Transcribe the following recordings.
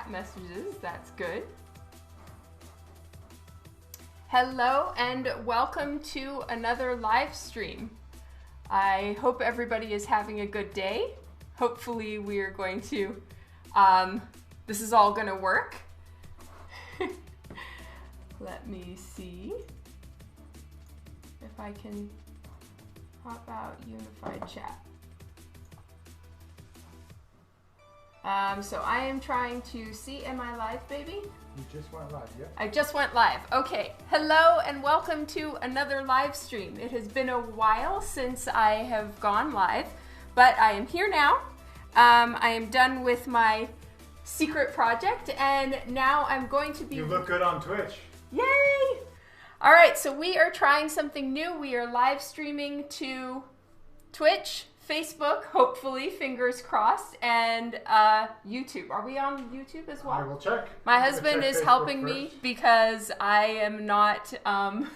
chat messages. That's good. Hello and welcome to another live stream. I hope everybody is having a good day. Hopefully we are going to, this is all gonna work. Let me see if I can hop out unified chat. So I am trying to see, am I live, baby? You just went live, yeah. I just went live. Okay. Hello and welcome to another live stream. It has been a while since I have gone live, but I am here now. I am done with my secret project and now I'm going to be... You look good on Twitch. Yay! All right, so we are trying something new. We are live streaming to Twitch, Facebook, hopefully, fingers crossed, and YouTube. Are we on YouTube as well? I will check. My husband is helping me because I am not, I'm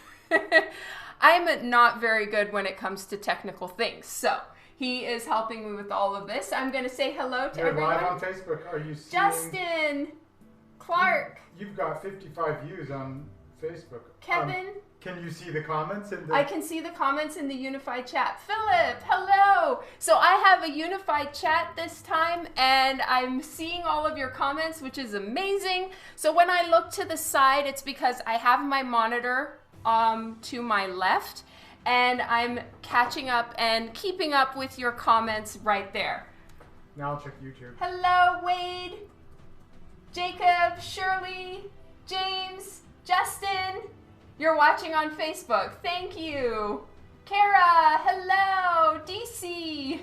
not very good when it comes to technical things. So he is helping me with all of this. I'm going to say hello to everyone. You're live on Facebook. Are you seeing... Justin, Clark. You've got 55 views on Facebook. Kevin. Can you see the comments? I can see the comments in the unified chat. Philip, hello. So I have a unified chat this time and I'm seeing all of your comments, which is amazing. So when I look to the side, it's because I have my monitor to my left and I'm catching up and keeping up with your comments right there. Now I'll check YouTube. Hello, Wade, Jacob, Shirley, James, Justin. You're watching on Facebook. Thank you. Kara, hello. DC.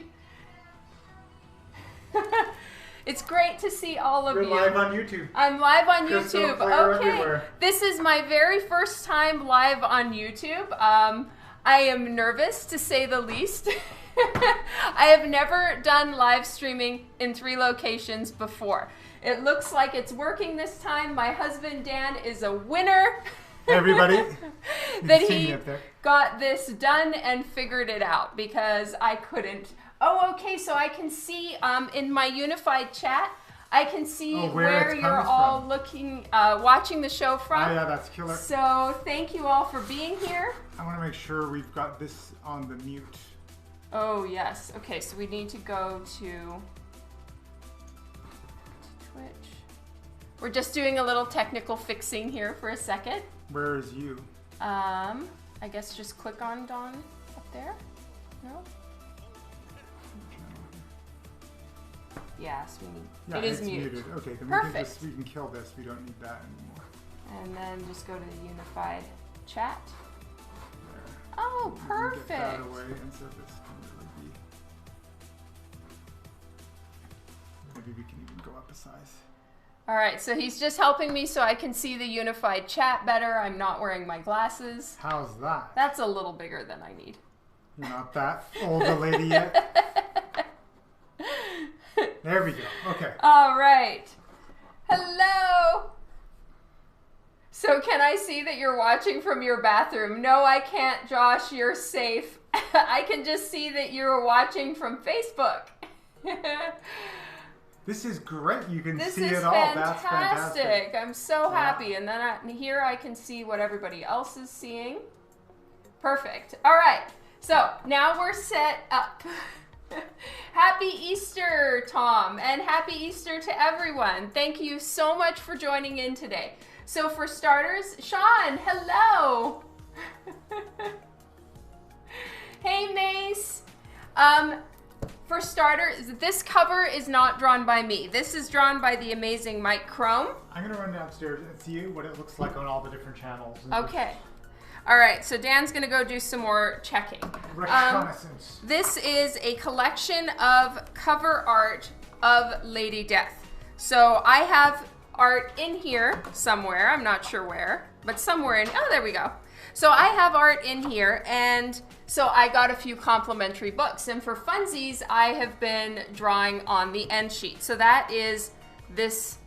It's great to see all of you. You're live on YouTube. I'm live on Crystal YouTube. Clear Okay. everywhere. This is my very first time live on YouTube. I am nervous to say the least. I have never done live streaming in 3 locations before. It looks like it's working this time. My husband Dan is a winner. Everybody, that he got this done and figured it out because I couldn't. Oh, okay, so I can see in my unified chat, I can see where you're all looking, watching the show from. Oh yeah, that's killer. So thank you all for being here. I want to make sure we've got this on the mute. Oh yes, okay, so we need to go to Twitch. We're just doing a little technical fixing here for a second. Where is you? I guess just click on Dawn up there. No? Yes, we need. Yeah, it is muted. Okay, then Perfect. we can kill this. We don't need that anymore. And then just go to the unified chat. There. Oh, We can perfect. get that away, and so this can really be. Maybe we can even go up a size. All right, so he's just helping me so I can see the unified chat better. I'm not wearing my glasses. How's that? That's a little bigger than I need. You're not that old a lady yet. There we go. Okay. All right. Hello. So can I see that you're watching from your bathroom? No, I can't, Josh. You're safe. I can just see that you're watching from Facebook. This is great. You can This see is it all. That's fantastic. I'm so happy. And then here I can see what everybody else is seeing. Perfect. All right. So now we're set up. Happy Easter, Tom, and happy Easter to everyone. Thank you so much for joining in today. So for starters, Sean, hello. Hey, Mace. For starters, this cover is not drawn by me. This is drawn by the amazing Mike Chrome. I'm going to run downstairs and see what it looks like on all the different channels. Okay. All right, so Dan's going to go do some more checking. Reconnaissance. This is a collection of cover art of Lady Death. So I have art in here somewhere. I'm not sure where, but somewhere in, oh, there we go. So I have art in here, and so I got a few complimentary books. And for funsies, I have been drawing on the end sheet. So that is this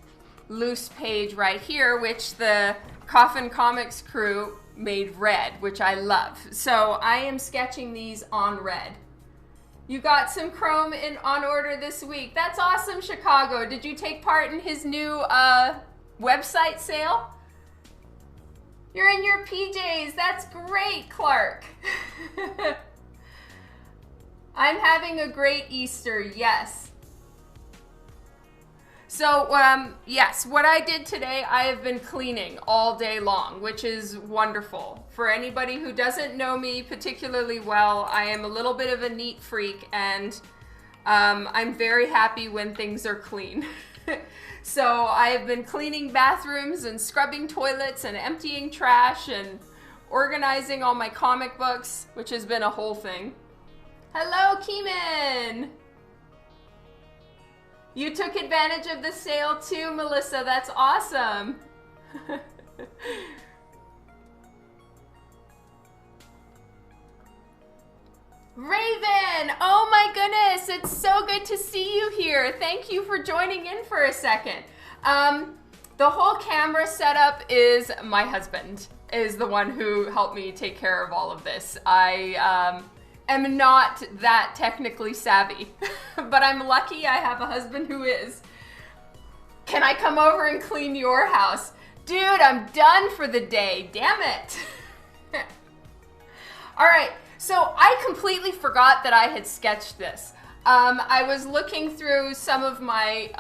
loose page right here, which the Coffin Comics crew made red, which I love. So I am sketching these on red. You got some chrome on order this week. That's awesome, Chicago. Did you take part in his new website sale? You're in your PJs. That's great, Clark. I'm having a great Easter, yes. So, yes, what I did today, I have been cleaning all day long, which is wonderful. For anybody who doesn't know me particularly well, I am a little bit of a neat freak, and I'm very happy when things are clean. So I have been cleaning bathrooms and scrubbing toilets and emptying trash and organizing all my comic books, which has been a whole thing. Hello, Keeman! You took advantage of the sale too, Melissa. That's awesome. Raven! Oh my goodness, it's so good to see you here. Thank you for joining in for a second. The whole camera setup is my husband, is the one who helped me take care of all of this. I am not that technically savvy, but I'm lucky I have a husband who is. Can I come over and clean your house? Dude, I'm done for the day, damn it. All right, so I completely forgot that I had sketched this. I was looking through some of my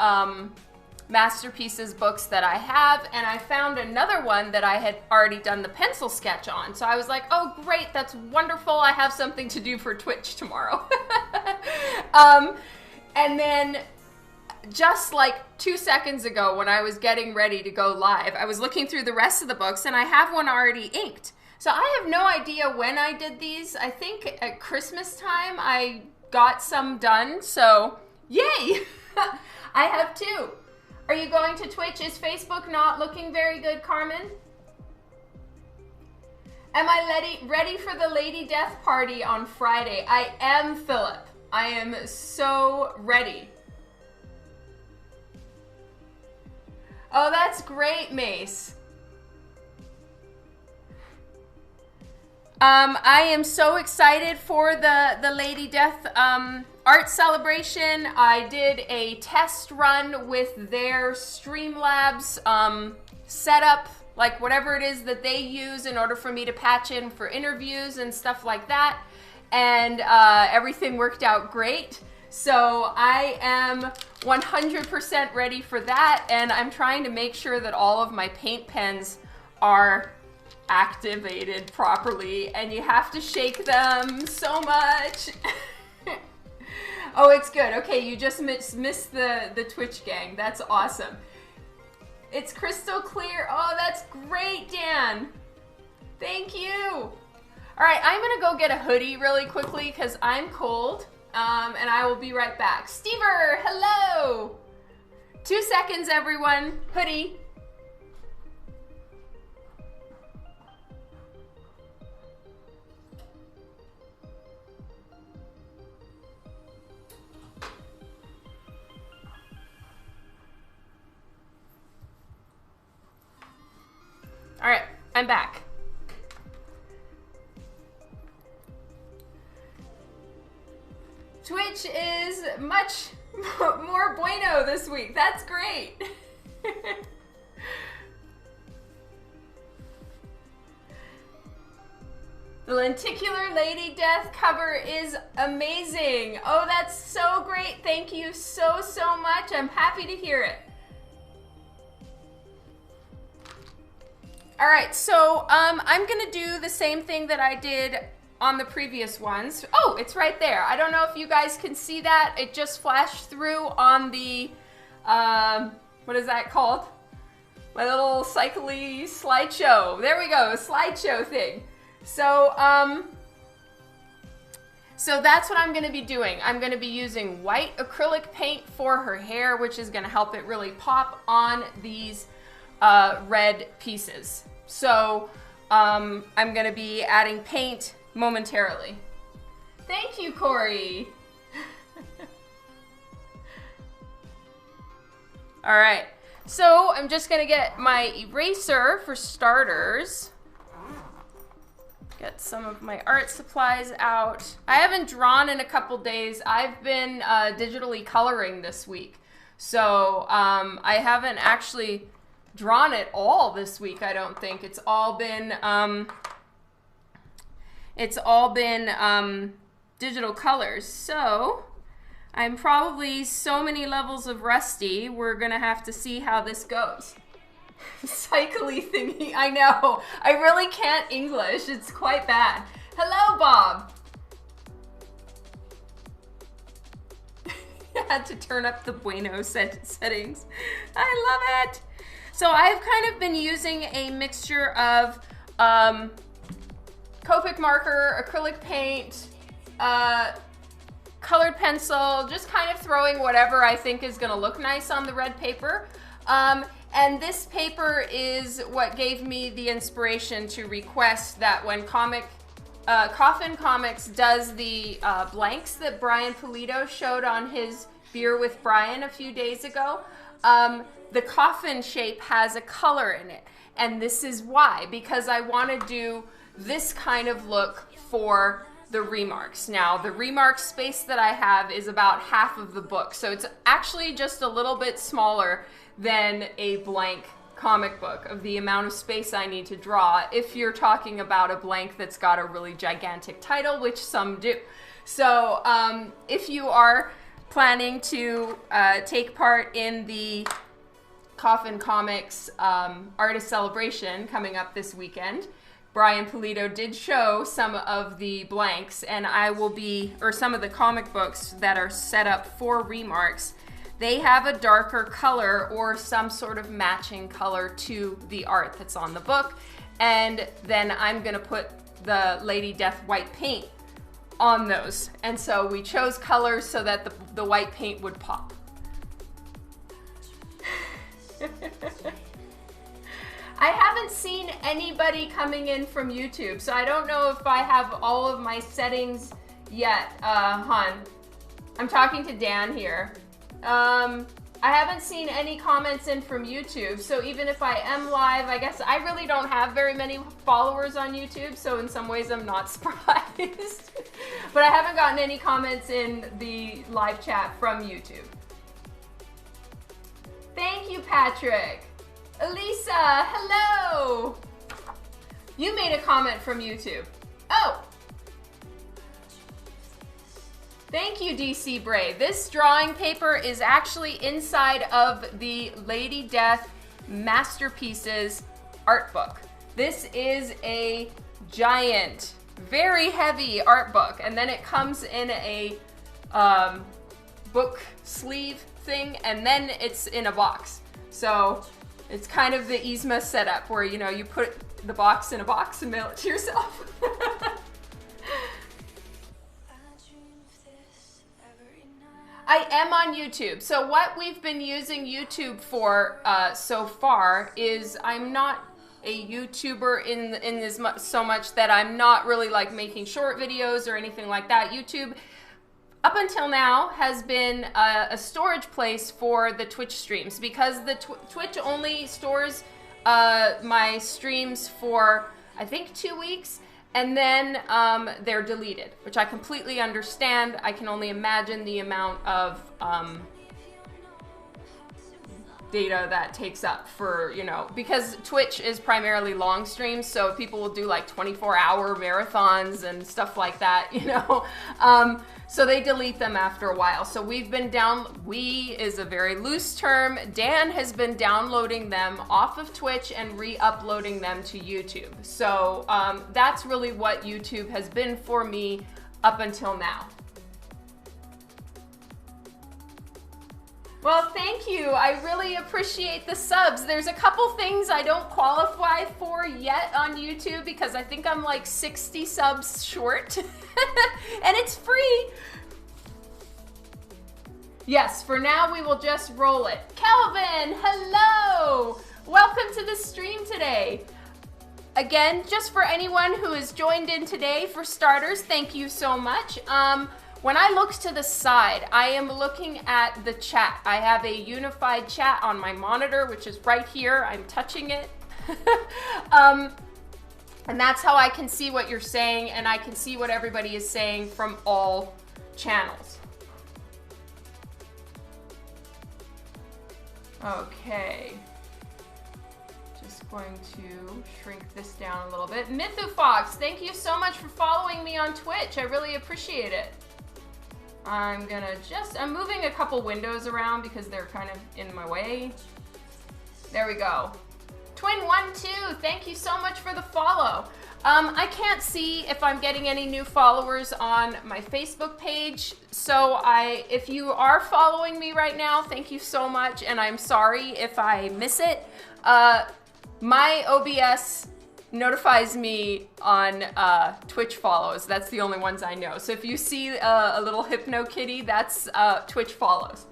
Masterpieces books that I have, and I found another one that I had already done the pencil sketch on. So I was like, oh great, that's wonderful. I have something to do for Twitch tomorrow. And then just like 2 seconds ago when I was getting ready to go live, I was looking through the rest of the books and I have one already inked. So I have no idea when I did these. I think at Christmas time I got some done, so yay! I have two. Are you going to Twitch? Is Facebook not looking very good, Carmen? Am I ready for the Lady Death party on Friday? I am, Philip. I am so ready. Oh, that's great, Mace. I am so excited for the Lady Death art celebration. I did a test run with their Streamlabs setup, like whatever it is that they use in order for me to patch in for interviews and stuff like that. And everything worked out great. So I am 100% ready for that. And I'm trying to make sure that all of my paint pens are activated properly, and you have to shake them so much. Oh, it's good. Okay, you just missed the Twitch gang. That's awesome. It's crystal clear. Oh, that's great, Dan. Thank you. All right, I'm gonna go get a hoodie really quickly because I'm cold, and I will be right back. Stever, hello. 2 seconds, everyone. Hoodie. All right, I'm back. Twitch is much more bueno this week. That's great. The lenticular Lady Death cover is amazing. Oh, that's so great. Thank you so much. I'm happy to hear it. All right, so I'm gonna do the same thing that I did on the previous ones. Oh, it's right there. I don't know if you guys can see that. It just flashed through on the, what is that called? My little cycly slideshow. There we go, slideshow thing. So, so that's what I'm gonna be doing. I'm gonna be using white acrylic paint for her hair, which is gonna help it really pop on these red pieces. So I'm gonna be adding paint momentarily. Thank you, Corey. All right, so I'm just gonna get my eraser for starters. get some of my art supplies out. I haven't drawn in a couple days. I've been digitally coloring this week. So I haven't actually drawn at all this week, I don't think. It's all been digital colors. So I'm probably so many levels of rusty, we're gonna have to see how this goes. Cycly thingy, I know. I really can't English, it's quite bad. Hello, Bob. I had to turn up the bueno settings. I love it. So I've kind of been using a mixture of Copic marker, acrylic paint, colored pencil, just kind of throwing whatever I think is gonna look nice on the red paper. And this paper is what gave me the inspiration to request that when Coffin Comics does the blanks that Brian Pulido showed on his Beer with Brian a few days ago, the coffin shape has a color in it. And this is why, because I want to do this kind of look for the remarks. Now, the remark space that I have is about half of the book, so it's actually just a little bit smaller than a blank comic book of the amount of space I need to draw if you're talking about a blank that's got a really gigantic title, which some do. So if you are planning to take part in the Coffin Comics Artist Celebration coming up this weekend, Brian Pulido did show some of the blanks, and I will be, or some of the comic books that are set up for remarks, they have a darker color or some sort of matching color to the art that's on the book. And then I'm gonna put the Lady Death white paint on those. And so we chose colors so that the white paint would pop. I haven't seen anybody coming in from YouTube, so I don't know if I have all of my settings yet, hon. I'm talking to Dan here. I haven't seen any comments in from YouTube, so even if I am live, I guess I really don't have very many followers on YouTube, so in some ways I'm not surprised. But I haven't gotten any comments in the live chat from YouTube. Thank you, Patrick. Elisa, hello! You made a comment from YouTube. Oh! Thank you, DC Bray. This drawing paper is actually inside of the Lady Death Masterpieces art book. This is a giant, very heavy art book, and then it comes in a book sleeve thing, and then it's in a box. So it's kind of the Yzma setup where, you know, you put the box in a box and mail it to yourself. I am on YouTube. So what we've been using YouTube for so far is I'm not a YouTuber in this so much that I'm not really like making short videos or anything like that. YouTube, up until now, has been a storage place for the Twitch streams because the Twitch only stores my streams for, I think, 2 weeks. And then they're deleted, which I completely understand. I can only imagine the amount of data that takes up for, you know, because Twitch is primarily long streams, so people will do like 24-hour marathons and stuff like that, you know. So they delete them after a while. So we've been we is a very loose term. Dan has been downloading them off of Twitch and re-uploading them to YouTube. So that's really what YouTube has been for me up until now. Well, thank you. I really appreciate the subs. There's a couple things I don't qualify for yet on YouTube because I think I'm like 60 subs short. And it's free. Yes, for now we will just roll it. Kelvin, hello. Welcome to the stream today. Again, just for anyone who has joined in today, for starters, thank you so much. When I look to the side, I am looking at the chat. I have a unified chat on my monitor, which is right here. I'm touching it. And that's how I can see what you're saying, and I can see what everybody is saying from all channels. Okay. Just going to shrink this down a little bit. Mithu Fox, thank you so much for following me on Twitch. I really appreciate it. I'm moving a couple windows around because they're kind of in my way. There we go. Twin12, thank you so much for the follow. I can't see if I'm getting any new followers on my Facebook page, so if you are following me right now, thank you so much, and I'm sorry if I miss it. My OBS notifies me on Twitch follows. That's the only ones I know. So if you see a little hypno kitty, that's Twitch follows.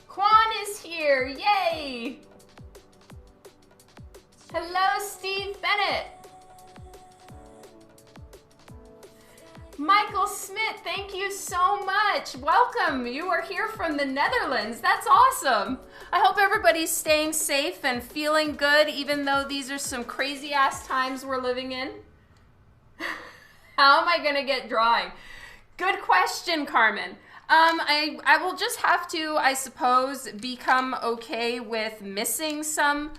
Quan is here, yay! Hello, Steve Bennett. Michael Smith, thank you so much. Welcome, you are here from the Netherlands. That's awesome. I hope everybody's staying safe and feeling good, even though these are some crazy ass times we're living in. How am I gonna get drawing? Good question, Carmen. I will just have to, I suppose, become okay with missing some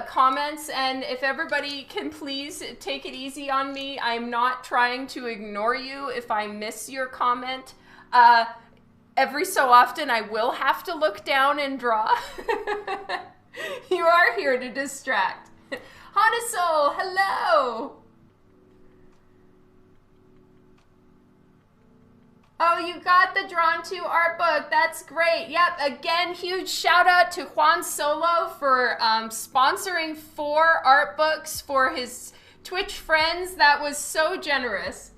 comments, and if everybody can please take it easy on me. I'm not trying to ignore you if I miss your comment. Every so often I will have to look down and draw. You are here to distract. Hanasol, hello! Oh, you got the Drawn To art book. That's great. Yep, again, huge shout out to Juan Solo for sponsoring 4 art books for his Twitch friends. That was so generous.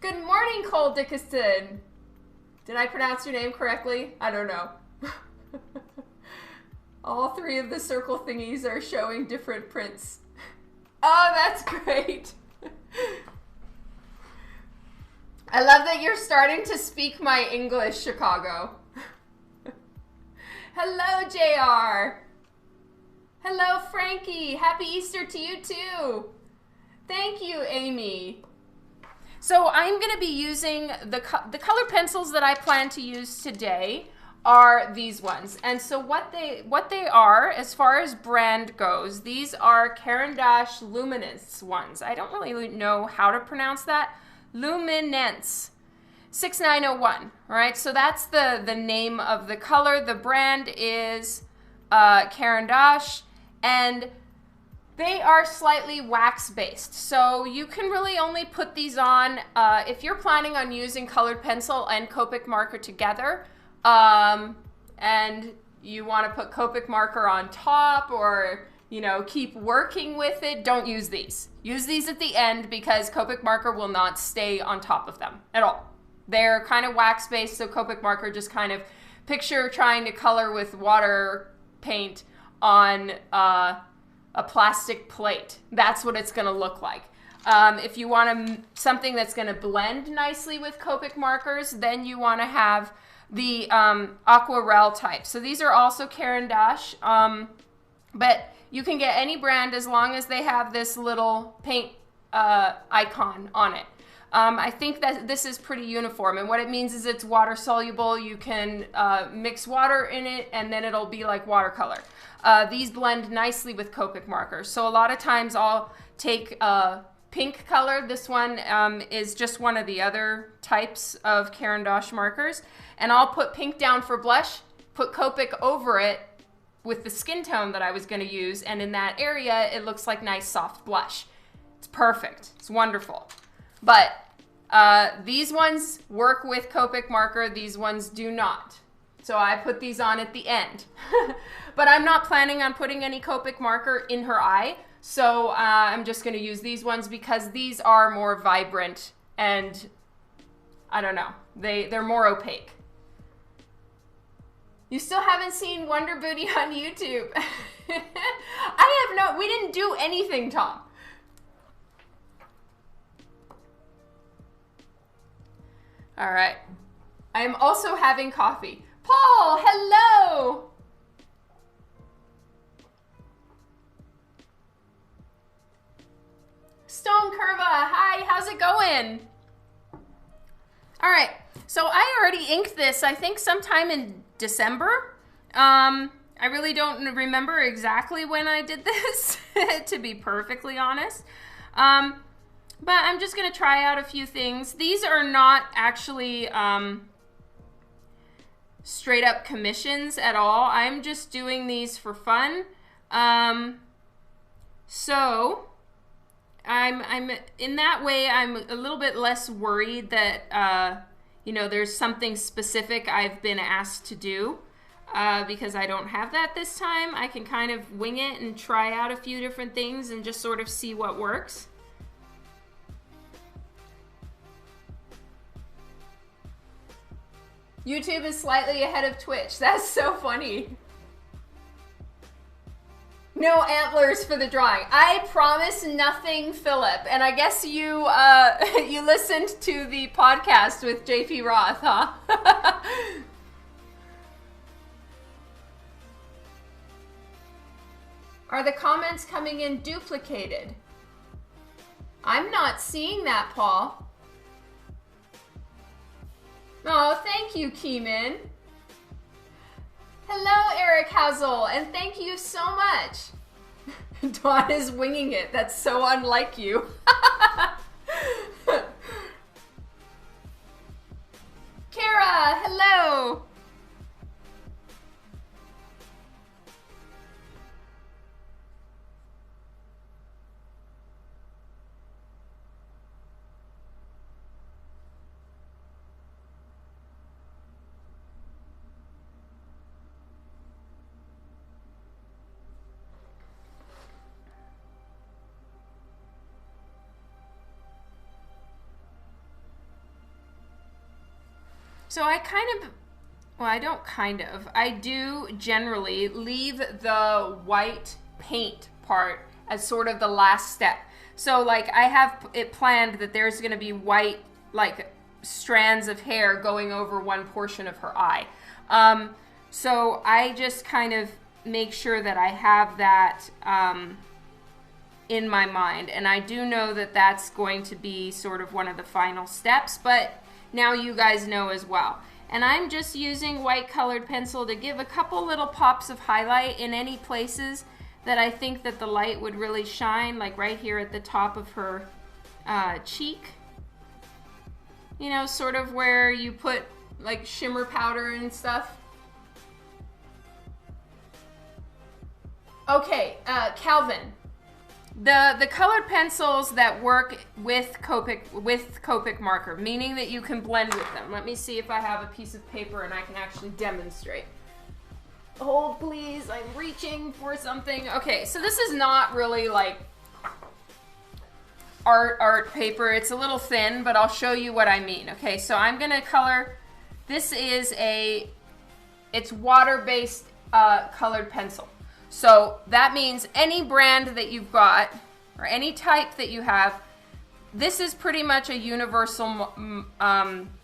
Good morning, Cole Dickinson. Did I pronounce your name correctly? I don't know. All 3 of the circle thingies are showing different prints. Oh, that's great. I love that you're starting to speak my English, Chicago. Hello, JR. Hello, Frankie. Happy Easter to you, too. Thank you, Amy. So I'm going to be using the color pencils that I plan to use today are these ones. And so what they are, as far as brand goes, these are Caran d'Ache Luminance ones. I don't really know how to pronounce that. Luminance 6901, all right? So that's the name of the color. The brand is Caran d'Ache, and they are slightly wax-based. So you can really only put these on if you're planning on using colored pencil and Copic marker together, and you want to put Copic marker on top, or keep working with it, don't use these. Use these at the end because Copic marker will not stay on top of them at all. They're kind of wax-based, so Copic marker just kind of picture trying to color with water paint on a plastic plate. That's what it's going to look like. If you want something that's going to blend nicely with Copic markers, then you want to have the aquarelle type. So these are also Caran d'Ache, but you can get any brand as long as they have this little paint icon on it. I think that this is pretty uniform, and what it means is it's water soluble. You can mix water in it, and then it'll be like watercolor. These blend nicely with Copic markers. So a lot of times I'll take pink color. This one is just one of the other types of Caran d'Ache markers, and I'll put pink down for blush, put Copic over it with the skin tone that I was going to use, and in that area it looks like nice soft blush. It's perfect. It's wonderful. But these ones work with Copic marker. These ones do not. So I put these on at the end. But I'm not planning on putting any Copic marker in her eye, so I'm just going to use these ones because these are more vibrant and, I don't know, they're more opaque. You still haven't seen Wonder Booty on YouTube. We didn't do anything, Tom. All right. I am also having coffee. Paul, hello. in. All right, so I already inked this, I think sometime in December. I really don't remember exactly when I did this, to be perfectly honest. But I'm just gonna try out a few things. These are not actually straight up commissions at all. I'm just doing these for fun. So I'm in that way, I'm a little bit less worried that you know, there's something specific I've been asked to do, because I don't have that this time. I can kind of wing it and try out a few different things and just sort of see what works. YouTube is slightly ahead of Twitch. That's so funny. No antlers for the drawing. I promise nothing, Philip. And I guess you you listened to the podcast with JP Roth, huh? Are the comments coming in duplicated? I'm not seeing that, Paul. Oh, thank you, Keeman. Hello, Eric Hazel, and thank you so much. Dawn is winging it. That's so unlike you. Kara, hello. So I I do generally leave the white paint part as sort of the last step. So like I have it planned that there's gonna be white like strands of hair going over one portion of her eye. So I just kind of make sure that I have that in my mind. And I do know that that's going to be sort of one of the final steps, but now you guys know as well. And I'm just using white colored pencil to give a couple little pops of highlight in any places that I think that the light would really shine, like right here at the top of her cheek. You know, sort of where you put like shimmer powder and stuff. Okay, Calvin. The colored pencils that work with Copic Marker, meaning that you can blend with them. Let me see if I have a piece of paper and I can actually demonstrate. Hold, please. I'm reaching for something. Okay, so this is not really like art paper. It's a little thin, but I'll show you what I mean. Okay, so I'm gonna color. This is it's water-based colored pencil. So that means any brand that you've got or any type that you have, this is pretty much a universal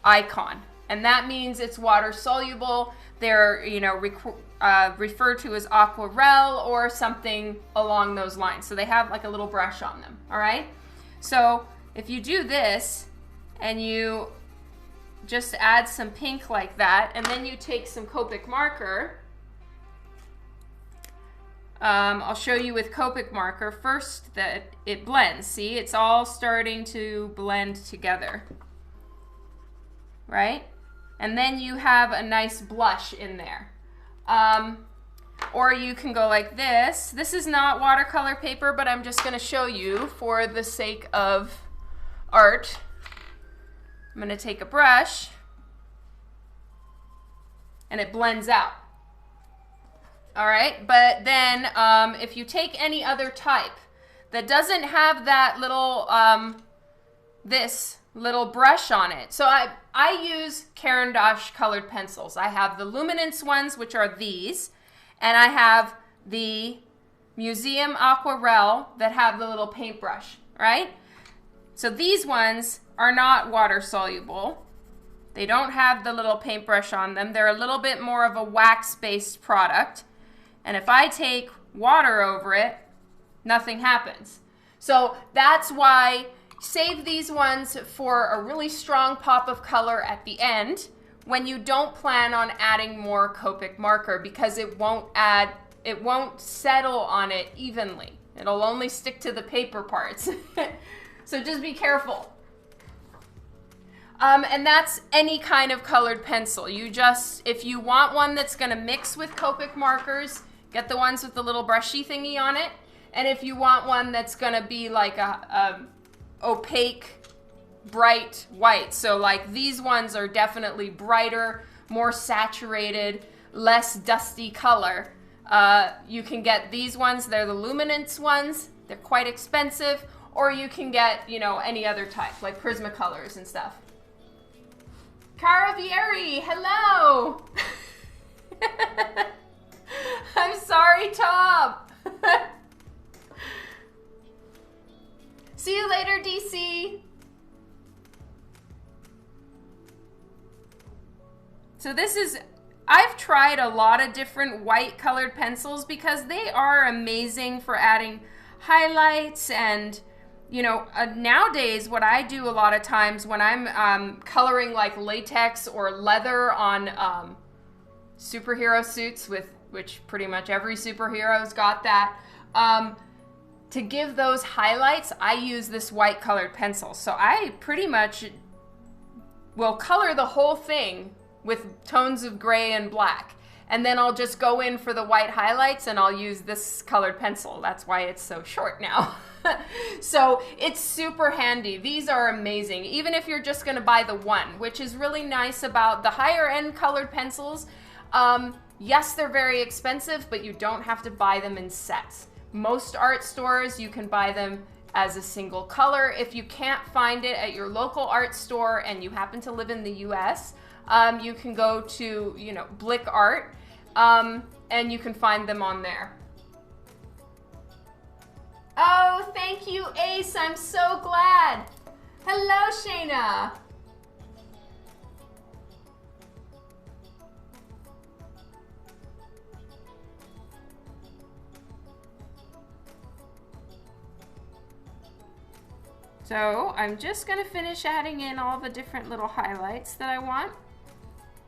icon. And that means it's water soluble. They're, you know, referred to as aquarelle or something along those lines. So they have like a little brush on them, all right? So if you do this and you just add some pink like that, and then you take some Copic Marker, I'll show you with Copic Marker first that it blends. See, it's all starting to blend together, right? And then you have a nice blush in there. Or you can go like this. This is not watercolor paper, but I'm just gonna show you for the sake of art. I'm gonna take a brush and it blends out. All right, but then if you take any other type that doesn't have that little, this little brush on it. So I use Caran d'Ache colored pencils. I have the luminance ones, which are these, and I have the Museum Aquarelle that have the little paintbrush, right? So these ones are not water soluble. They don't have the little paintbrush on them. They're a little bit more of a wax-based product. And if I take water over it, nothing happens. So that's why Save these ones for a really strong pop of color at the end when you don't plan on adding more Copic marker, because it won't settle on it evenly. It'll only stick to the paper parts. So just be careful. And that's any kind of colored pencil. If you want one that's gonna mix with Copic markers, get the ones with the little brushy thingy on it. And if you want one that's gonna be like a opaque, bright white. So like these ones are definitely brighter, more saturated, less dusty color. You can get these ones, they're the luminance ones. They're quite expensive. Or you can get, you know, any other type, like Prismacolors and stuff. Cara Vieri, hello! I'm sorry, Tom. See you later, DC. So I've tried a lot of different white colored pencils because they are amazing for adding highlights. And you know, nowadays what I do a lot of times when I'm coloring like latex or leather on superhero suits, which pretty much every superhero's got that, to give those highlights, I use this white colored pencil. So I pretty much will color the whole thing with tones of gray and black. And then I'll just go in for the white highlights and I'll use this colored pencil. That's why it's so short now. So it's super handy. These are amazing. Even if you're just gonna buy the one, which is really nice about the higher end colored pencils. Yes, they're very expensive, but you don't have to buy them in sets. Most art stores, you can buy them as a single color. If you can't find it at your local art store and you happen to live in the US, you can go to, you know, Blick Art, and you can find them on there. Oh, thank you, Ace. I'm so glad. Hello, Shayna. So I'm just gonna finish adding in all the different little highlights that I want.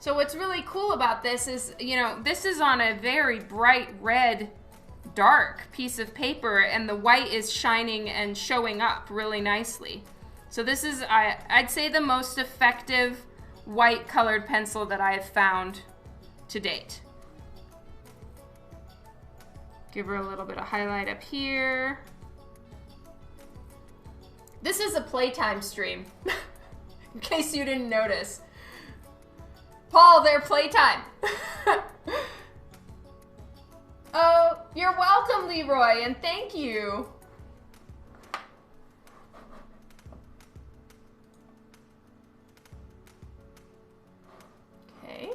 So what's really cool about this is, you know, this is on a very bright red, dark piece of paper, and the white is shining and showing up really nicely. So this is, I'd say, the most effective white colored pencil that I have found to date. Give her a little bit of highlight up here. This is a playtime stream, in case you didn't notice. Paul, they're playtime. Oh, you're welcome, Leroy, and thank you. Okay.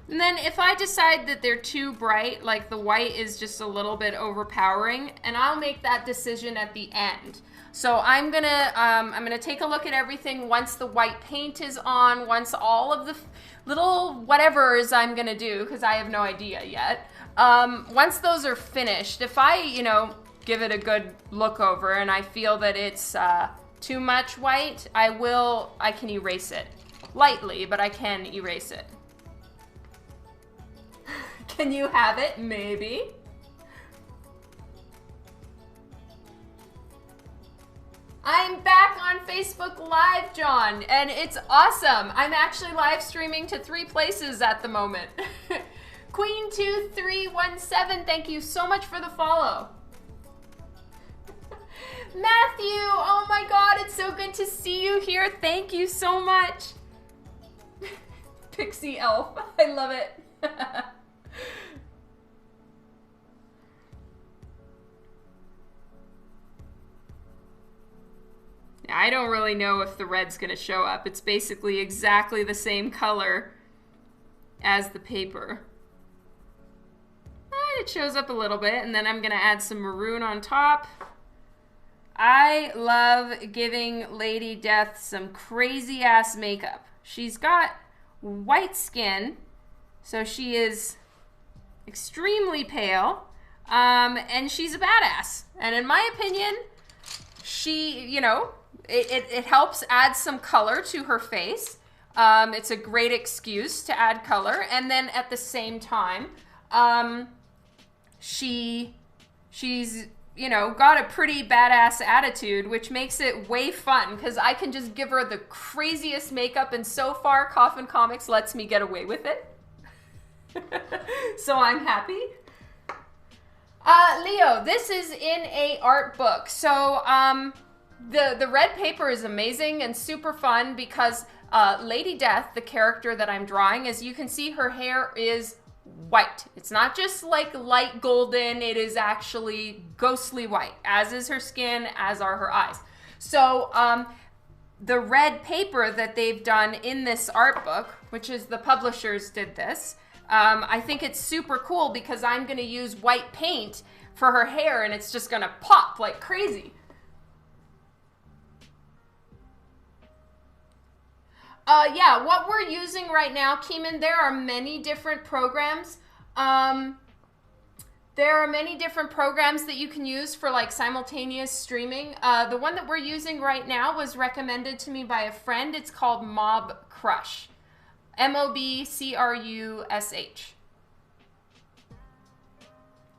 And then if I decide that they're too bright, like the white is just a little bit overpowering, and I'll make that decision at the end. So I'm gonna take a look at everything once the white paint is on, once all of the little whatevers I'm gonna do, because I have no idea yet. Once those are finished, if I, you know, give it a good look over and I feel that it's too much white, I can erase it. Lightly, but I can erase it. Can you have it? Maybe. I'm back on Facebook Live, John, and it's awesome. I'm actually live streaming to 3 places at the moment. Queen2317, thank you so much for the follow. Matthew, oh my God, it's so good to see you here. Thank you so much. Pixie Elf, I love it. I don't really know if the red's gonna show up. It's basically exactly the same color as the paper. it shows up a little bit, and then I'm gonna add some maroon on top. I love giving Lady Death some crazy ass makeup. She's got white skin, so she is extremely pale, and she's a badass. And in my opinion, she, you know, it helps add some color to her face. It's a great excuse to add color, and then at the same time, she's, you know, got a pretty badass attitude, which makes it way fun because I can just give her the craziest makeup, and so far Coffin Comics lets me get away with it. So I'm happy. Leo, this is in a art book. So the red paper is amazing and super fun because Lady Death, the character that I'm drawing, as you can see, her hair is white. It's not just like light golden, it is actually ghostly white, as is her skin, as are her eyes. So the red paper that they've done in this art book, which is the publishers did this, I think it's super cool because I'm going to use white paint for her hair and it's just going to pop like crazy. Yeah, what we're using right now, Keeman, there are many different programs. There are many different programs that you can use for like simultaneous streaming. The one that we're using right now was recommended to me by a friend. It's called Mob Crush. M-O-B-C-R-U-S-H.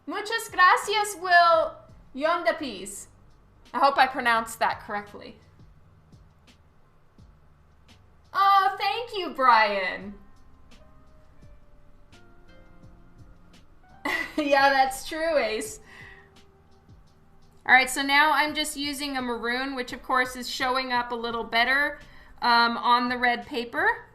Muchas gracias, Will Yondapis. I hope I pronounced that correctly. Oh, thank you, Brian. Yeah, that's true, Ace. All right, so now I'm just using a maroon, which of course is showing up a little better on the red paper.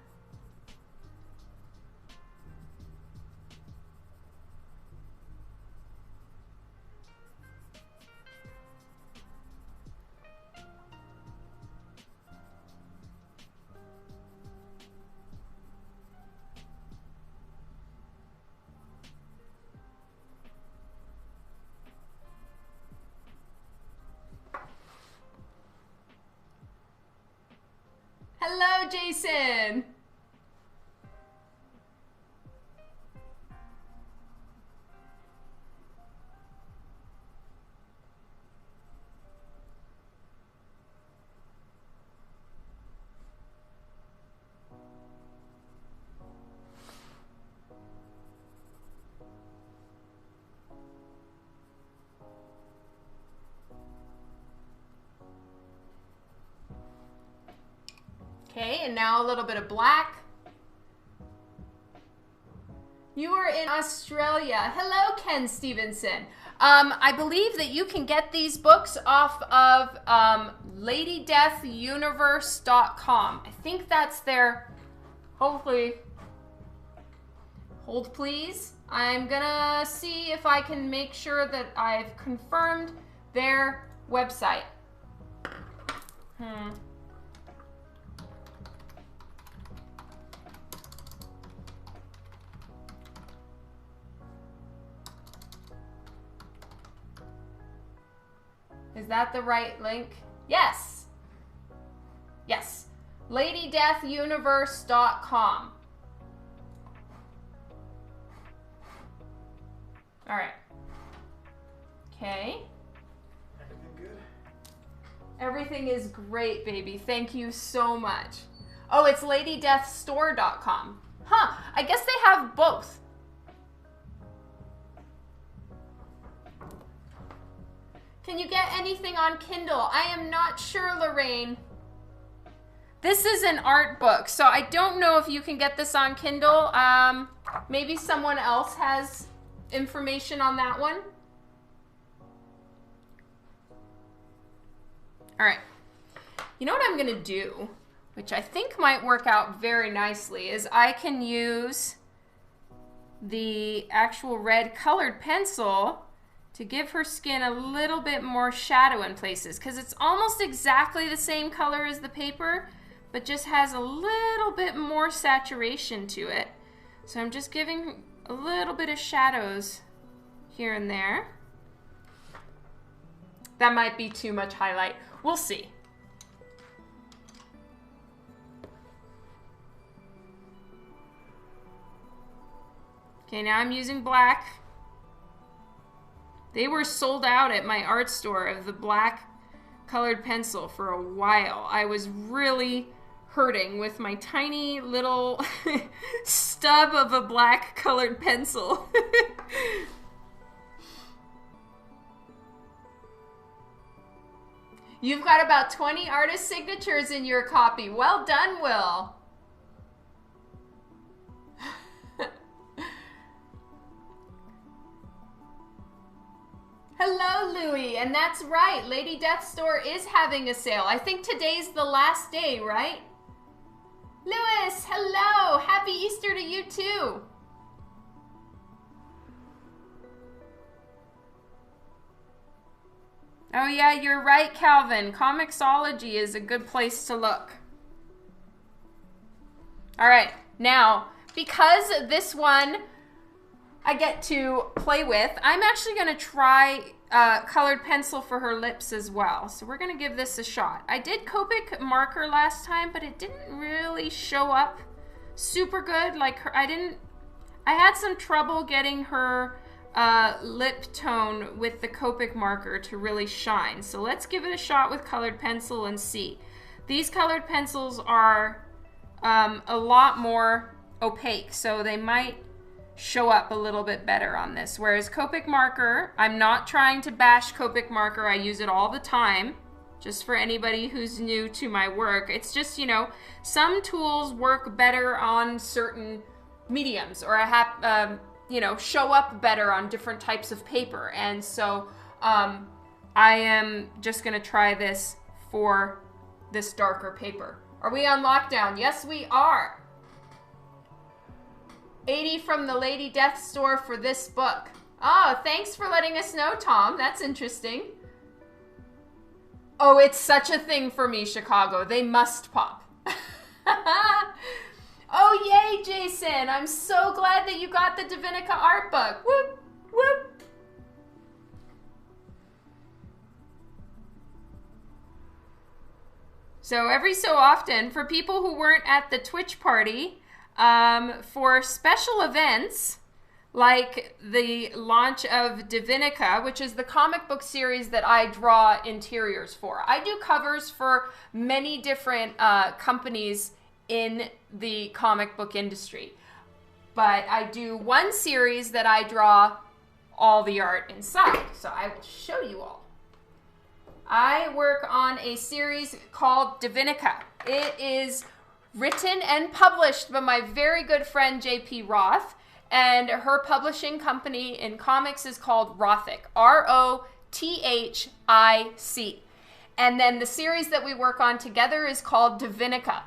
Hello, Jason. Okay, and now a little bit of black. You are in Australia. Hello, Ken Stevenson. I believe that you can get these books off of LadyDeathUniverse.com. I think that's their, hopefully, hold please. I'm gonna see if I can make sure that I've confirmed their website. Is that the right link? Yes. Yes. LadyDeathUniverse.com. All right. Okay. Everything good? Everything is great, baby. Thank you so much. Oh, it's LadyDeathStore.com. Huh. I guess they have both. Can you get anything on Kindle? I am not sure, Lorraine. This is an art book, so I don't know if you can get this on Kindle. Maybe someone else has information on that one. All right. You know what I'm gonna do, which I think might work out very nicely, is I can use the actual red colored pencil to give her skin a little bit more shadow in places, because it's almost exactly the same color as the paper, but just has a little bit more saturation to it. So I'm just giving a little bit of shadows here and there. That might be too much highlight. We'll see. Okay, now I'm using black. They were sold out at my art store of the black colored pencil for a while. I was really hurting with my tiny little stub of a black colored pencil. You've got about 20 artist signatures in your copy. Well done, Will. Hello, Louie. And that's right. Lady Death Store is having a sale. I think today's the last day, right? Louis, hello. Happy Easter to you too. Oh yeah, you're right, Calvin. Comixology is a good place to look. All right, now, because this one I get to play with, I'm actually gonna try colored pencil for her lips as well. So we're gonna give this a shot. I did Copic Marker last time, but it didn't really show up super good. Like I had some trouble getting her lip tone with the Copic Marker to really shine. So let's give it a shot with colored pencil and see. These colored pencils are a lot more opaque, so they might show up a little bit better on this. Whereas Copic Marker, I'm not trying to bash Copic Marker. I use it all the time. Just for anybody who's new to my work. It's just, you know, some tools work better on certain mediums, or you know, show up better on different types of paper. And so I am just gonna try this for this darker paper. Are we on lockdown? Yes, we are. 80 from the Lady Death Store for this book. Oh, thanks for letting us know, Tom. That's interesting. Oh, it's such a thing for me, Chicago. They must pop. Oh, yay, Jason. I'm so glad that you got the Dominica art book. Whoop, whoop. So every so often, for people who weren't at the Twitch party, for special events, like the launch of Dominica, which is the comic book series that I draw interiors for. I do covers for many different companies in the comic book industry. But I do one series that I draw all the art inside. So I will show you all. I work on a series called Dominica. It is written and published by my very good friend JP Roth, and her publishing company in comics is called Rothic, R-O-T-H-I-C. And then the series that we work on together is called Dominica,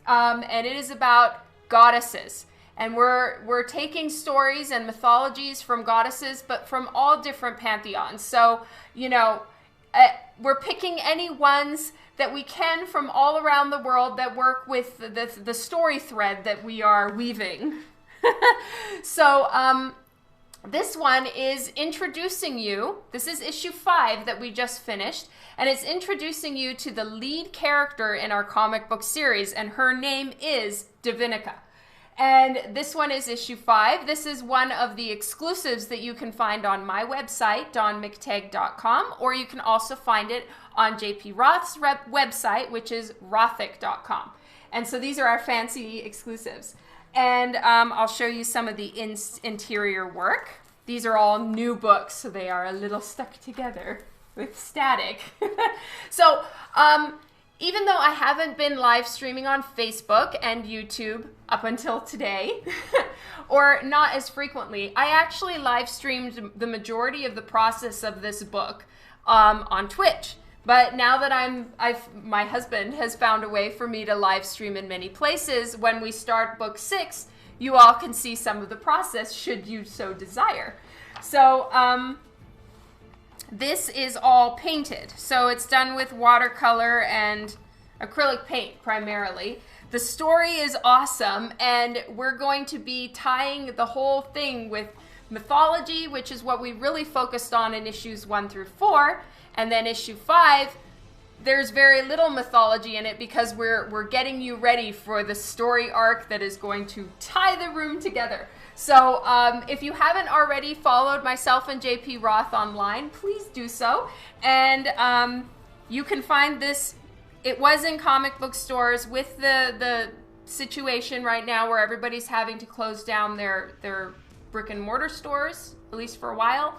and it is about goddesses. And we're taking stories and mythologies from goddesses, but from all different pantheons. So, you know, we're picking any ones that we can from all around the world that work with the story thread that we are weaving. So this one is introducing you. This is issue 5 that we just finished, and it's introducing you to the lead character in our comic book series, and her name is Dominica. And this one is issue 5. This is one of the exclusives that you can find on my website, dawnmctague.com, or you can also find it on JP Roth's website, which is rothic.com. And so these are our fancy exclusives. And I'll show you some of the interior work. These are all new books, so they are a little stuck together with static. So even though I haven't been live streaming on Facebook and YouTube up until today, or not as frequently, I actually live streamed the majority of the process of this book on Twitch. But now that my husband has found a way for me to live stream in many places, when we start book 6, you all can see some of the process should you so desire. So this is all painted. So it's done with watercolor and acrylic paint primarily. The story is awesome, and we're going to be tying the whole thing with mythology, which is what we really focused on in issues 1 through 4, and then issue 5, there's very little mythology in it because we're getting you ready for the story arc that is going to tie the room together. So if you haven't already followed myself and JP Roth online, please do so. And you can find this. It was in comic book stores. With the situation right now where everybody's having to close down their brick and mortar stores, at least for a while,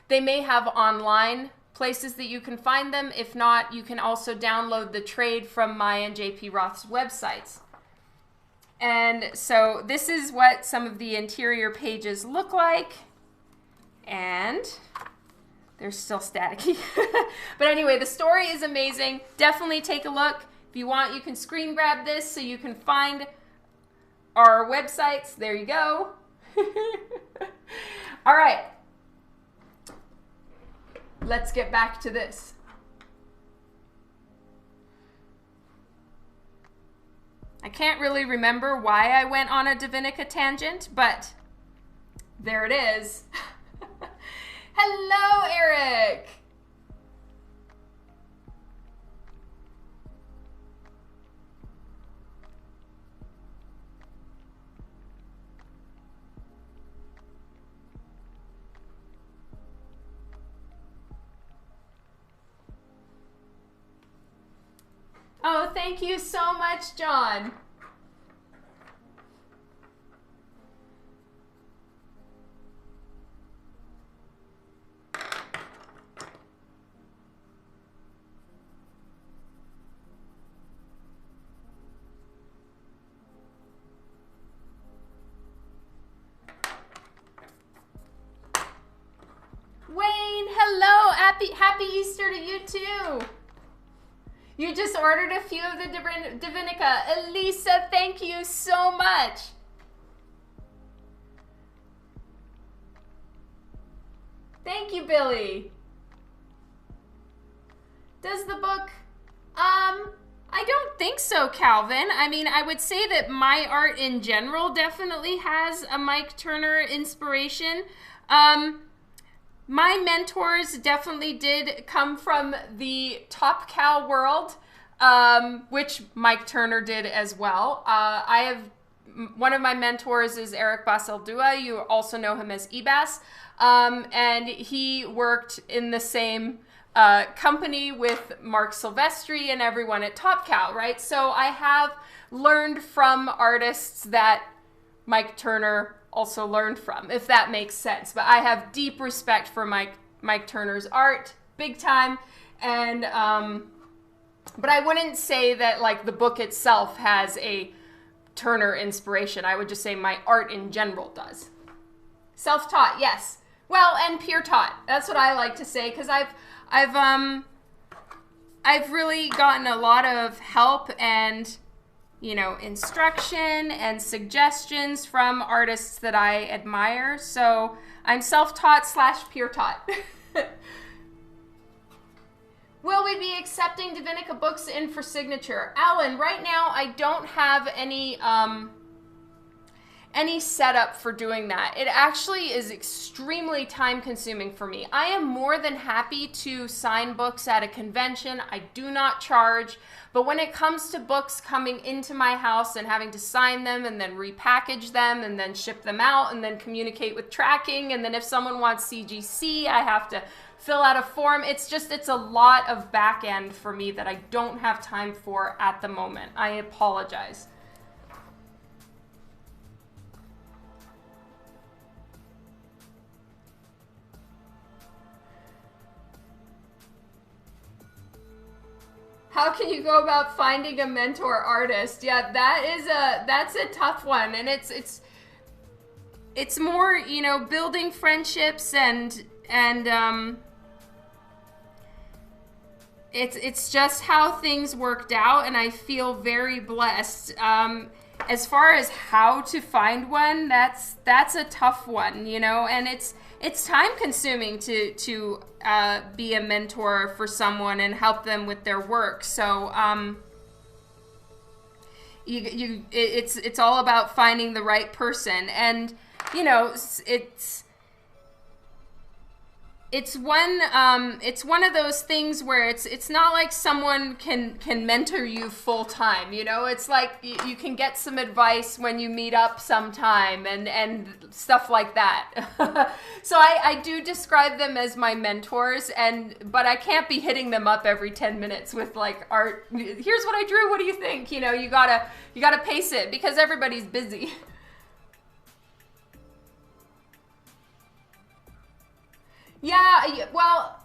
they may have online places that you can find them. If not, you can also download the trade from my and JP Roth's websites. And so this is what some of the interior pages look like. And they're still staticky. But anyway, the story is amazing. Definitely take a look. If you want, you can screen grab this so you can find our websites. There you go. All right. Let's get back to this. I can't really remember why I went on a Dominica tangent, but there it is. Hello, Eric. Oh, thank you so much, John. Wayne, hello. Happy Easter to you too. You just ordered a few of the Dominica. Elisa, thank you so much. Thank you, Billy. Does the book, I don't think so, Calvin. I mean, I would say that my art in general definitely has a Mike Turner inspiration. My mentors definitely did come from the Top Cow world, which Mike Turner did as well. One of my mentors is Eric Baseldua. You also know him as Ebas. And he worked in the same company with Mark Silvestri and everyone at Top Cow, right? So I have learned from artists that Mike Turner also learned from, if that makes sense. But I have deep respect for Mike Turner's art, big time. And but I wouldn't say that like the book itself has a Turner inspiration. I would just say my art in general does. Self-taught, yes. Well, and peer-taught. That's what I like to say, because I've really gotten a lot of help and, you know, instruction and suggestions from artists that I admire. So I'm self-taught / peer-taught. Will we be accepting Dominica books in for signature? Alan, right now I don't have any setup for doing that. It actually is extremely time consuming for me. I am more than happy to sign books at a convention. I do not charge. But when it comes to books coming into my house and having to sign them and then repackage them and then ship them out and then communicate with tracking, and then if someone wants CGC, I have to fill out a form. It's a lot of back end for me that I don't have time for at the moment. I apologize. How can you go about finding a mentor artist? Yeah, that's a tough one, and it's more, you know, building friendships and it's just how things worked out, and I feel very blessed. As far as how to find one, that's a tough one, you know, and it's time consuming to be a mentor for someone and help them with their work. So it's all about finding the right person. And you know, it's one of those things where it's not like someone can mentor you full time, you know. It's like you can get some advice when you meet up sometime and stuff like that. So I do describe them as my mentors, but I can't be hitting them up every 10 minutes with like, art, here's what I drew, what do you think? You know, you gotta pace it because everybody's busy. Yeah, well,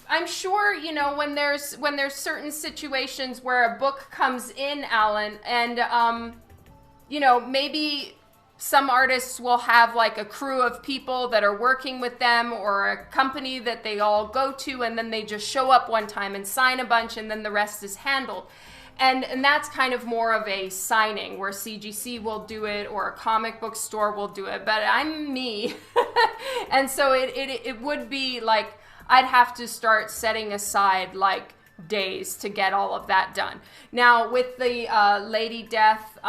I'm sure, you know, when there's certain situations where a book comes in, Alan, and you know, maybe some artists will have like a crew of people that are working with them, or a company that they all go to, and then they just show up one time and sign a bunch, and then the rest is handled. And that's kind of more of a signing where CGC will do it or a comic book store will do it. But I'm me. And so it would be like I'd have to start setting aside like days to get all of that done. Now with the Lady Death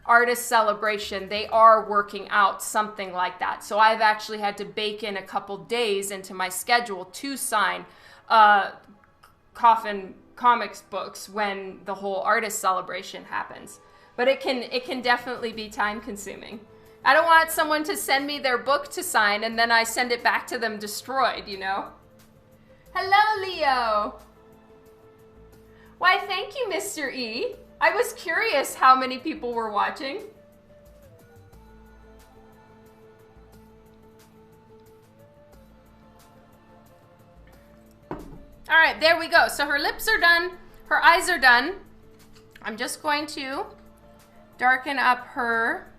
artist celebration, they are working out something like that. So I've actually had to bake in a couple days into my schedule to sign Coffin Comics books when the whole artist celebration happens. But it can definitely be time consuming. I don't want someone to send me their book to sign and then I send it back to them destroyed, you know? Hello, Leo. Why, thank you, Mr. E. I was curious how many people were watching. All right, there we go. So her lips are done. Her eyes are done. I'm just going to darken up her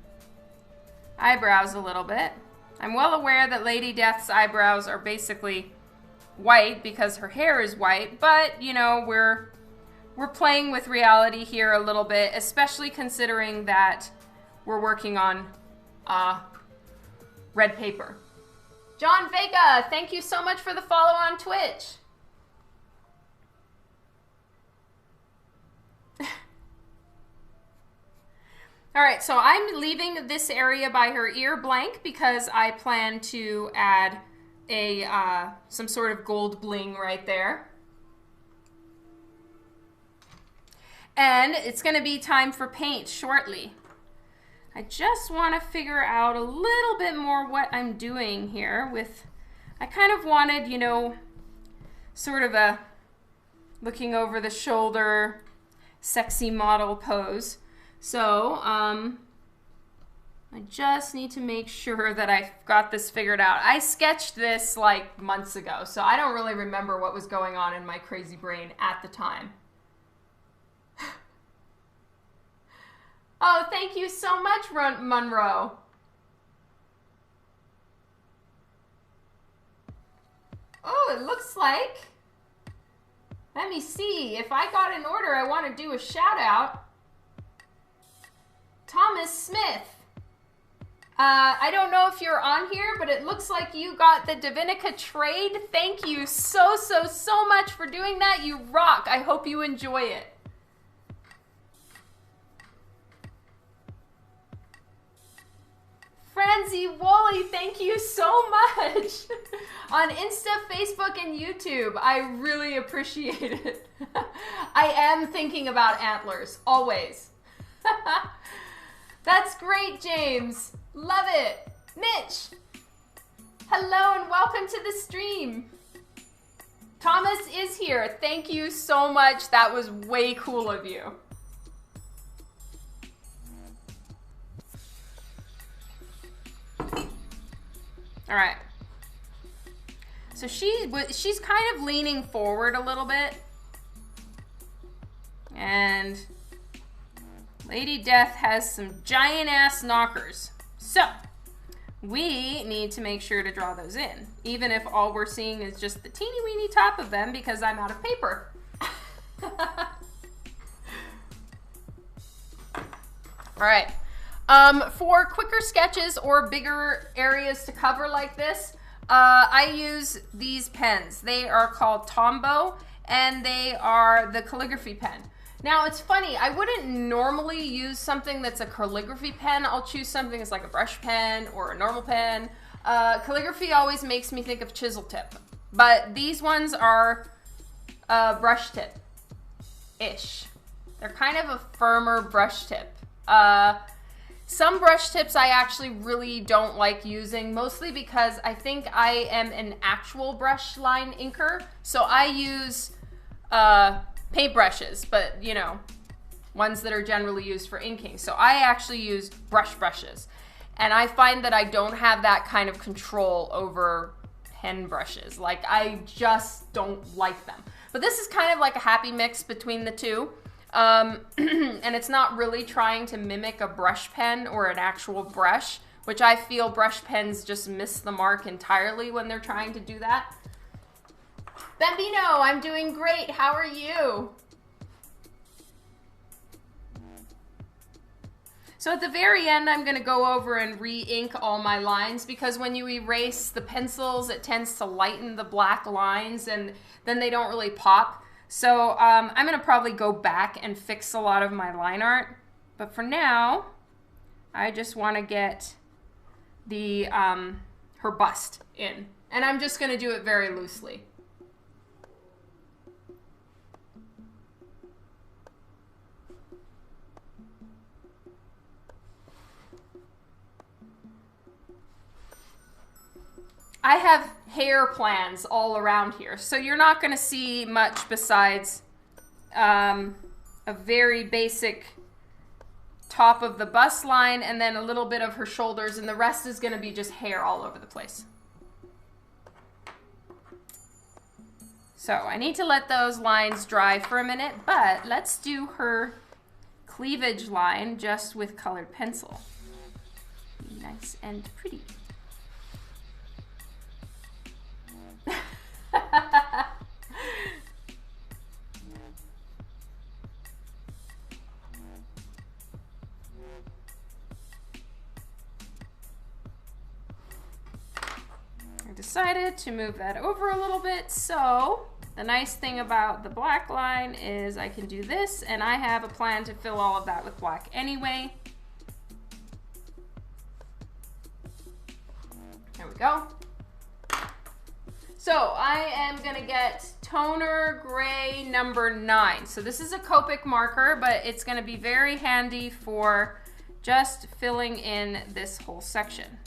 eyebrows a little bit. I'm well aware that Lady Death's eyebrows are basically white because her hair is white, but you know, we're playing with reality here a little bit, especially considering that we're working on red paper. John Vega, thank you so much for the follow on Twitch. All right, so I'm leaving this area by her ear blank because I plan to add some sort of gold bling right there. And it's gonna be time for paint shortly. I just wanna figure out a little bit more what I'm doing here with, I kind of wanted, you know, sort of a looking over the shoulder, sexy model pose. So, I just need to make sure that I've got this figured out. I sketched this like months ago, so I don't really remember what was going on in my crazy brain at the time. Oh, thank you so much, Monroe. Oh, it looks like, let me see, if I got an order, I want to do a shout out. Thomas Smith. I don't know if you're on here, but it looks like you got the Dominica trade. Thank you so much for doing that. You rock. I hope you enjoy it. Francie Woolley, thank you so much. On Insta, Facebook, and YouTube. I really appreciate it. I am thinking about antlers, always. That's great, James. Love it. Mitch. Hello and welcome to the stream. Thomas is here. Thank you so much. That was way cool of you. All right. So she's kind of leaning forward a little bit. And Lady Death has some giant ass knockers. So we need to make sure to draw those in, even if all we're seeing is just the teeny weeny top of them because I'm out of paper. All right. For quicker sketches or bigger areas to cover like this, I use these pens. They are called Tombow and they are the calligraphy pen. Now it's funny, I wouldn't normally use something that's a calligraphy pen. I'll choose something that's like a brush pen or a normal pen. Calligraphy always makes me think of chisel tip, but these ones are brush tip-ish. They're kind of a firmer brush tip. Some brush tips I actually really don't like using, mostly because I think I am an actual brush line inker. So I use paint brushes, but you know, ones that are generally used for inking. So I actually use brushes. And I find that I don't have that kind of control over pen brushes. Like, I just don't like them. But this is kind of like a happy mix between the two. And it's not really trying to mimic a brush pen or an actual brush, which I feel brush pens just miss the mark entirely when they're trying to do that. Bambino, I'm doing great. How are you? So at the very end, I'm going to go over and re-ink all my lines, because when you erase the pencils, it tends to lighten the black lines and then they don't really pop. So I'm going to probably go back and fix a lot of my line art. But for now, I just want to get the her bust in. And I'm just going to do it very loosely. I have hair plans all around here, so you're not going to see much besides a very basic top of the bust line and then a little bit of her shoulders, and the rest is going to be just hair all over the place. So I need to let those lines dry for a minute, but let's do her cleavage line just with colored pencil. Be nice and pretty. I decided to move that over a little bit, so the nice thing about the black line is I can do this, and I have a plan to fill all of that with black anyway. There we go. So I am gonna get toner gray number 9. So this is a Copic marker, but it's gonna be very handy for just filling in this whole section.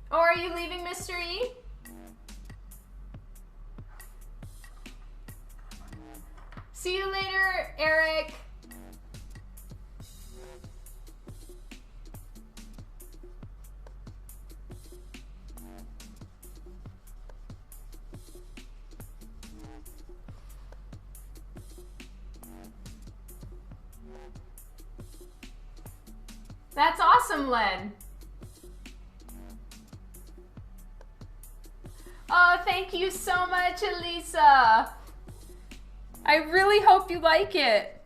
Oh, are you leaving, Mr. E? See you later, Eric. That's awesome, Len. Oh, thank you so much, Elisa. I really hope you like it.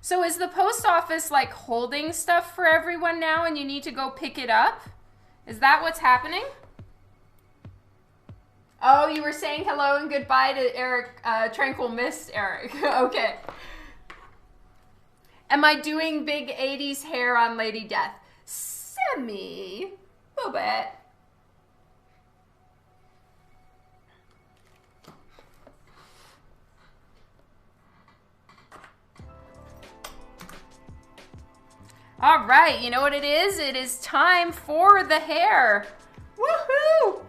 So is the post office like holding stuff for everyone now and you need to go pick it up? Is that what's happening? Oh, you were saying hello and goodbye to Eric, Tranquil Mist, Eric. Okay. Am I doing big 80s hair on Lady Death? Semi. A little bit. All right, you know what it is? It is time for the hair. Woohoo!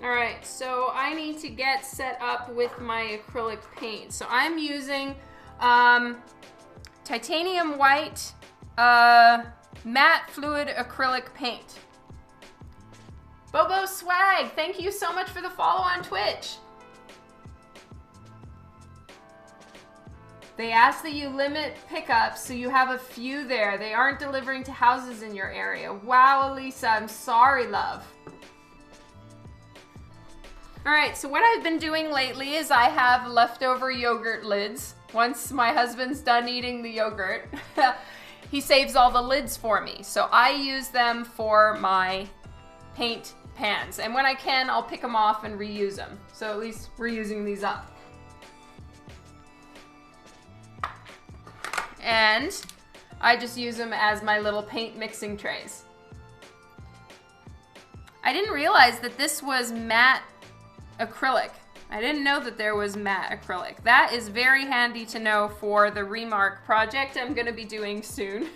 All right, so I need to get set up with my acrylic paint. So I'm using titanium white, matte fluid acrylic paint. Bobo Swag, thank you so much for the follow on Twitch. They ask that you limit pickups so you have a few there. They aren't delivering to houses in your area. Wow, Elisa, I'm sorry, love. All right, so what I've been doing lately is I have leftover yogurt lids. Once my husband's done eating the yogurt, he saves all the lids for me. So I use them for my paint pans. And when I can, I'll pick them off and reuse them. So at least we're using these up. And I just use them as my little paint mixing trays. I didn't realize that this was matte acrylic. I didn't know that there was matte acrylic. That is very handy to know for the Remark project I'm gonna be doing soon.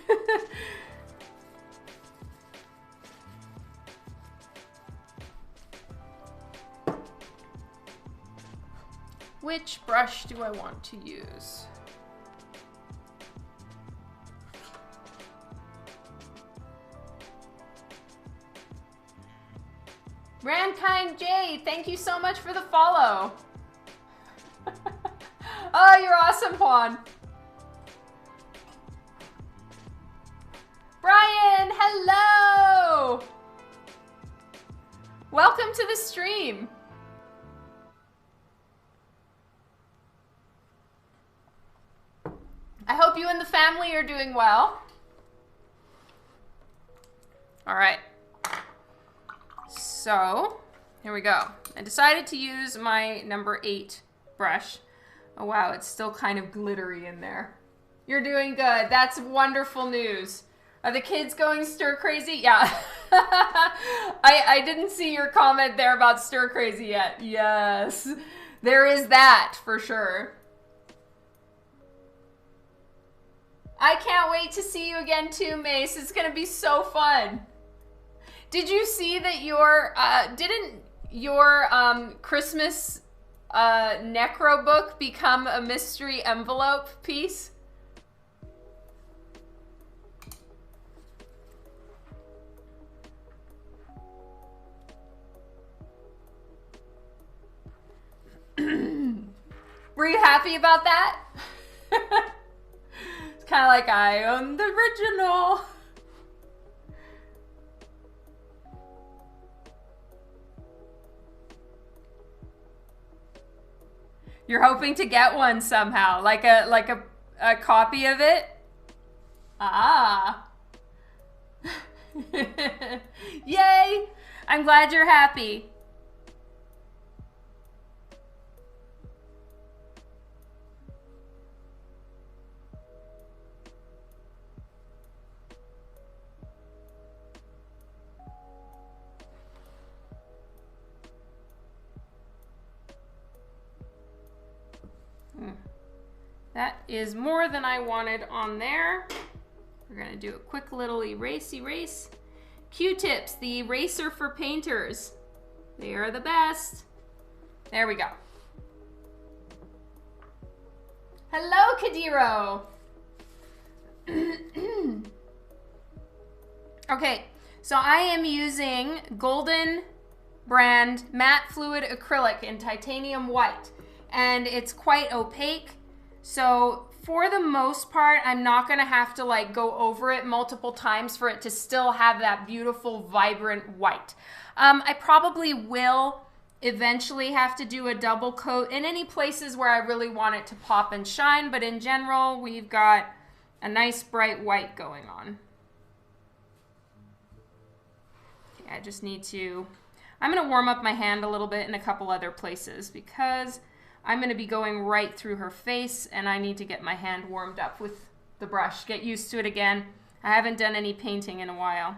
Which brush do I want to use? Rankind J, thank you so much for the follow. Oh, you're awesome, Juan. Brian, hello. Welcome to the stream. I hope you and the family are doing well. All right. So, here we go. I decided to use my number 8 brush. Oh wow, it's still kind of glittery in there. You're doing good. That's wonderful news. Are the kids going stir crazy? Yeah. I didn't see your comment there about stir crazy yet. Yes, there is that for sure. I can't wait to see you again too, Mace. It's gonna be so fun. Did you see that your, didn't your Christmas necro book become a mystery envelope piece? Were you happy about that? It's kind of like, I own the original. You're hoping to get one somehow, like a copy of it? Ah. Yay! I'm glad you're happy. That is more than I wanted on there. We're gonna do a quick little erase. Q-tips, the eraser for painters. They are the best. There we go. Hello, Kadiro. Okay, so I am using Golden brand matte fluid acrylic in titanium white, and it's quite opaque. So for the most part, I'm not gonna have to like go over it multiple times for it to still have that beautiful, vibrant white. I probably will eventually have to do a double coat in any places where I really want it to pop and shine, but in general, we've got a nice bright white going on. Okay, I just need to, I'm gonna warm up my hand a little bit in a couple other places because I'm going to be going right through her face, and I need to get my hand warmed up with the brush, get used to it again. I haven't done any painting in a while.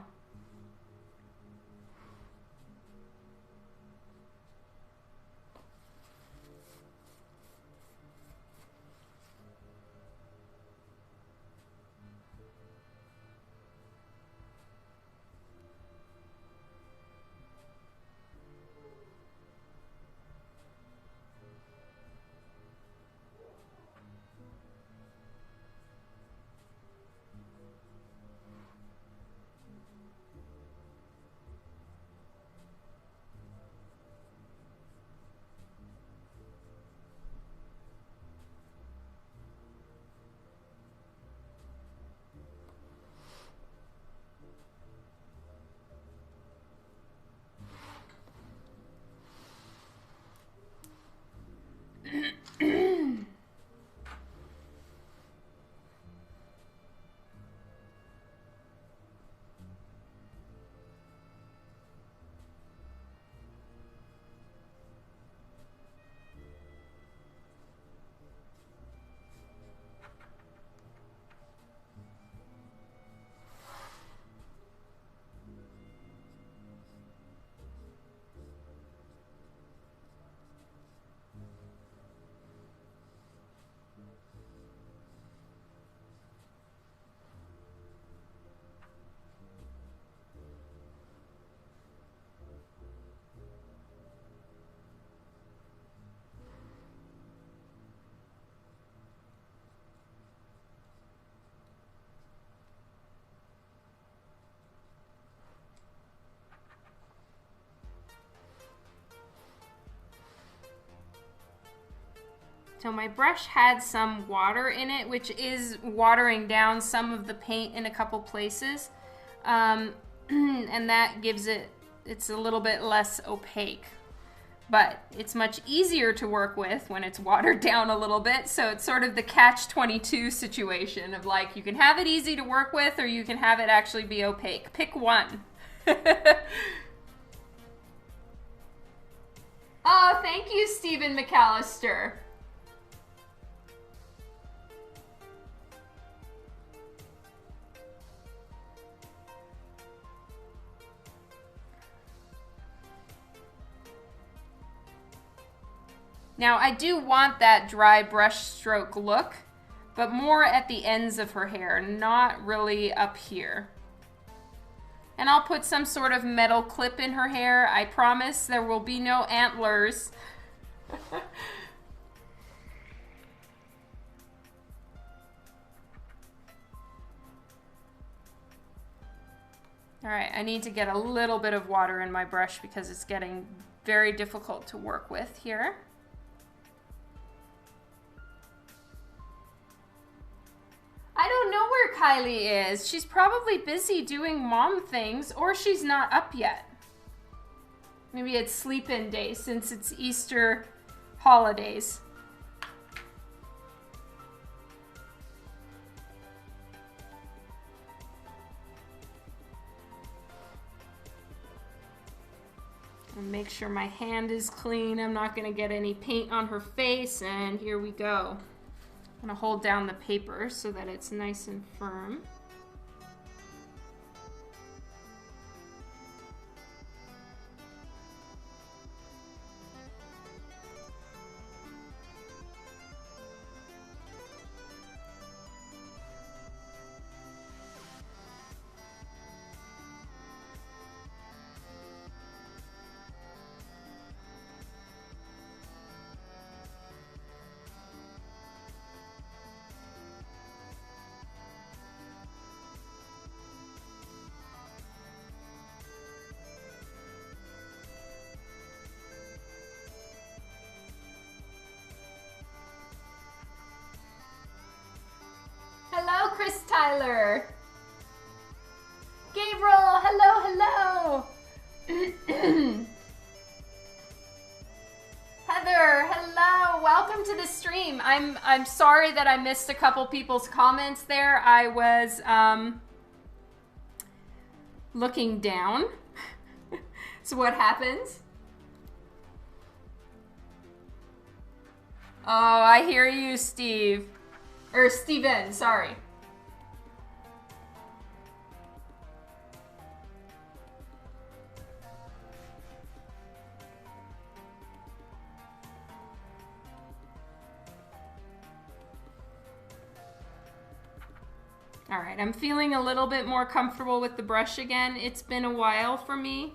So my brush had some water in it, which is watering down some of the paint in a couple places. And that gives it's a little bit less opaque. But it's much easier to work with when it's watered down a little bit. So it's sort of the catch-22 situation of like, you can have it easy to work with or you can have it actually be opaque. Pick one. Oh, thank you, Stephen McAllister. Now, I do want that dry brush stroke look, but more at the ends of her hair, not really up here. And I'll put some sort of metal clip in her hair. I promise there will be no antlers. All right, I need to get a little bit of water in my brush because it's getting very difficult to work with here. I don't know where Kylie is. She's probably busy doing mom things, or she's not up yet. Maybe it's sleep-in day since it's Easter holidays. And make sure my hand is clean. I'm not going to get any paint on her face, and here we go. I'm going to hold down the paper so that it's nice and firm. Hello, Chris Tyler. Gabriel, hello, hello. Heather, hello. Welcome to the stream. I'm sorry that I missed a couple people's comments there. I was looking down. So what happens? Oh, I hear you, Steve. Or Steven, sorry. All right, I'm feeling a little bit more comfortable with the brush again. It's been a while for me.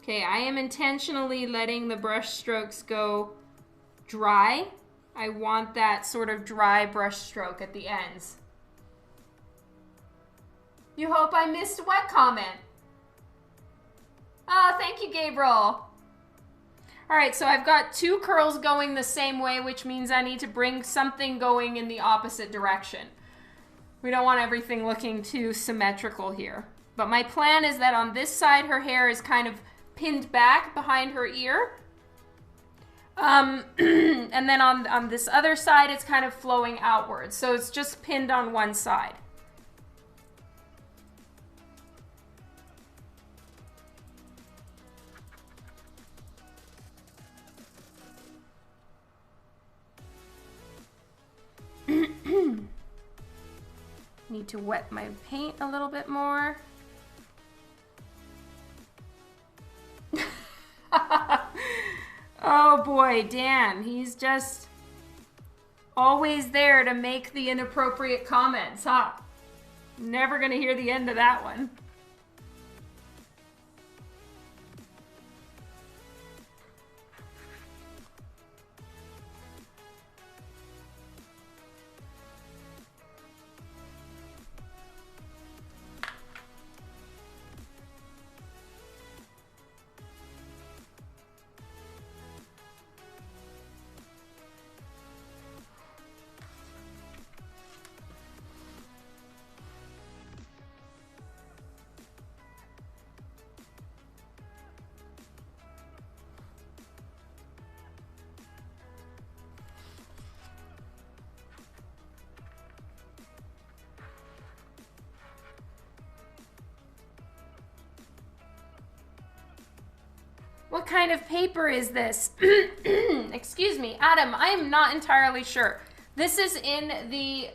Okay, I am intentionally letting the brush strokes go dry. I want that sort of dry brush stroke at the ends. You hope I missed what comment? Oh, thank you, Gabriel. All right, so I've got two curls going the same way, which means I need to bring something going in the opposite direction. We don't want everything looking too symmetrical here. But my plan is that on this side, her hair is kind of pinned back behind her ear. And then on this other side, it's kind of flowing outwards. So it's just pinned on one side. Need to wet my paint a little bit more. Oh boy, Dan, he's just always there to make the inappropriate comments, huh? Never gonna hear the end of that one. What kind of paper is this? Excuse me, Adam, I am not entirely sure. This is in the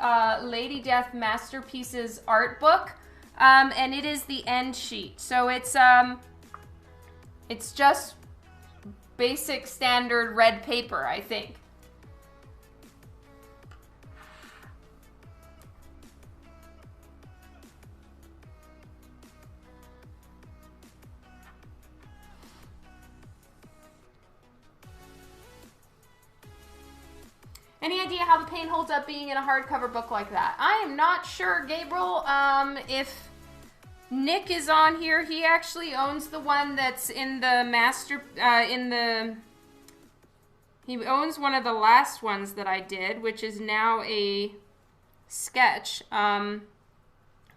Lady Death Masterpieces art book, and it is the end sheet. So it's just basic standard red paper, I think. Any idea how the paint holds up being in a hardcover book like that? I am not sure, Gabriel. If Nick is on here, he actually owns the one that's in the he owns one of the last ones that I did, which is now a sketch, one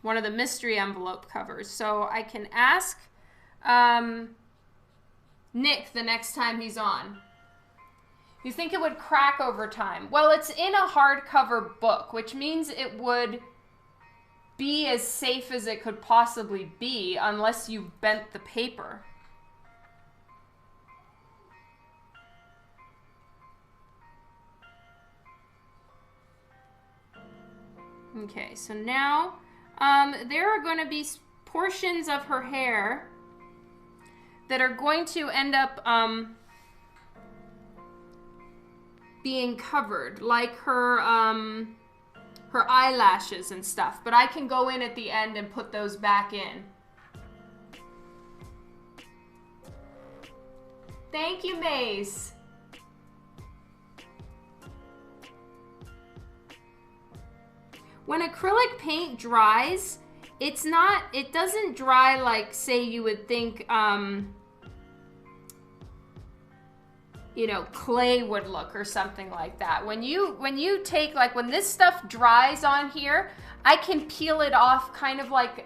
of the mystery envelope covers. So I can ask Nick the next time he's on. You think it would crack over time? Well, it's in a hardcover book, which means it would be as safe as it could possibly be unless you bent the paper. Okay, so now there are going to be portions of her hair that are going to end up being covered, like her her eyelashes and stuff, but I can go in at the end and put those back in. Thank you, Mace. When acrylic paint dries, it doesn't dry like, say, you would think you know, clay would look or something like that. When you take, like, when this stuff dries on here, I can peel it off kind of like,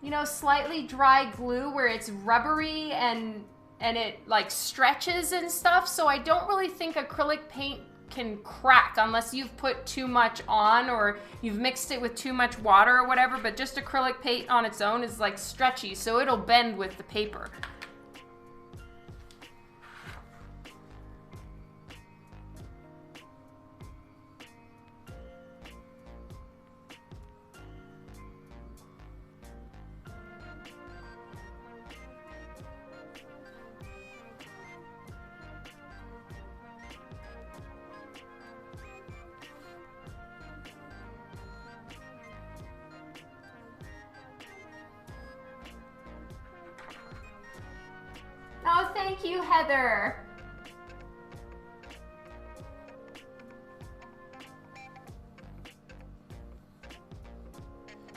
you know, slightly dry glue where it's rubbery and it like stretches and stuff. So I don't really think acrylic paint can crack unless you've put too much on or you've mixed it with too much water or whatever, but just acrylic paint on its own is like stretchy, so it'll bend with the paper. Oh, thank you, Heather.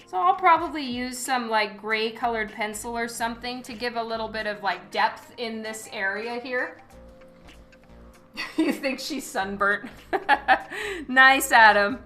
So I'll probably use some like gray colored pencil or something to give a little bit of like depth in this area here. You think she's sunburnt? Nice, Adam.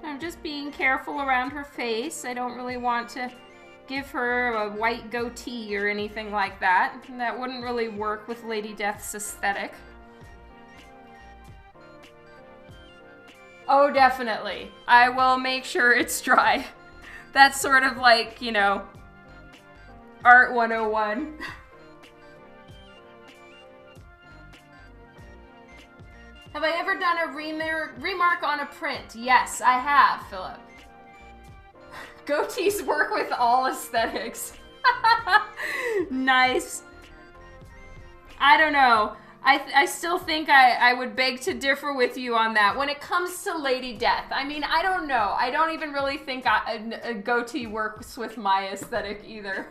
I'm just being careful around her face. I don't really want to give her a white goatee or anything like that. That wouldn't really work with Lady Death's aesthetic. Oh, definitely. I will make sure it's dry. That's sort of like, you know, Art 101. Have I ever done a remark on a print? Yes, I have, Philip. Goatees work with all aesthetics. Nice. I don't know. I still think I would beg to differ with you on that. When it comes to Lady Death, I mean, I don't know. I don't even really think a goatee works with my aesthetic either.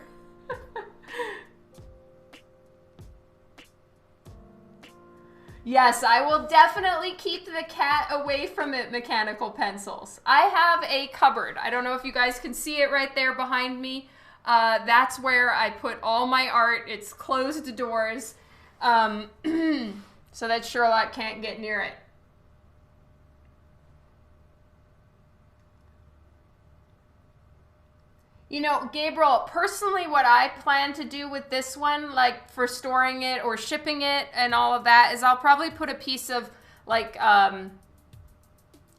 Yes, I will definitely keep the cat away from mechanical pencils. I have a cupboard. I don't know if you guys can see it right there behind me. That's where I put all my art. It's closed doors, so that Sherlock can't get near it. You know, Gabriel, personally what I plan to do with this one, like for storing it or shipping it and all of that, is I'll probably put a piece of like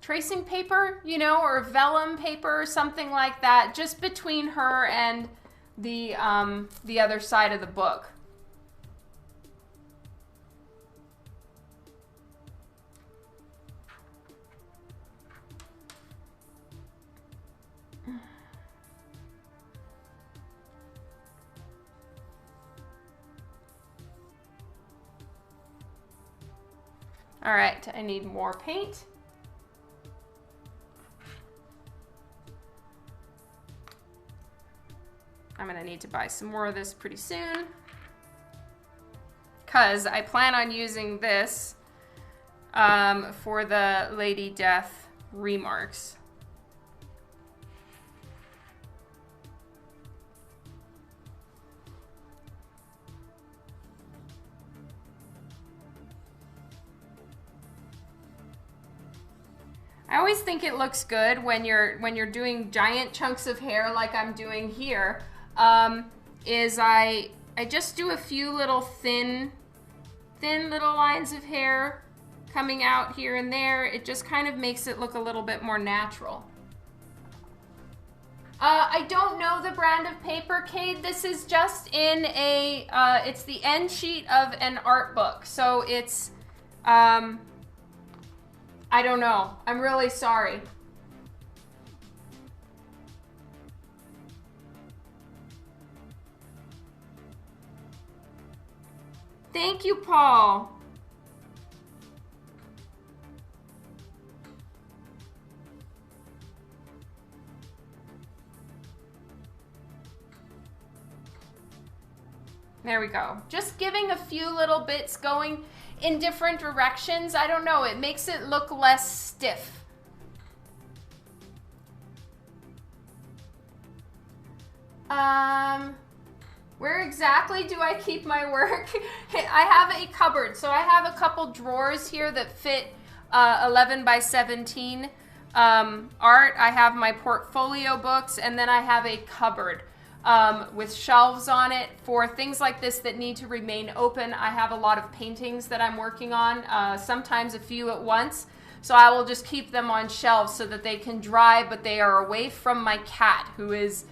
tracing paper, you know, or vellum paper or something like that, just between her and the other side of the book. All right, I need more paint. I'm gonna need to buy some more of this pretty soon, because I plan on using this for the Lady Death remarks. I always think it looks good when you're doing giant chunks of hair like I'm doing here. Is I just do a few little thin little lines of hair coming out here and there. It just kind of makes it look a little bit more natural. I don't know the brand of paper, Cade. This is just in a, it's the end sheet of an art book. So it's, I don't know. I'm really sorry. Thank you, Paul. There we go. Just giving a few little bits going in different directions. I don't know, it makes it look less stiff. Where exactly do I keep my work? I have a cupboard, so I have a couple drawers here that fit 11 by 17 art. I have my portfolio books, and then I have a cupboard with shelves on it for things like this that need to remain open. I have a lot of paintings that I'm working on, sometimes a few at once. So I will just keep them on shelves so that they can dry, but they are away from my cat, who is,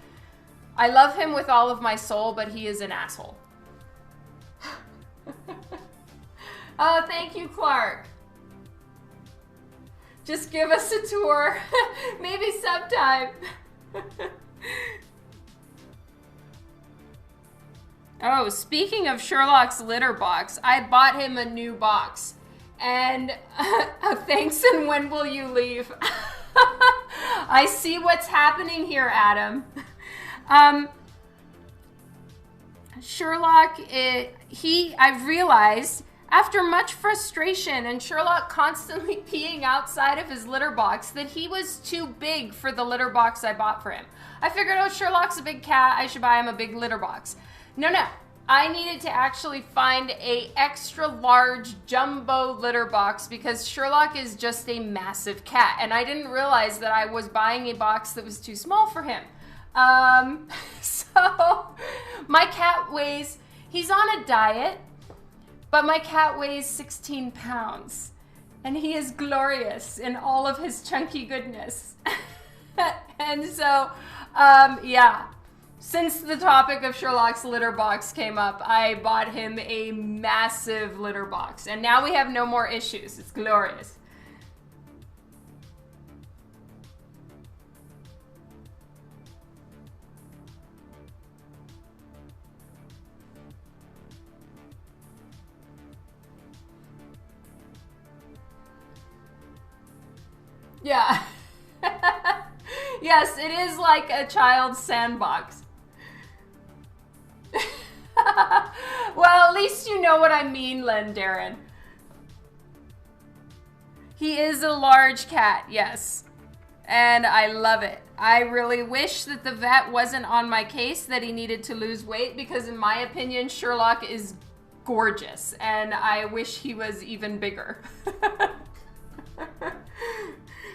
I love him with all of my soul, but he is an asshole. Oh, thank you, Clark. Just give us a tour, maybe sometime. Oh, speaking of Sherlock's litter box, I bought him a new box. And thanks, and when will you leave? I see what's happening here, Adam. Sherlock, I've realized, after much frustration and Sherlock constantly peeing outside of his litter box, that he was too big for the litter box I bought for him. I figured, oh, Sherlock's a big cat, I should buy him a big litter box. No, I needed to actually find a extra large jumbo litter box because Sherlock is just a massive cat, and I didn't realize that I was buying a box that was too small for him. So my cat weighs, he's on a diet, but my cat weighs 16 pounds, and he is glorious in all of his chunky goodness. And so, yeah. Since the topic of Sherlock's litter box came up, I bought him a massive litter box. And now we have no more issues. It's glorious. Yeah. Yes, it is like a child's sandbox. Well, at least you know what I mean, Len Darren. He is a large cat, yes. And I love it. I really wish that the vet wasn't on my case that he needed to lose weight, because in my opinion, Sherlock is gorgeous. And I wish he was even bigger.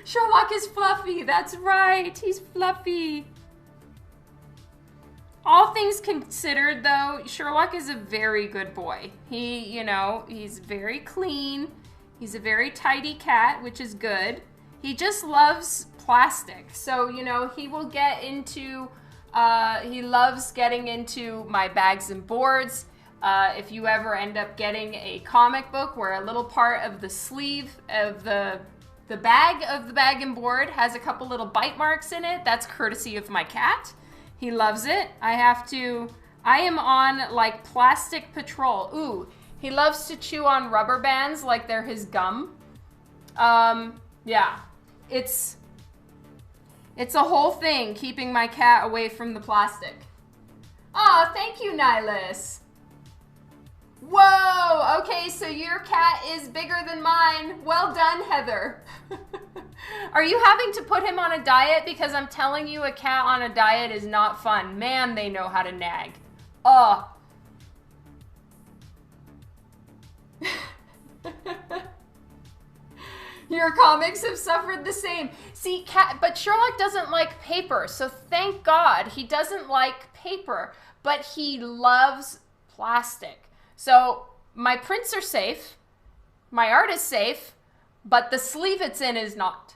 Sherlock is fluffy. That's right. He's fluffy. All things considered, though, Sherlock is a very good boy. He, you know, he's very clean. He's a very tidy cat, which is good. He just loves plastic. So, you know, he will get into, he loves getting into my bags and boards. If you ever end up getting a comic book where a little part of the sleeve of the bag and board has a couple little bite marks in it, that's courtesy of my cat. He loves it. I am on like plastic patrol. Ooh, he loves to chew on rubber bands like they're his gum. Yeah, it's a whole thing keeping my cat away from the plastic. Oh, thank you, Nihilus. Whoa, okay, so your cat is bigger than mine. Well done, Heather. Are you having to put him on a diet? Because I'm telling you, a cat on a diet is not fun. Man, they know how to nag. Ugh. Your comics have suffered the same. See, but Sherlock doesn't like paper, so thank God he doesn't like paper, but he loves plastic. So my prints are safe, my art is safe, but the sleeve it's in is not.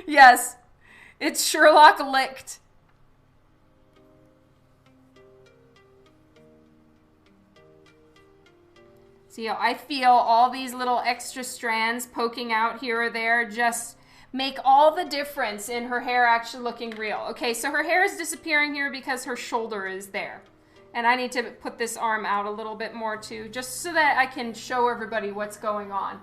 Yes, it's Sherlock licked. See, I feel all these little extra strands poking out here or there just make all the difference in her hair actually looking real. Okay, so her hair is disappearing here because her shoulder is there. And I need to put this arm out a little bit more too, just so that I can show everybody what's going on.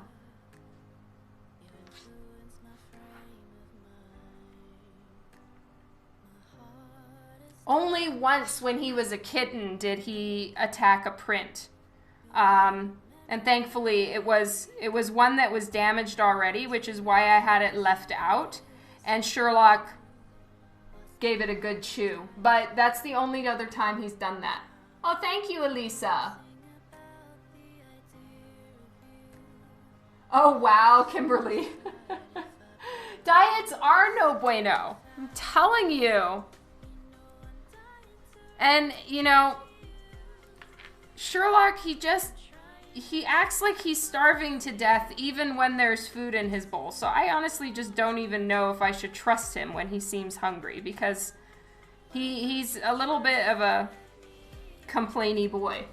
Only once when he was a kitten did he attack a print. And thankfully it was one that was damaged already, which is why I had it left out. And Sherlock gave it a good chew. But that's the only other time he's done that. Oh, thank you, Elisa. Oh, wow, Kimberly. Diets are no bueno. I'm telling you. And, you know, Sherlock, he acts like he's starving to death even when there's food in his bowl. So I honestly just don't even know if I should trust him when he seems hungry, because he's a little bit of a complainy boy.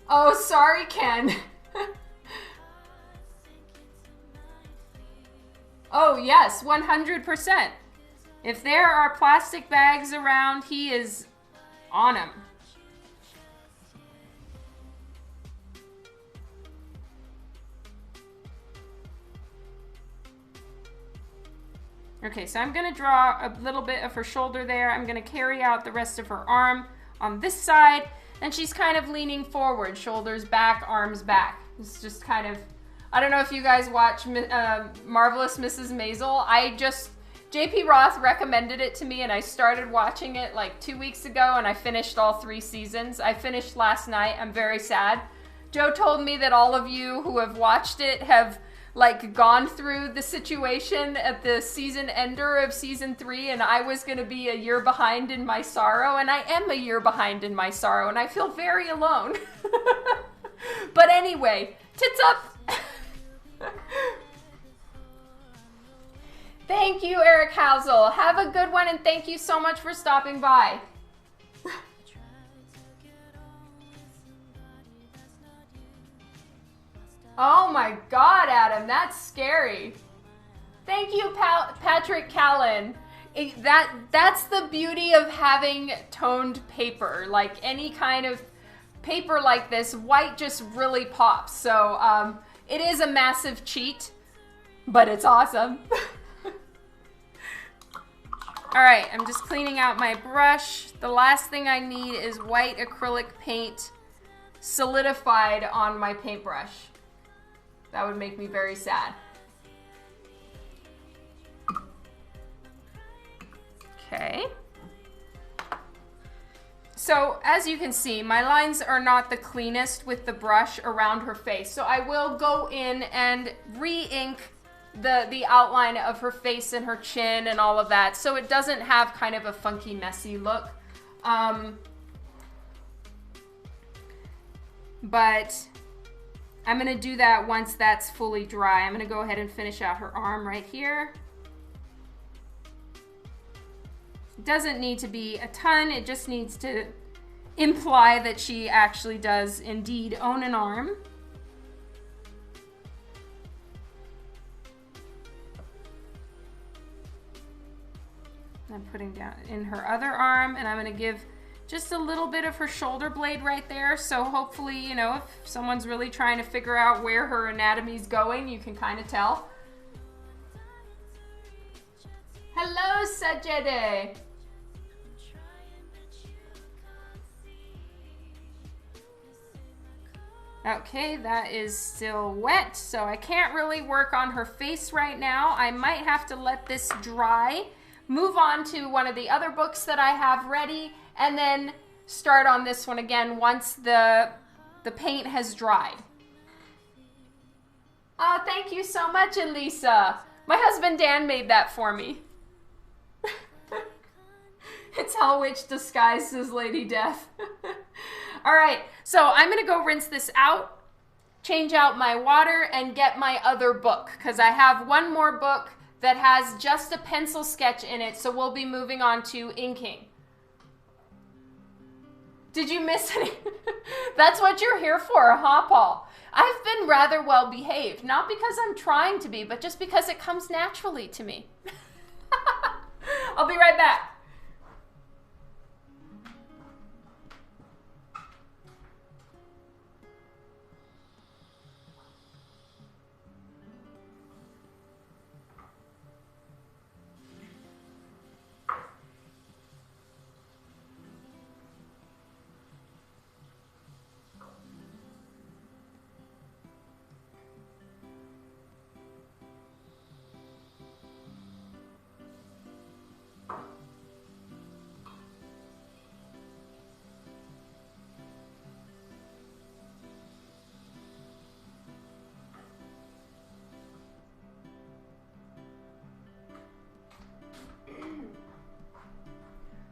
Oh, sorry, Ken. Oh, yes, 100%. If there are plastic bags around, he is on them. Okay, so I'm going to draw a little bit of her shoulder there. I'm going to carry out the rest of her arm on this side. And she's kind of leaning forward, shoulders back, arms back. It's just kind of, I don't know if you guys watch Marvelous Mrs. Maisel. JP Roth recommended it to me and I started watching it like 2 weeks ago and I finished all 3 seasons. I finished last night. I'm very sad. Joe told me that all of you who have watched it have like gone through the situation at the season ender of season 3 and I was going to be a year behind in my sorrow, and I am a year behind in my sorrow and I feel very alone. But anyway, tits up. Thank you, Eric Housel. Have a good one and thank you so much for stopping by. Oh my God, Adam, that's scary. Thank you, Patrick Callan. That's the beauty of having toned paper. Like any kind of paper like this, white just really pops. So it is a massive cheat, but it's awesome. All right, I'm just cleaning out my brush. The last thing I need is white acrylic paint solidified on my paintbrush. That would make me very sad. Okay. So as you can see, my lines are not the cleanest with the brush around her face. So I will go in and re-ink the outline of her face and her chin and all of that, so it doesn't have kind of a funky, messy look. But I'm gonna do that once that's fully dry. I'm gonna go ahead and finish out her arm right here. It doesn't need to be a ton, it just needs to imply that she actually does indeed own an arm. I'm putting down in her other arm, and I'm going to give just a little bit of her shoulder blade right there. So hopefully, you know, if someone's really trying to figure out where her anatomy's going, you can kind of tell. Hello, Sajede. Okay, that is still wet, so I can't really work on her face right now. I might have to let this dry, move on to one of the other books that I have ready, and then start on this one again once the paint has dried. Oh, thank you so much, Elisa. My husband Dan made that for me. It's Hell Witch disguised as Lady Death. All right, so I'm gonna go rinse this out, change out my water, and get my other book, because I have one more book that has just a pencil sketch in it, so we'll be moving on to inking. Did you miss any? That's what you're here for, huh, Paul? I've been rather well behaved, not because I'm trying to be, but just because it comes naturally to me. I'll be right back.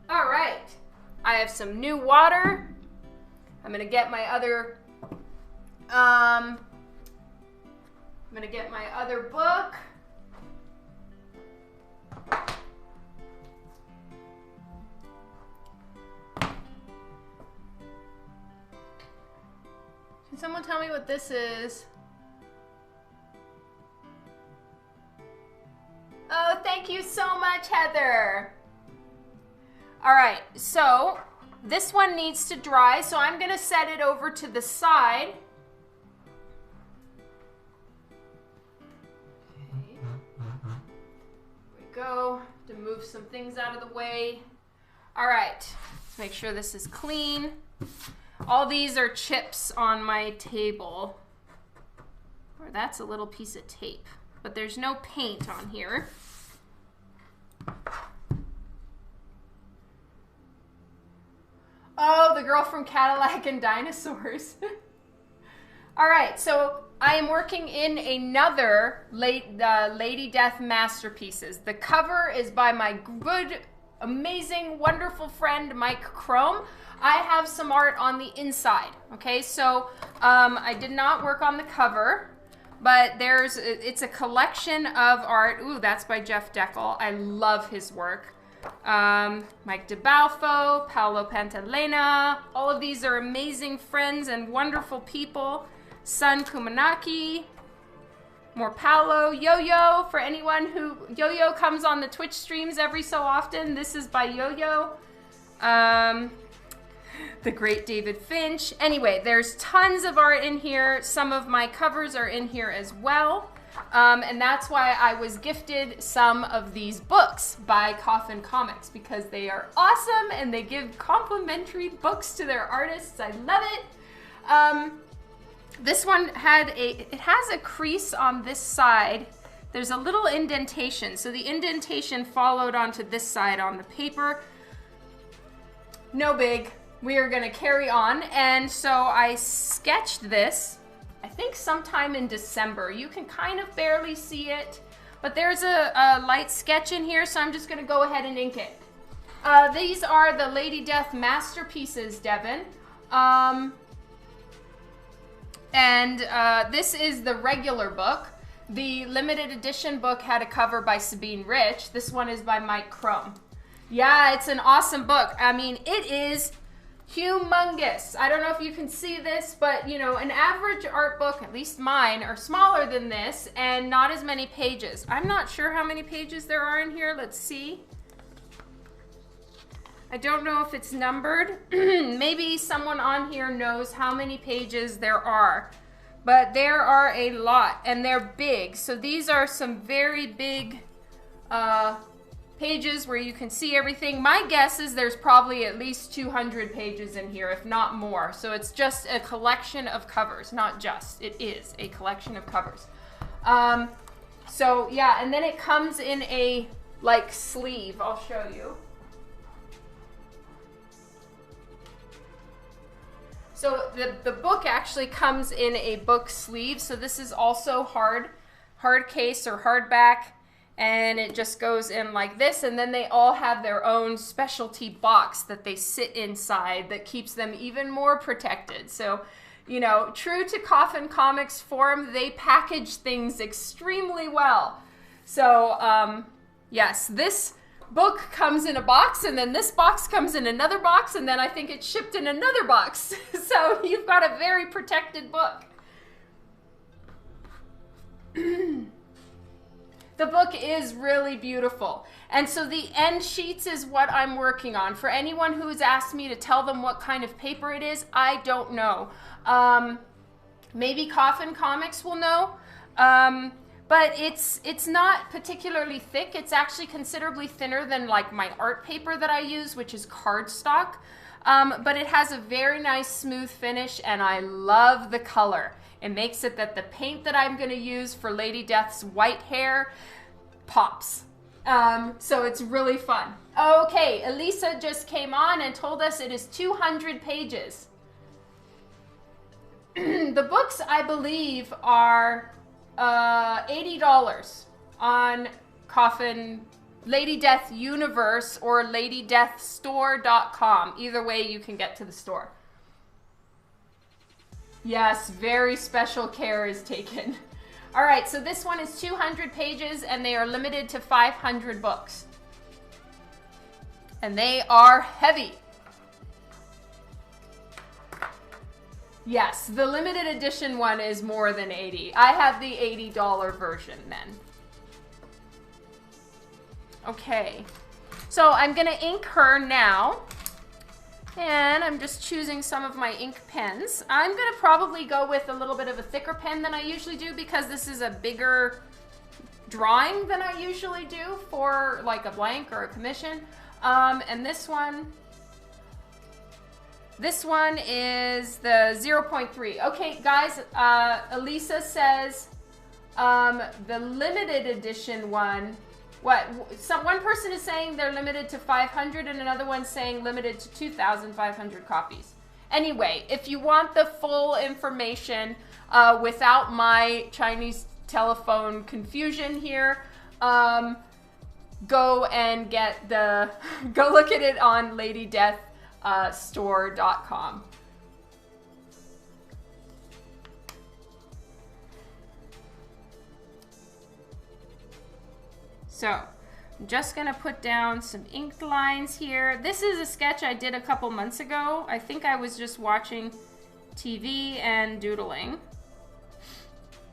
All right, I have some new water. I'm gonna get my other, book. Can someone tell me what this is? Oh, thank you so much, Heather. All right, so this one needs to dry, so I'm gonna set it over to the side. Okay. There we go, to move some things out of the way. All right, let's make sure this is clean. All these are chips on my table. Or that's a little piece of tape, but there's no paint on here. Oh, the girl from Cadillac and Dinosaurs. All right, so I am working in another Lady Death Masterpieces. The cover is by my good, amazing, wonderful friend, Mike Chrome. I have some art on the inside, okay? So I did not work on the cover, but it's a collection of art. Ooh, that's by Jeff Deckel. I love his work. Mike DeBalfo, Paolo Pantalena, all of these are amazing friends and wonderful people. Sun Kumanaki, more Paolo, Yo-Yo, for anyone who, Yo-Yo comes on the Twitch streams every so often. This is by Yo-Yo. The great David Finch. Anyway, there's tons of art in here. Some of my covers are in here as well. And that's why I was gifted some of these books by Coffin Comics, because they are awesome and they give complimentary books to their artists. I love it. This one it has a crease on this side. There's a little indentation. So the indentation followed onto this side on the paper. No big. We are gonna carry on. And so I sketched this I think sometime in December. You can kind of barely see it, but there's a light sketch in here, so I'm just going to go ahead and ink it. These are the Lady Death masterpieces, Devin. This is the regular book. The limited edition book had a cover by Sabine Rich. This one is by Mike Crumb. Yeah, it's an awesome book. I mean, it is humongous. I don't know if you can see this, but you know, an average art book, at least mine, are smaller than this and not as many pages. I'm not sure how many pages there are in here. Let's see. I don't know if it's numbered. Maybe someone on here knows how many pages there are. But there are a lot, and they're big. So these are some very big pages where you can see everything. My guess is there's probably at least 200 pages in here, if not more. So it's just a collection of covers. Not just, it is a collection of covers. So yeah, and then it comes in a like sleeve. I'll show you. So the book actually comes in a book sleeve. So this is also hard case or hardback, and it just goes in like this. And then they all have their own specialty box that they sit inside that keeps them even more protected. So, you know, true to Coffin Comics form, they package things extremely well. So, yes, this book comes in a box, and then this box comes in another box, and then I think it's shipped in another box. So you've got a very protected book. The book is really beautiful. And so the end sheets is what I'm working on. For anyone who's asked me to tell them what kind of paper it is, I don't know. Maybe Coffin Comics will know. But it's not particularly thick. It's actually considerably thinner than like my art paper that I use, which is cardstock. But it has a very nice smooth finish, and I love the color. It makes it that the paint that I'm going to use for Lady Death's white hair pops. So it's really fun. Okay, Elisa just came on and told us it is 200 pages. The books, I believe, are $80 on Coffin Lady Death Universe or LadyDeathStore.com. Either way, you can get to the store. Yes, very special care is taken. All right, so this one is 200 pages, and they are limited to 500 books. And they are heavy. Yes, the limited edition one is more than 80. I have the $80 version then. Okay, so I'm gonna ink her now. And I'm just choosing some of my ink pens. I'm gonna probably go with a little bit of a thicker pen than I usually do, because this is a bigger drawing than I usually do for like a blank or a commission. And this one is the 0.3. Okay, guys, Elisa says the limited edition one, one person is saying they're limited to 500 and another one's saying limited to 2,500 copies. Anyway, if you want the full information without my Chinese telephone confusion here, go and get go look at it on LadyDeathStore.com. So I'm just gonna put down some inked lines here. This is a sketch I did a couple months ago. I think I was just watching TV and doodling,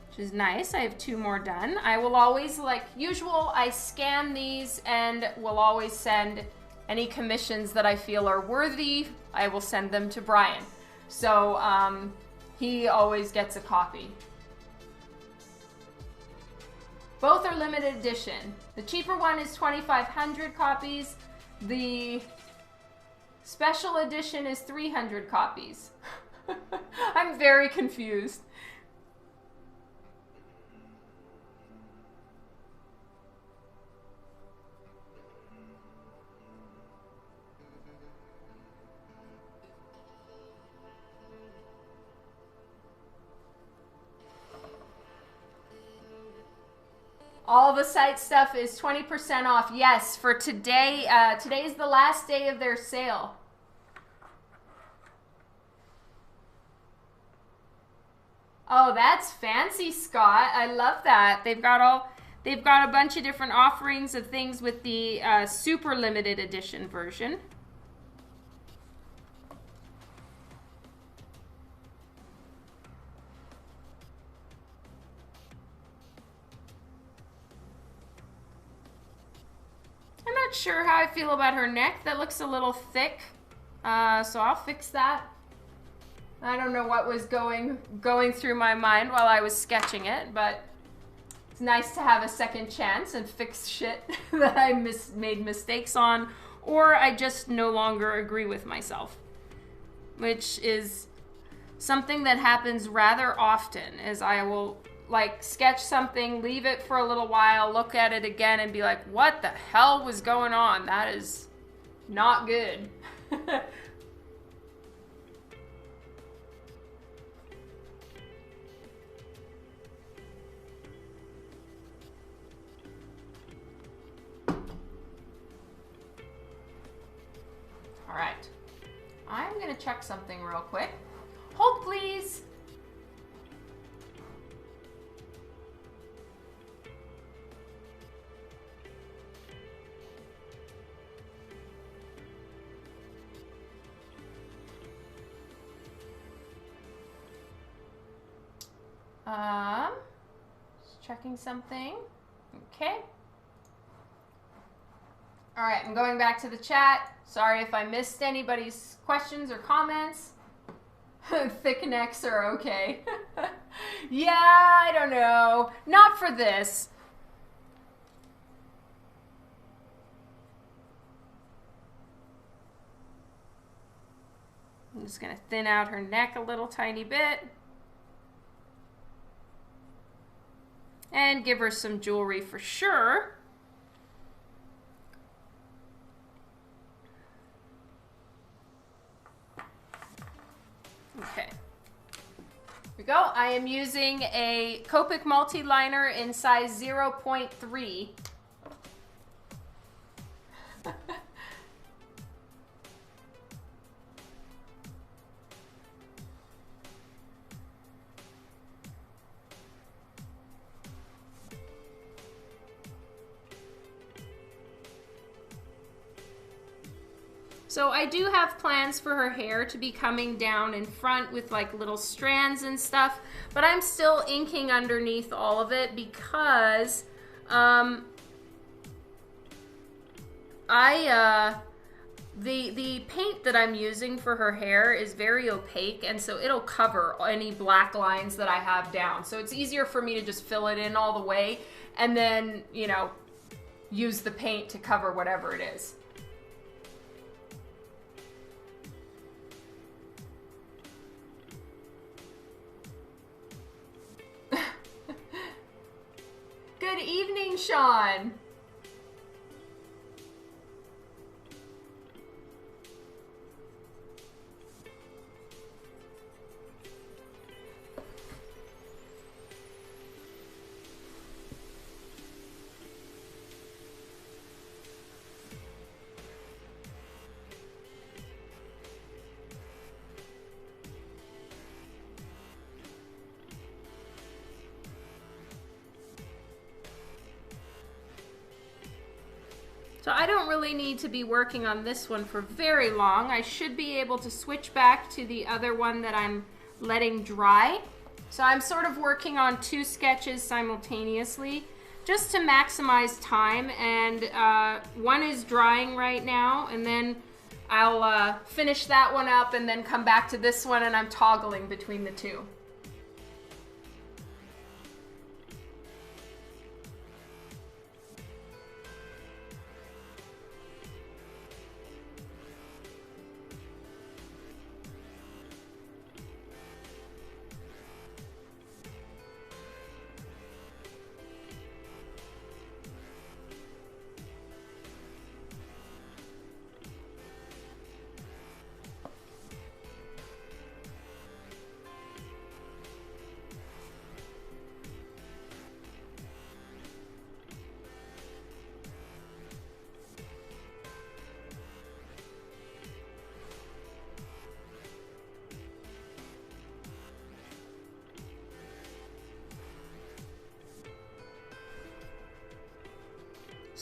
which is nice. I have 2 more done. I will always, like usual, I scan these and will always send any commissions that I feel are worthy. I will send them to Brian. So he always gets a copy. Both are limited edition. The cheaper one is 2,500 copies. The special edition is 300 copies. I'm very confused. All the site stuff is 20% off. Yes, for today. Today is the last day of their sale. Oh, that's fancy, Scott. I love that. They've got a bunch of different offerings of things with the super limited edition version. I'm not sure how I feel about her neck. That looks a little thick, so I'll fix that. I don't know what was going through my mind while I was sketching it, but it's nice to have a second chance and fix shit that I made mistakes on, or I just no longer agree with myself, which is something that happens rather often, as I will like sketch something, leave it for a little while, look at it again and be like, what the hell was going on? That is not good. All right, I'm gonna check something real quick. Hold, please. Just checking something. Okay. All right, I'm going back to the chat. Sorry if I missed anybody's questions or comments. Thick necks are okay. Yeah, I don't know. Not for this. I'm just gonna thin out her neck a little tiny bit. And give her some jewelry for sure. Okay. Here we go. I am using a Copic multi-liner in size 0.3. So I do have plans for her hair to be coming down in front with like little strands and stuff, but I'm still inking underneath all of it because the paint that I'm using for her hair is very opaque, and so it'll cover any black lines that I have down. So it's easier for me to just fill it in all the way and then, you know, use the paint to cover whatever it is. Good evening, Sean. So I don't really need to be working on this one for very long. I should be able to switch back to the other one that I'm letting dry. So I'm sort of working on two sketches simultaneously just to maximize time, and one is drying right now, and then I'll finish that one up and then come back to this one, and I'm toggling between the two.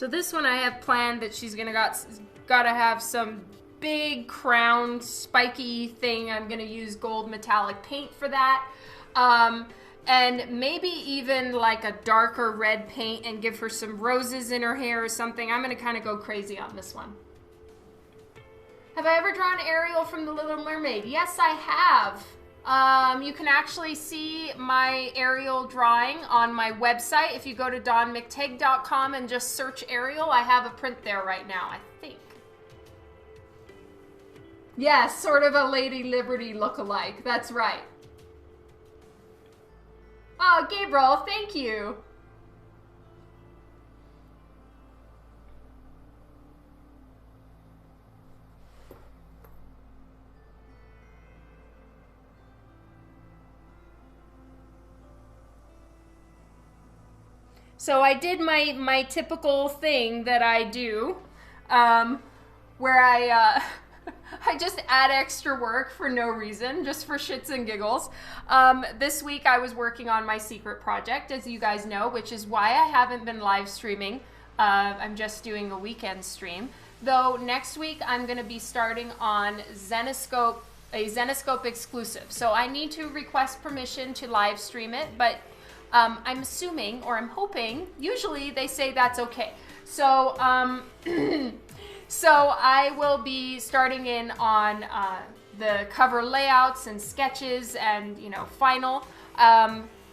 So this one I have planned that she's gotta have some big crown spiky thing. I'm gonna use gold metallic paint for that. And maybe even like a darker red paint and give her some roses in her hair or something. I'm gonna kind of go crazy on this one. Have I ever drawn Ariel from The Little Mermaid? Yes, I have. You can actually see my Ariel drawing on my website. If you go to donmcteague.com and just search Ariel, I have a print there right now, I think. Yes, sort of a Lady Liberty look-alike. That's right. Oh, Gabriel, thank you. So I did my typical thing that I do, where I just add extra work for no reason, just for shits and giggles. This week I was working on my secret project, as you guys know, which is why I haven't been live streaming. I'm just doing a weekend stream. Though next week I'm going to be starting on Zenescope, a Zenescope exclusive. So I need to request permission to live stream it, but I'm assuming, or I'm hoping, usually they say that's okay. So, so I will be starting in on the cover layouts and sketches and, you know, final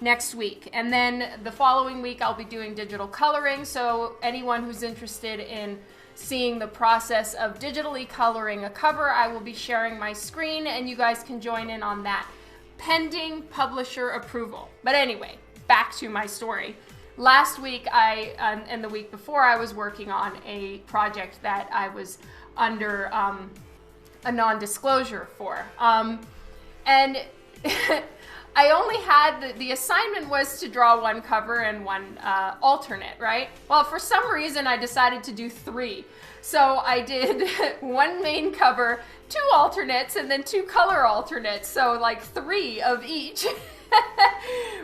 next week. And then the following week I'll be doing digital coloring. So anyone who's interested in seeing the process of digitally coloring a cover, I will be sharing my screen and you guys can join in on that, pending publisher approval. But anyway, back to my story. Last week, and the week before, I was working on a project that I was under a non-disclosure for. And I only had, the assignment was to draw one cover and one alternate, right? Well, for some reason, I decided to do 3. So I did one main cover, 2 alternates, and then 2 color alternates. So like 3 of each.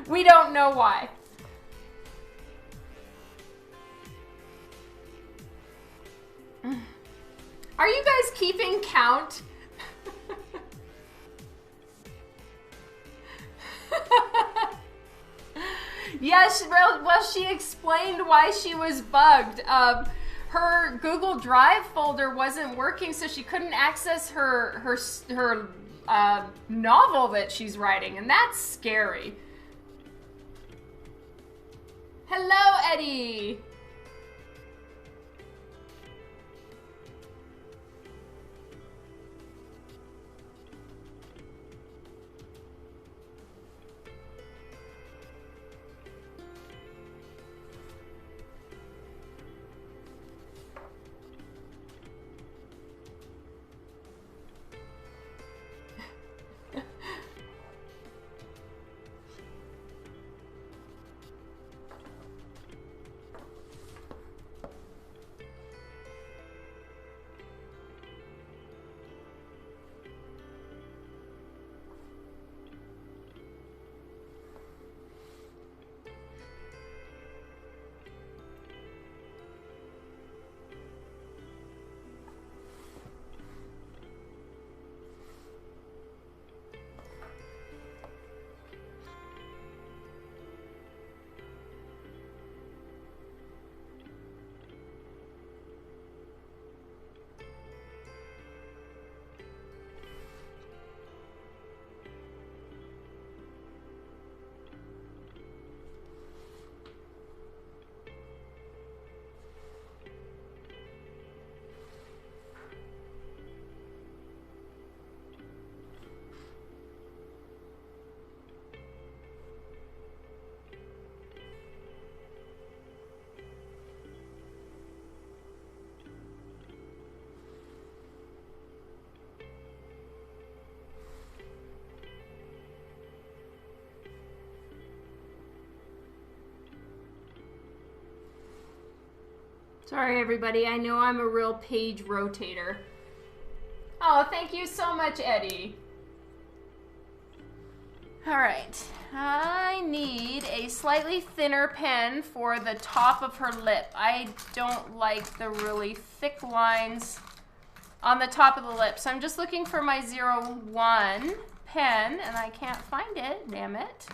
We don't know why. Are you guys keeping count? Yes, well, she explained why she was bugged. Her Google Drive folder wasn't working, so she couldn't access her novel that she's writing, and that's scary. Hello, Eddie. Sorry, everybody. I know I'm a real page rotator. Oh, thank you so much, Eddie. All right. I need a slightly thinner pen for the top of her lip. I don't like the really thick lines on the top of the lip. So I'm just looking for my 01 pen, and I can't find it, damn it.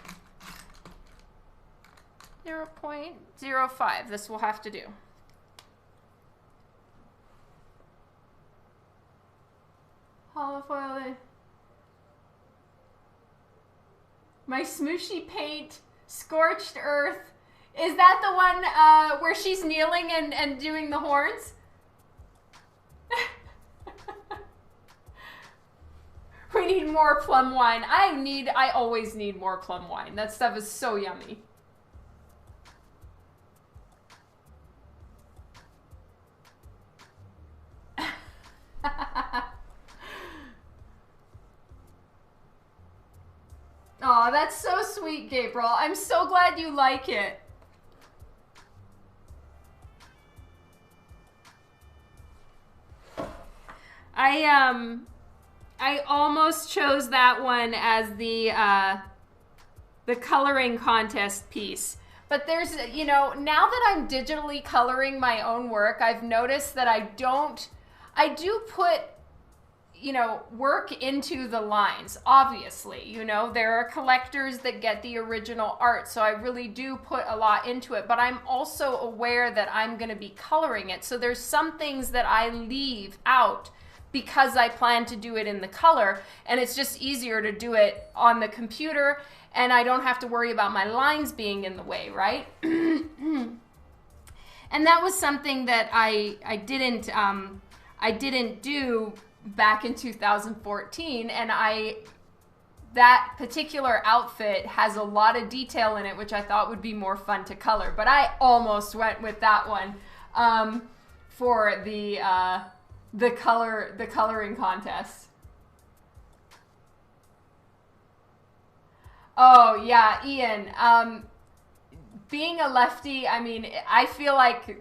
0.05, this will have to do. Holofoil. My Smooshy Paint Scorched Earth. Is that the one where she's kneeling and doing the horns? We need more plum wine. I always need more plum wine. That stuff is so yummy. Oh, that's so sweet, Gabriel. I'm so glad you like it. I almost chose that one as the coloring contest piece. But there's, you know, now that I'm digitally coloring my own work, I've noticed that I do put, you know, work into the lines, obviously. You know, there are collectors that get the original art, so I really do put a lot into it, but I'm also aware that I'm going to be coloring it. So there's some things that I leave out because I plan to do it in the color, and it's just easier to do it on the computer, and I don't have to worry about my lines being in the way, right? And that was something that I didn't do back in 2014, and that particular outfit has a lot of detail in it, which I thought would be more fun to color, but I almost went with that one for the coloring contest. Oh yeah, Ian. Being a lefty, I mean, I feel like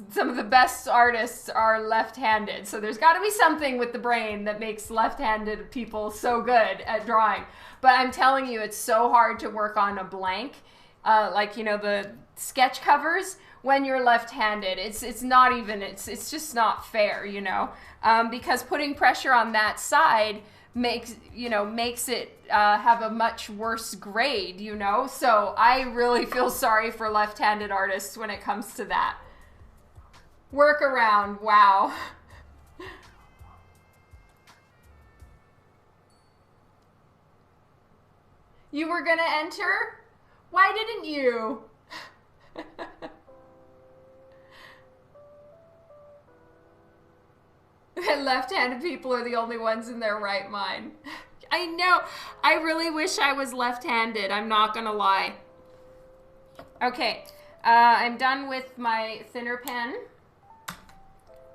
some of the best artists are left-handed. So there's got to be something with the brain that makes left-handed people so good at drawing. But I'm telling you, it's so hard to work on a blank, like, you know, the sketch covers when you're left-handed. It's not even, it's just not fair, you know, because putting pressure on that side makes it have a much worse grade, you know. So I really feel sorry for left-handed artists when it comes to that. Workaround, wow. You were gonna enter? Why didn't you? Left-handed people are the only ones in their right mind. I know. I really wish I was left-handed. I'm not gonna lie. Okay, I'm done with my thinner pen.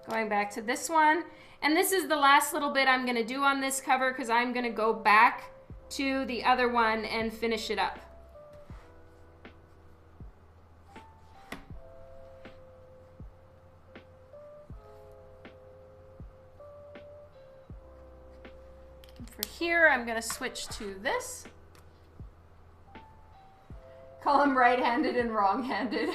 Going back to this one. And this is the last little bit I'm gonna do on this cover because I'm gonna go back to the other one and finish it up. For here, I'm going to switch to this. Call them right-handed and wrong-handed.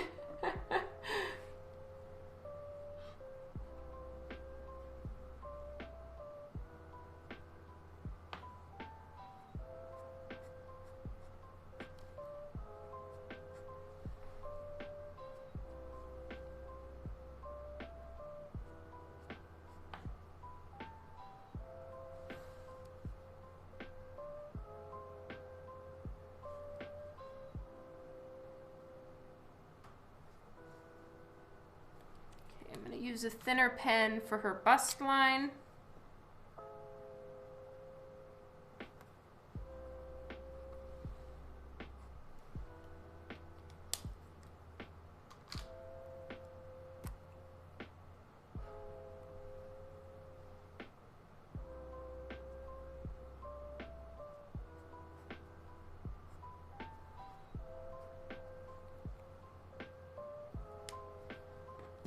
Use a thinner pen for her bust line.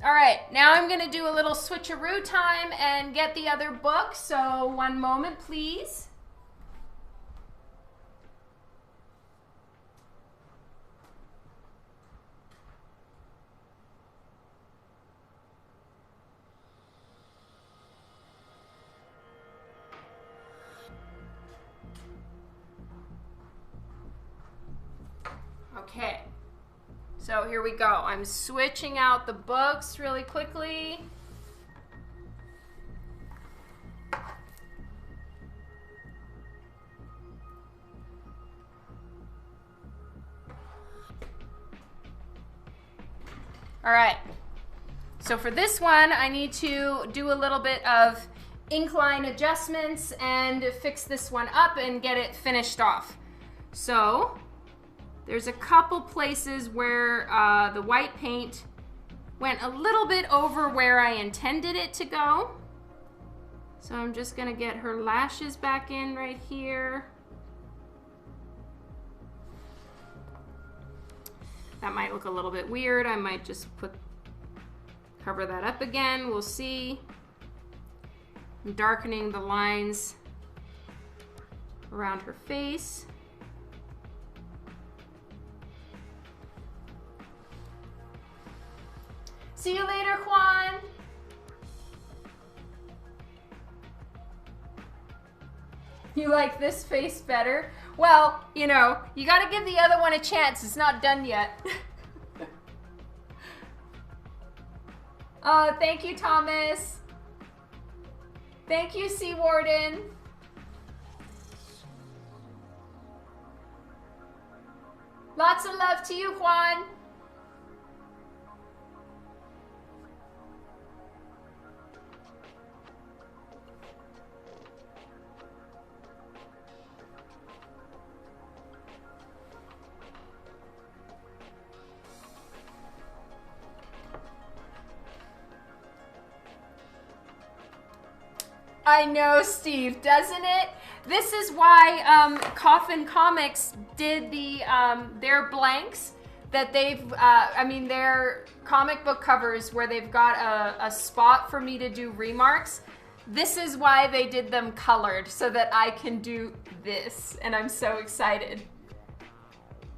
All right, now I'm gonna do a little switcheroo time and get the other book. So one moment, please. So here we go. I'm switching out the books really quickly. All right. So for this one, I need to do a little bit of ink line adjustments and fix this one up and get it finished off. So there's a couple places where the white paint went a little bit over where I intended it to go. So I'm just gonna get her lashes back in right here. That might look a little bit weird. I might just cover that up again. We'll see. I'm darkening the lines around her face. See you later, Juan. You like this face better? Well, you know, you gotta give the other one a chance. It's not done yet. Oh, thank you, Thomas. Thank you, Sea Warden. Lots of love to you, Juan. I know, Steve, doesn't it? This is why Coffin Comics did the their blanks that they've, I mean, their comic book covers where they've got a spot for me to do remarks. This is why they did them colored, so that I can do this, and I'm so excited.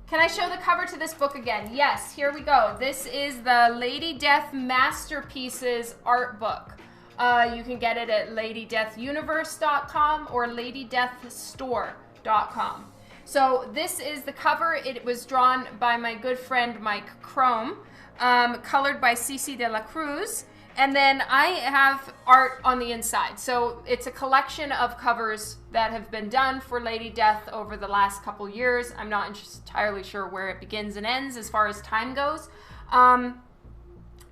Can I show the cover to this book again? Yes, here we go. This is the Lady Death Masterpieces art book. You can get it at ladydeathuniverse.com or ladydeathstore.com. So this is the cover. It was drawn by my good friend Mike Crome, colored by Cici de la Cruz, and then I have art on the inside. So it's a collection of covers that have been done for Lady Death over the last couple years. I'm not entirely sure where it begins and ends as far as time goes. And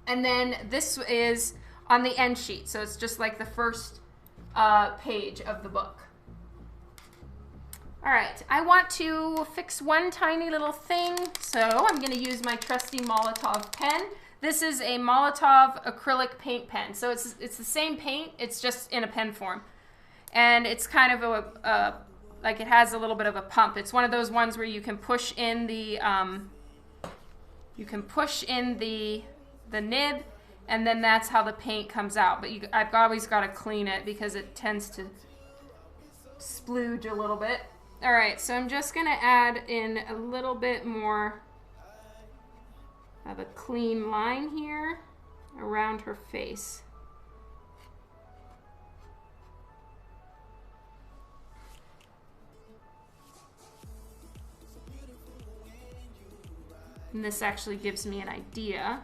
then this is on the end sheet, so it's just like the first page of the book. All right, I want to fix one tiny little thing, so I'm going to use my trusty Molotov pen. This is a Molotov acrylic paint pen, so it's the same paint, it's just in a pen form, and it's kind of like it has a little bit of a pump. It's one of those ones where you can push in the nib, and then that's how the paint comes out. But I've always got to clean it because it tends to splooge a little bit. All right, so I'm just going to add in a little bit more of a clean line here around her face. And this actually gives me an idea.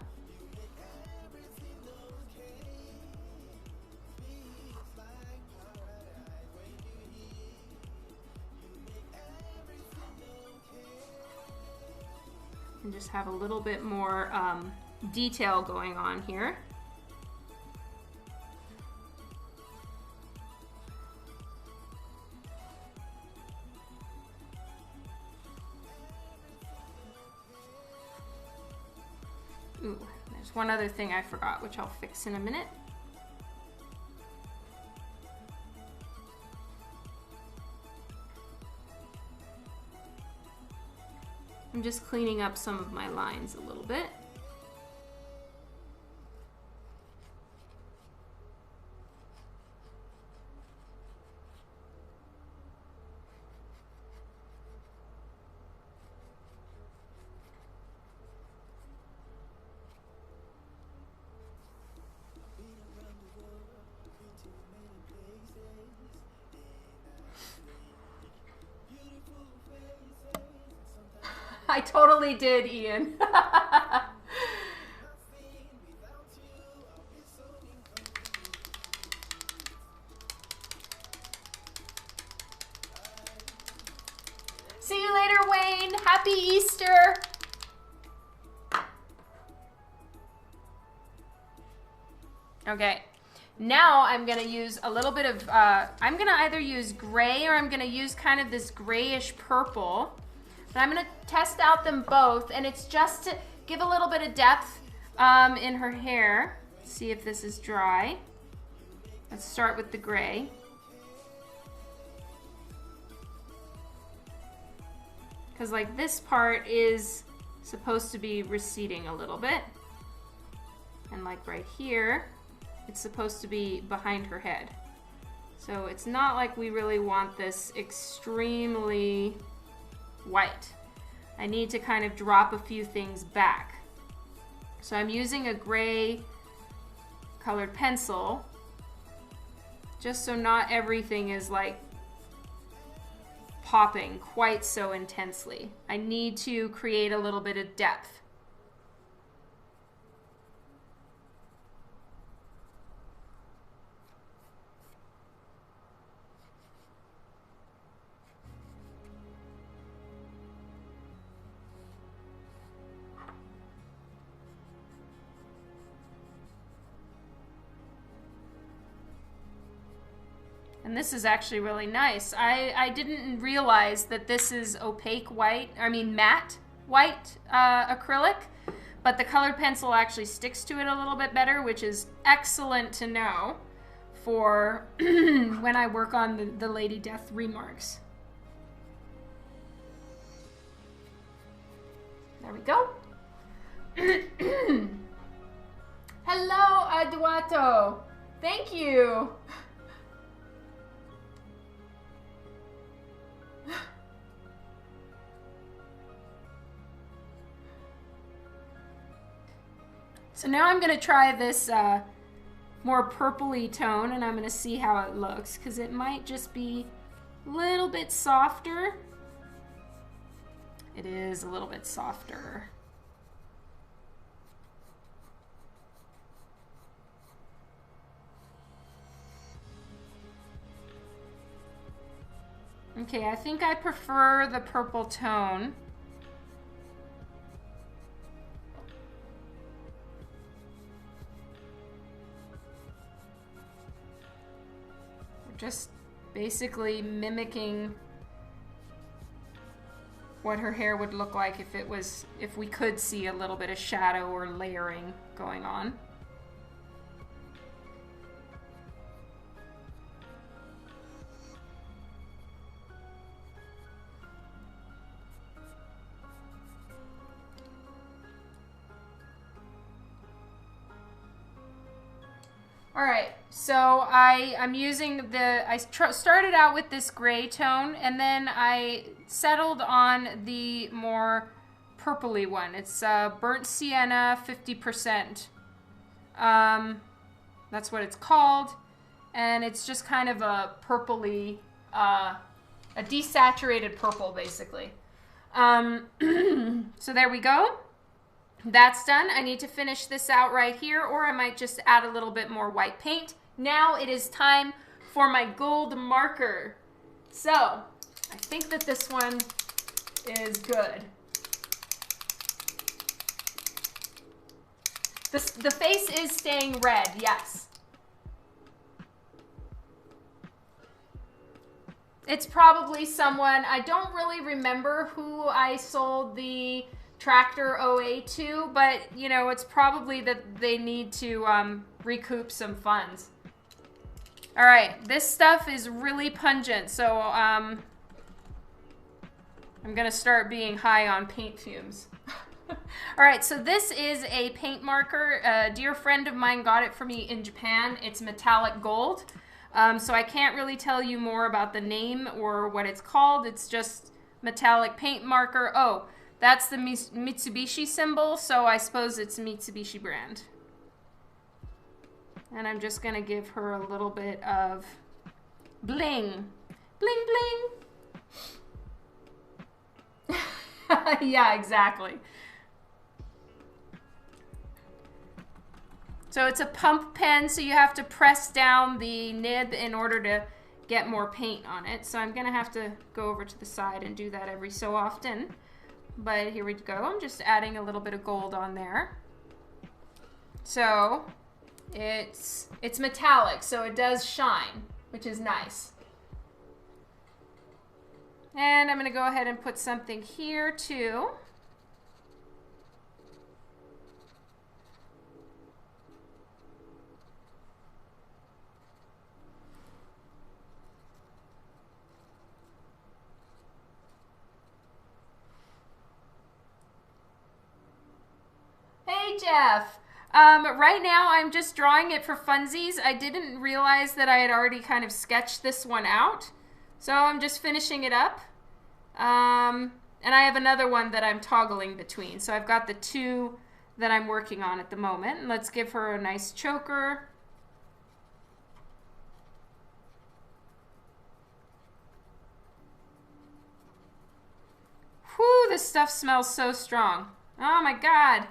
And just have a little bit more detail going on here. Ooh, there's one other thing I forgot, which I'll fix in a minute. I'm just cleaning up some of my lines a little bit. I totally did, Ian. Happy Easter. Okay, now I'm gonna use a little bit of, I'm gonna either use gray or I'm gonna use kind of this grayish purple. But I'm gonna test out them both, and it's just to give a little bit of depth in her hair. See if this is dry. Let's start with the gray. Because like this part is supposed to be receding a little bit. And like right here, it's supposed to be behind her head. So it's not like we really want this extremely white. I need to kind of drop a few things back. So I'm using a gray colored pencil just so not everything is like popping quite so intensely. I need to create a little bit of depth. And this is actually really nice. I didn't realize that this is opaque white, matte white acrylic, but the colored pencil actually sticks to it a little bit better, which is excellent to know for when I work on the Lady Death remarks. There we go. Hello, Eduardo. Thank you. So now I'm going to try this more purpley tone, and I'm going to see how it looks, because it might just be a little bit softer. It is a little bit softer. Okay, I think I prefer the purple tone. Just basically mimicking what her hair would look like if we could see a little bit of shadow or layering going on. All right, so I'm using I started out with this gray tone, and then I settled on the more purpley one. It's burnt sienna 50%. That's what it's called, and it's just kind of a purpley, a desaturated purple, basically. So there we go. That's done. I need to finish this out right here, or I might just add a little bit more white paint. Now it is time for my gold marker. So I think that this one is good. The face is staying red, yes. It's probably someone, I don't really remember who I sold the tractor OA to, but you know, it's probably that they need to recoup some funds. All right, this stuff is really pungent, so I'm gonna start being high on paint fumes. All right, so this is a paint marker. A dear friend of mine got it for me in Japan. It's metallic gold, so I can't really tell you more about the name or what it's called. It's just metallic paint marker. Oh, that's the Mitsubishi symbol, so I suppose it's a Mitsubishi brand. And I'm just gonna give her a little bit of bling. Bling, bling. Yeah, exactly. So it's a pump pen, so you have to press down the nib in order to get more paint on it. So I'm gonna have to go over to the side and do that every so often. but here we go. I'm just adding a little bit of gold on there. So it's metallic, so it does shine, which is nice. And I'm going to go ahead and put something here too. Hey, Jeff. Right now I'm just drawing it for funsies. I didn't realize that I had already kind of sketched this one out. So I'm just finishing it up. And I have another one that I'm toggling between. So I've got the two that I'm working on at the moment. And let's give her a nice choker. Whew, this stuff smells so strong. Oh my God.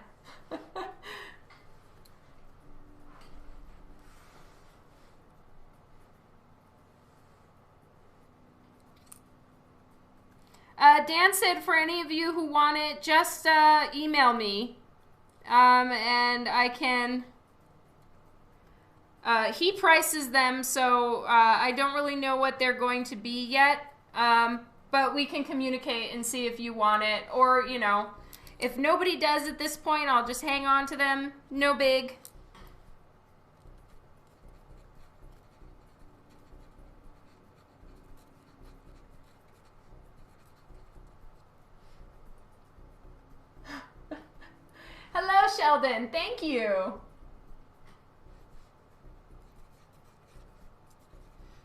Dan said for any of you who want it, just email me, and I can, he prices them, so I don't really know what they're going to be yet, but we can communicate and see if you want it, or, you know, if nobody does at this point, I'll just hang on to them, no big. Hello, Sheldon. Thank you.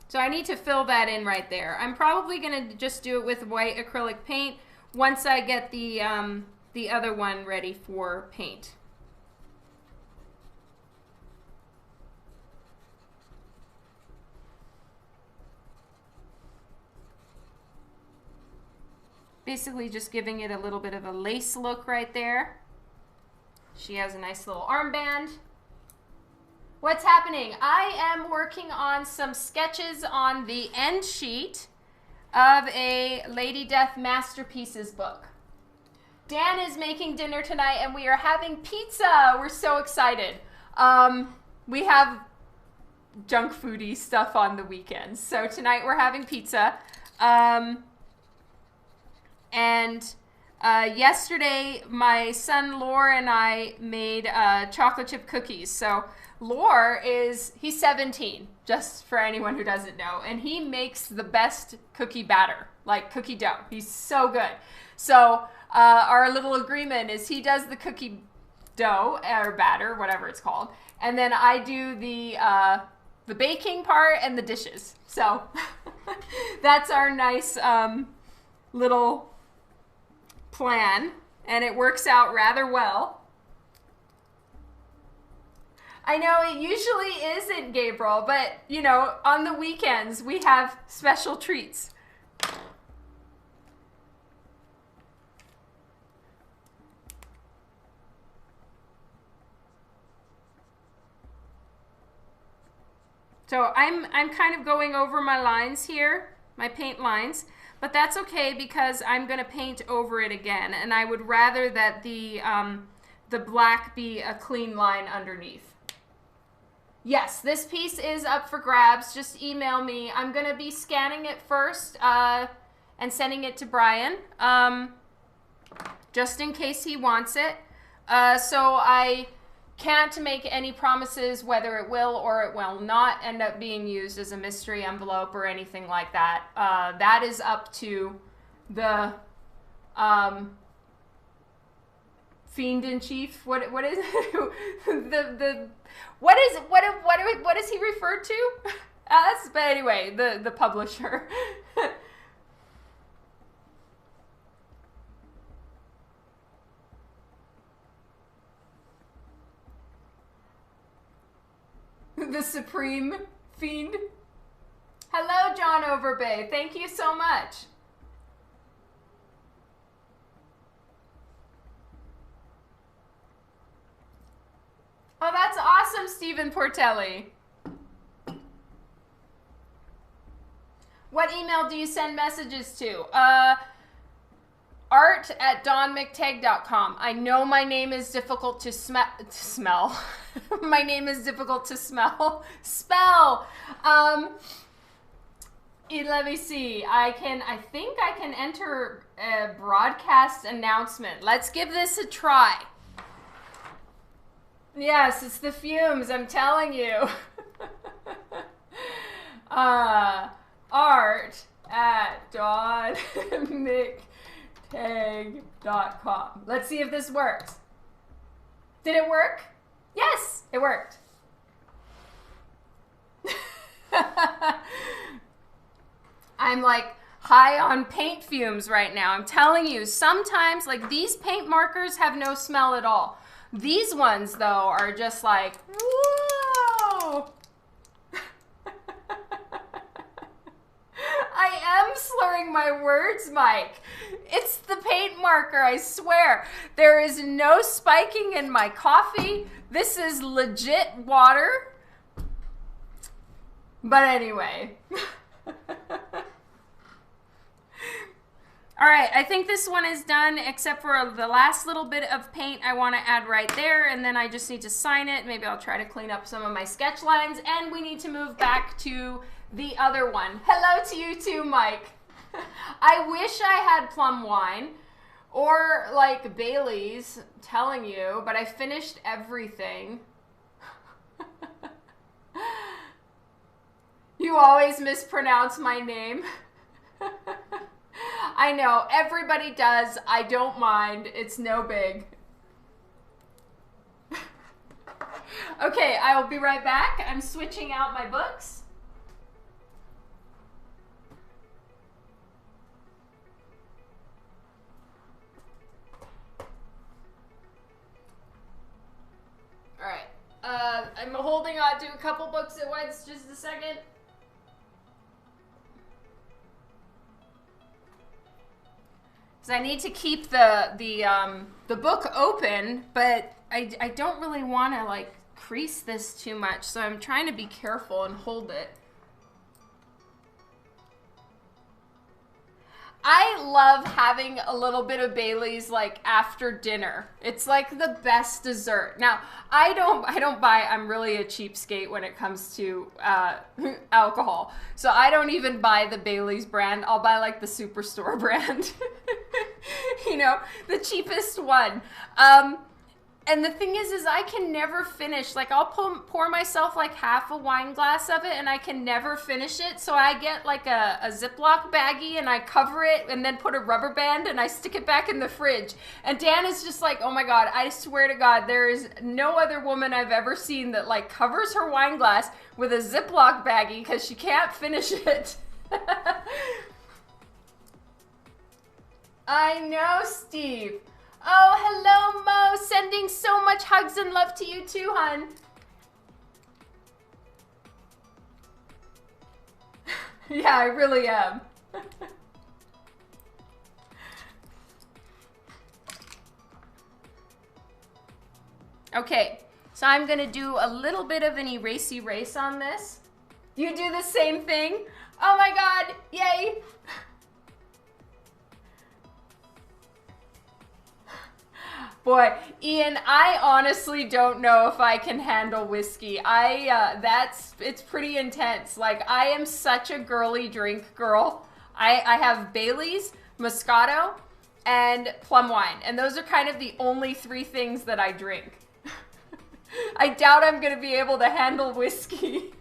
So I need to fill that in right there. I'm probably going to just do it with white acrylic paint once I get the other one ready for paint. Basically just giving it a little bit of a lace look right there. She has a nice little armband. What's happening? I am working on some sketches on the end sheet of a Lady Death Masterpieces book. Dan is making dinner tonight and we are having pizza. We're so excited. We have junk foodie stuff on the weekends. So tonight we're having pizza. Yesterday, my son Lore and I made chocolate chip cookies. So Lore he's 17, just for anyone who doesn't know, and he makes the best cookie batter, like cookie dough. He's so good. So our little agreement is he does the cookie dough or batter, whatever it's called, and then I do the baking part and the dishes. So that's our nice little plan, and it works out rather well. I know it usually isn't, Gabriel, but you know, on the weekends we have special treats. So I'm kind of going over my lines here, my paint lines. But that's okay because I'm going to paint over it again, and I would rather that the black be a clean line underneath. Yes, this piece is up for grabs. Just email me. I'm going to be scanning it first and sending it to Brian, just in case he wants it. So I can't make any promises whether it will or it will not end up being used as a mystery envelope or anything like that. That is up to the fiend in chief. What is what is he referred to? But anyway, the publisher. The Supreme Fiend. Hello, John Overbay. Thank you so much. Oh, that's awesome, Stephen Portelli. What email do you send messages to? art@donmctague.com. I know my name is difficult to smell. My name is difficult to smell. Spell. Let me see. I think I can enter a broadcast announcement. Let's give this a try. Yes, it's the fumes, I'm telling you. art@donmctague.com. Let's see if this works. Did it work? Yes, it worked. I'm like high on paint fumes right now. I'm telling you, sometimes like these paint markers have no smell at all. These ones though are just like, whoa. I am slurring my words, Mike. It's the paint marker, I swear. There is no spiking in my coffee. This is legit water. But anyway. All right, I think this one is done except for the last little bit of paint I want to add right there, and then I just need to sign it. Maybe I'll try to clean up some of my sketch lines, and we need to move back to the other one. Hello to you too, Mike. I wish I had plum wine or like Bailey's, I'm telling you, but I finished everything. You always mispronounce my name. I know, everybody does. I don't mind. It's no big. Okay, I will be right back. I'm switching out my books. All right. I'm holding on to a couple books at once. Just a second. So I need to keep the book open, but I don't really want to like crease this too much, so I'm trying to be careful and hold it. I love having a little bit of Bailey's like after dinner. It's like the best dessert. Now, I'm really a cheapskate when it comes to alcohol. So I don't even buy the Bailey's brand. I'll buy like the Superstore brand. You know, the cheapest one. And the thing is I can never finish. Like, I'll pour myself like half a wine glass of it, and I can never finish it. So I get like a Ziploc baggie, and I cover it, and then put a rubber band, and I stick it back in the fridge. And Dan is just like, oh my God, I swear to God, there is no other woman I've ever seen that like covers her wine glass with a Ziploc baggie because she can't finish it. I know, Steve. Oh, hello, Mo. Sending so much hugs and love to you too, hun. Yeah, I really am. Okay, so I'm gonna do a little bit of an erase on this. You do the same thing? Oh my God, yay. Boy, Ian, I honestly don't know if I can handle whiskey. It's pretty intense. Like, I am such a girly drink girl. I have Bailey's, Moscato, and plum wine. And those are kind of the only three things that I drink. I doubt I'm going to be able to handle whiskey.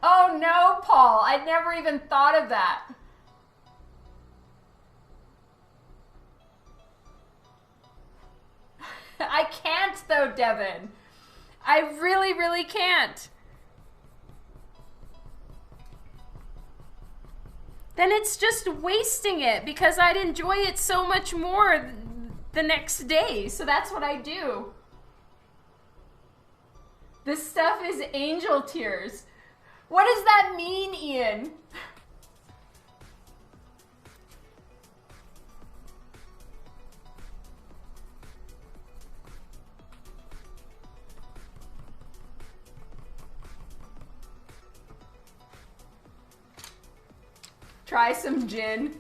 Oh no, Paul, I'd never even thought of that. I can't though, Devin. I really, really can't. Then it's just wasting it because I'd enjoy it so much more the next day. So that's what I do. This stuff is angel tears. What does that mean, Ian? Try some gin.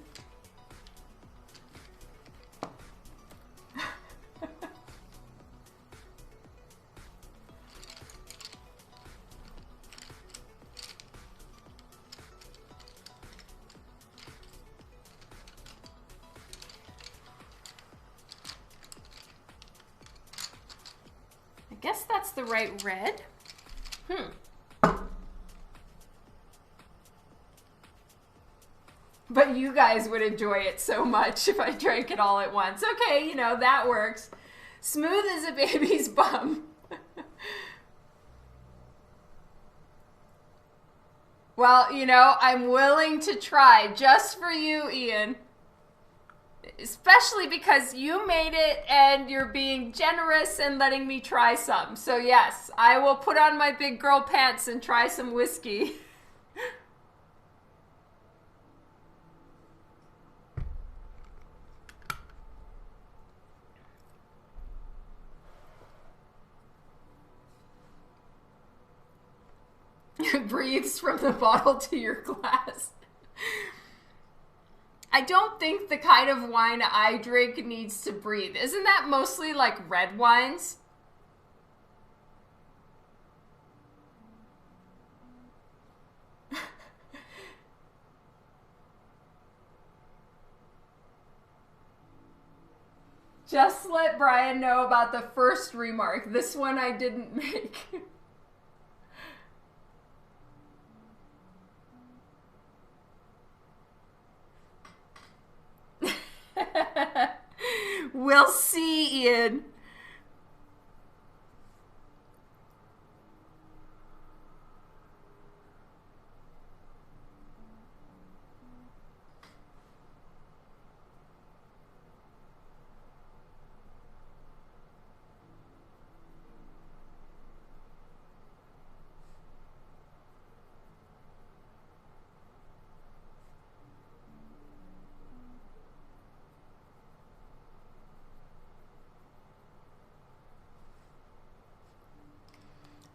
I guess that's the right red. But you guys would enjoy it so much if I drank it all at once. Okay, you know, that works. Smooth as a baby's bum. Well, you know, I'm willing to try just for you, Ian. Especially because you made it and you're being generous and letting me try some. So yes, I will put on my big girl pants and try some whiskey. Breathes from the bottle to your glass. I don't think the kind of wine I drink needs to breathe. Isn't that mostly like red wines? Just let Brian know about the first remark. This one I didn't make. We'll see, Ian.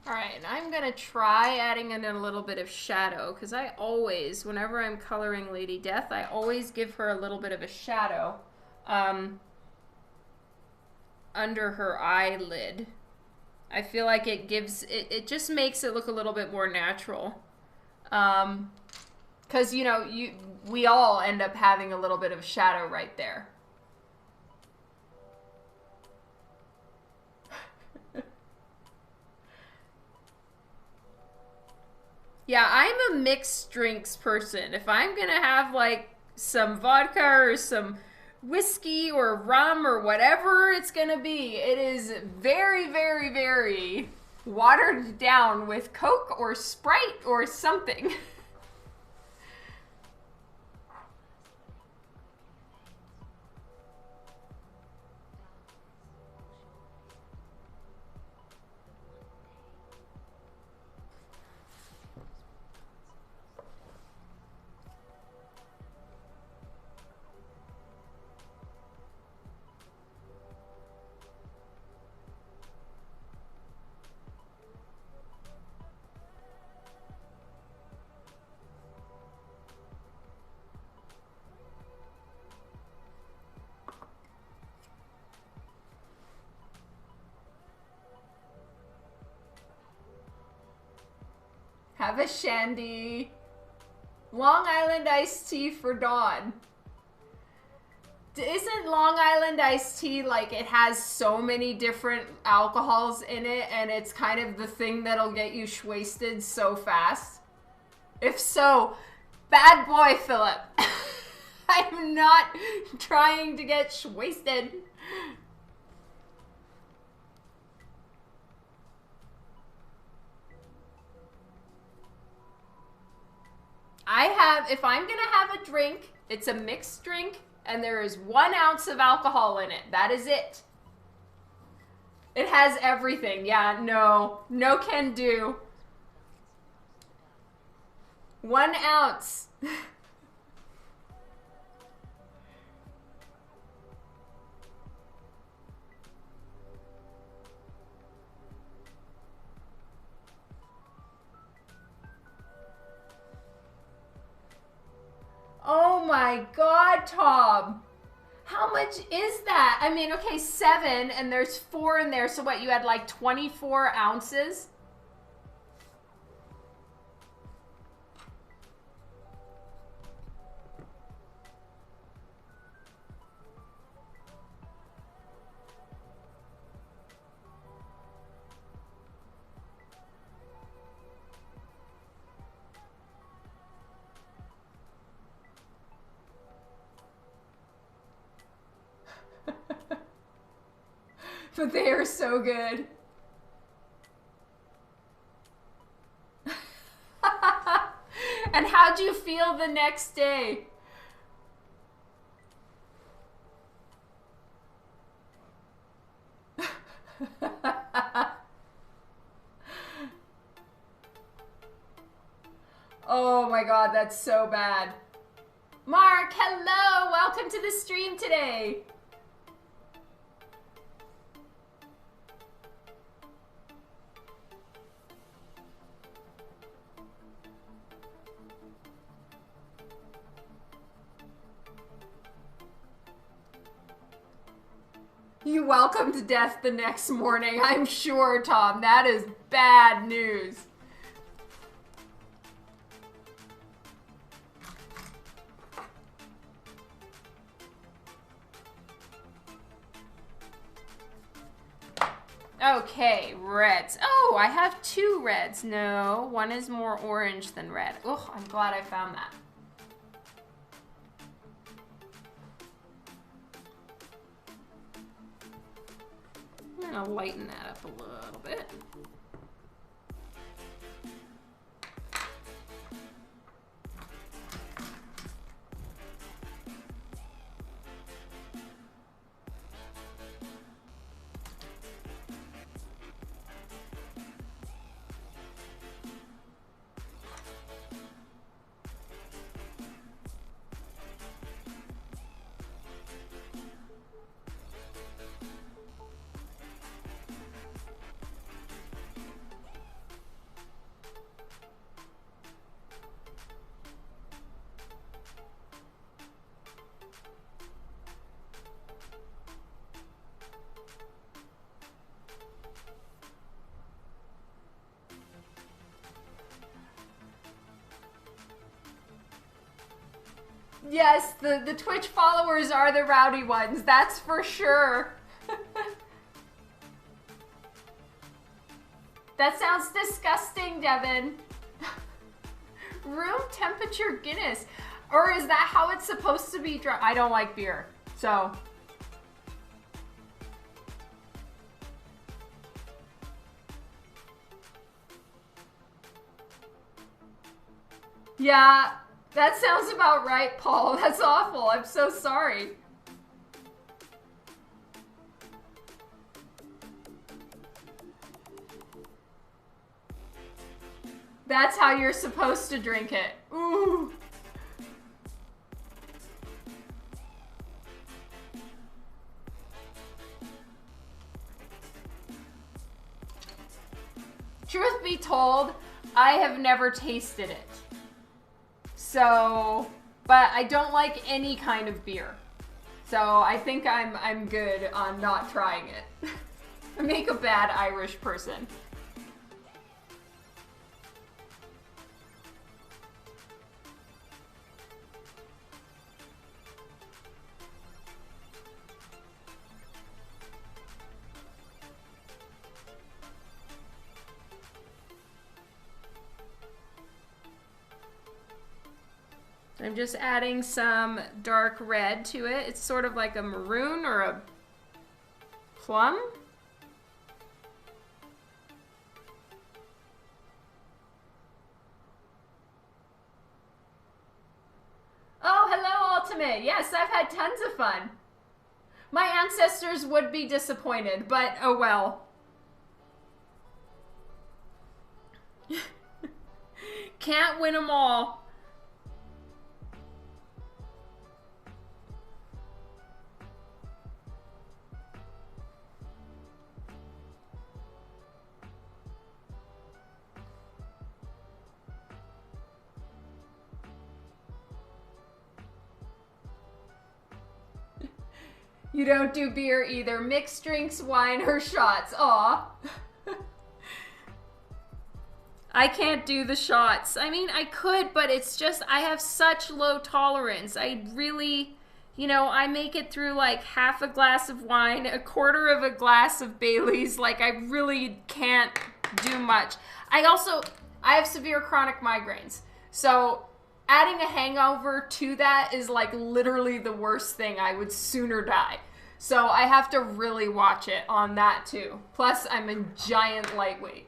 All right, and I'm gonna try adding in a little bit of shadow because I always, whenever I'm coloring Lady Death, I always give her a little bit of a shadow under her eyelid. I feel like it gives, it just makes it look a little bit more natural. Because, you know, we all end up having a little bit of shadow right there. Yeah, I'm a mixed drinks person. If I'm gonna have like some vodka or some whiskey or rum or whatever it's gonna be, it is very, very, very watered down with Coke or Sprite or something. Have a shandy. Long Island iced tea for Dawn. Isn't Long Island iced tea like it has so many different alcohols in it and it's kind of the thing that'll get you wasted so fast? If so, bad boy, Philip. I'm not trying to get wasted. If I'm gonna have a drink, it's a mixed drink, and there is 1 ounce of alcohol in it. That is it. It has everything. Yeah, no can do. 1 ounce. my God, Tom. How much is that? I mean, okay, 7, and there's 4 in there. So what, you had like 24 ounces? But they are so good. And how'd you feel the next day? Oh my God, that's so bad. Mark, hello! Welcome to the stream today. You welcomed death the next morning, I'm sure, Tom. That is bad news. Okay, reds. Oh, I have 2 reds. No, one is more orange than red. Oh, I'm glad I found that. I'm gonna lighten that up a little bit. Yes, the Twitch followers are the rowdy ones, that's for sure. That sounds disgusting, Devin. Room temperature Guinness. Or is that how it's supposed to be drunk? I don't like beer, so. Yeah, that sounds about right, Paul. That's awful. I'm so sorry. That's how you're supposed to drink it. Ooh. Truth be told, I have never tasted it. So, but I don't like any kind of beer. So I think I'm good on not trying it. I make a bad Irish person. I'm just adding some dark red to it. It's sort of like a maroon or a plum. Oh, hello, Ultimate. Yes, I've had tons of fun. My ancestors would be disappointed, but oh well. Can't win them all. You don't do beer either. Mixed drinks, wine, or shots. Aw. I can't do the shots. I mean, I could, but it's just, I have such low tolerance. I really, you know, I make it through like half a glass of wine, a quarter of a glass of Bailey's. Like, I really can't do much. I have severe chronic migraines. So adding a hangover to that is like literally the worst thing. I would sooner die. So I have to really watch it on that too. Plus, I'm a giant lightweight.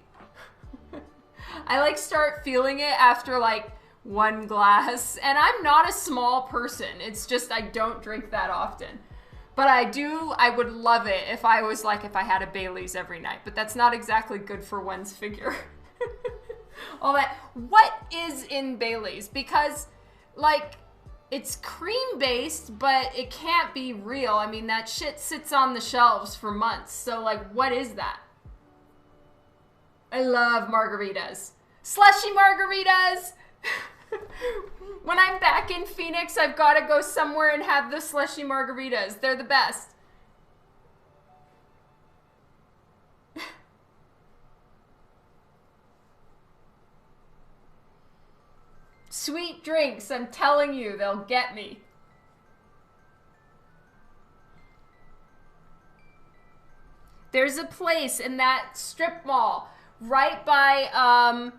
I like start feeling it after like one glass, and I'm not a small person. It's just I don't drink that often. But I would love it if I was like, if I had a Bailey's every night, but that's not exactly good for one's figure. All that. What is in Bailey's? Because like it's cream based, but it can't be real. I mean, that shit sits on the shelves for months. So like, what is that? I love margaritas. Slushy margaritas! When I'm back in Phoenix, I've got to go somewhere and have the slushy margaritas. They're the best. Sweet drinks, I'm telling you, they'll get me. There's a place in that strip mall right by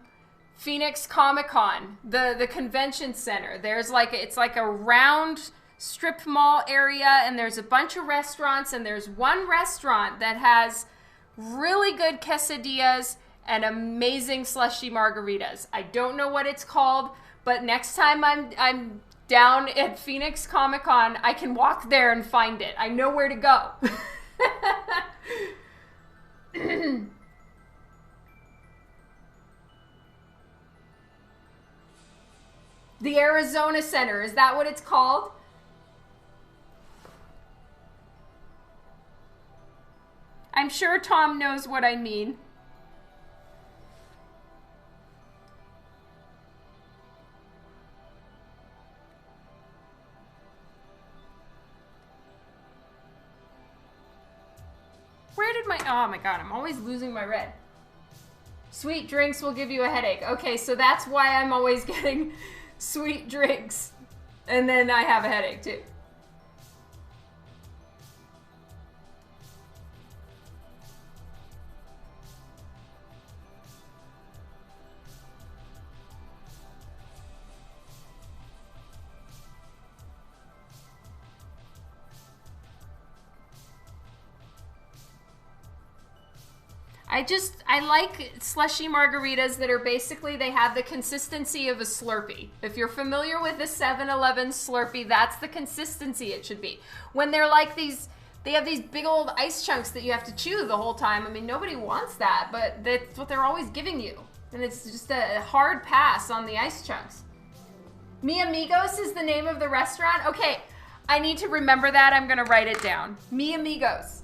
Phoenix Comic Con, the convention center. There's like, it's like a round strip mall area, and there's a bunch of restaurants, and there's one restaurant that has really good quesadillas and amazing slushy margaritas. I don't know what it's called, but next time I'm down at Phoenix Comic Con, I can walk there and find it. I know where to go. The Arizona Center, is that what it's called? I'm sure Tom knows what I mean. Where did my, oh my God, I'm always losing my red. Sweet drinks will give you a headache. Okay, so that's why I'm always getting sweet drinks, and then I have a headache too. I like slushy margaritas that are basically, they have the consistency of a Slurpee. If you're familiar with the 7-Eleven Slurpee, that's the consistency it should be. When they're like these, they have these big old ice chunks that you have to chew the whole time. I mean, nobody wants that, but that's what they're always giving you. And it's just a hard pass on the ice chunks. Mi Amigos is the name of the restaurant. Okay, I need to remember that. I'm gonna write it down. Mi Amigos.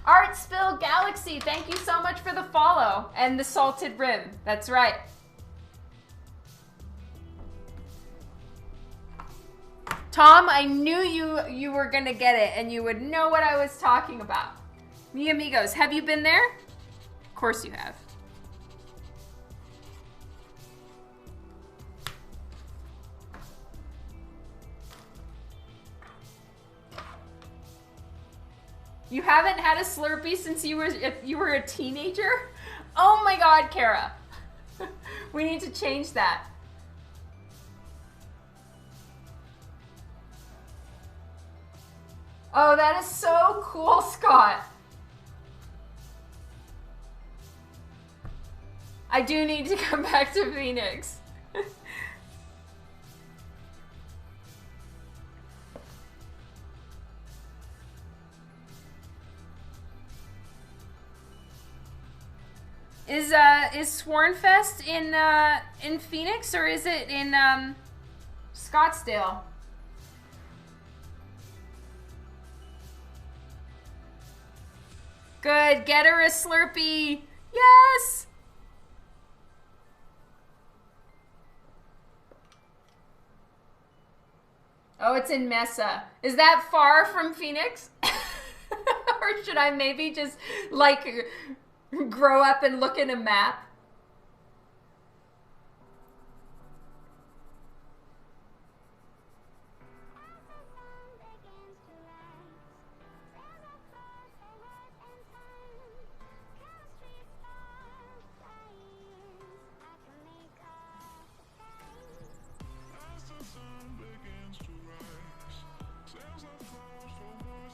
Art Spill Galaxy, thank you so much for the follow and the salted rim. That's right. Tom, I knew you were gonna get it and you would know what I was talking about. Mi Amigos, have you been there? Of course you have. You haven't had a Slurpee since you were a teenager? Oh my God, Kara. We need to change that. Oh, that is so cool, Scott. I do need to come back to Phoenix. Is Swornfest in Phoenix, or is it in Scottsdale? Good, get her a Slurpee. Yes. Oh, it's in Mesa. Is that far from Phoenix? Or should I maybe just like grow up and look in a map?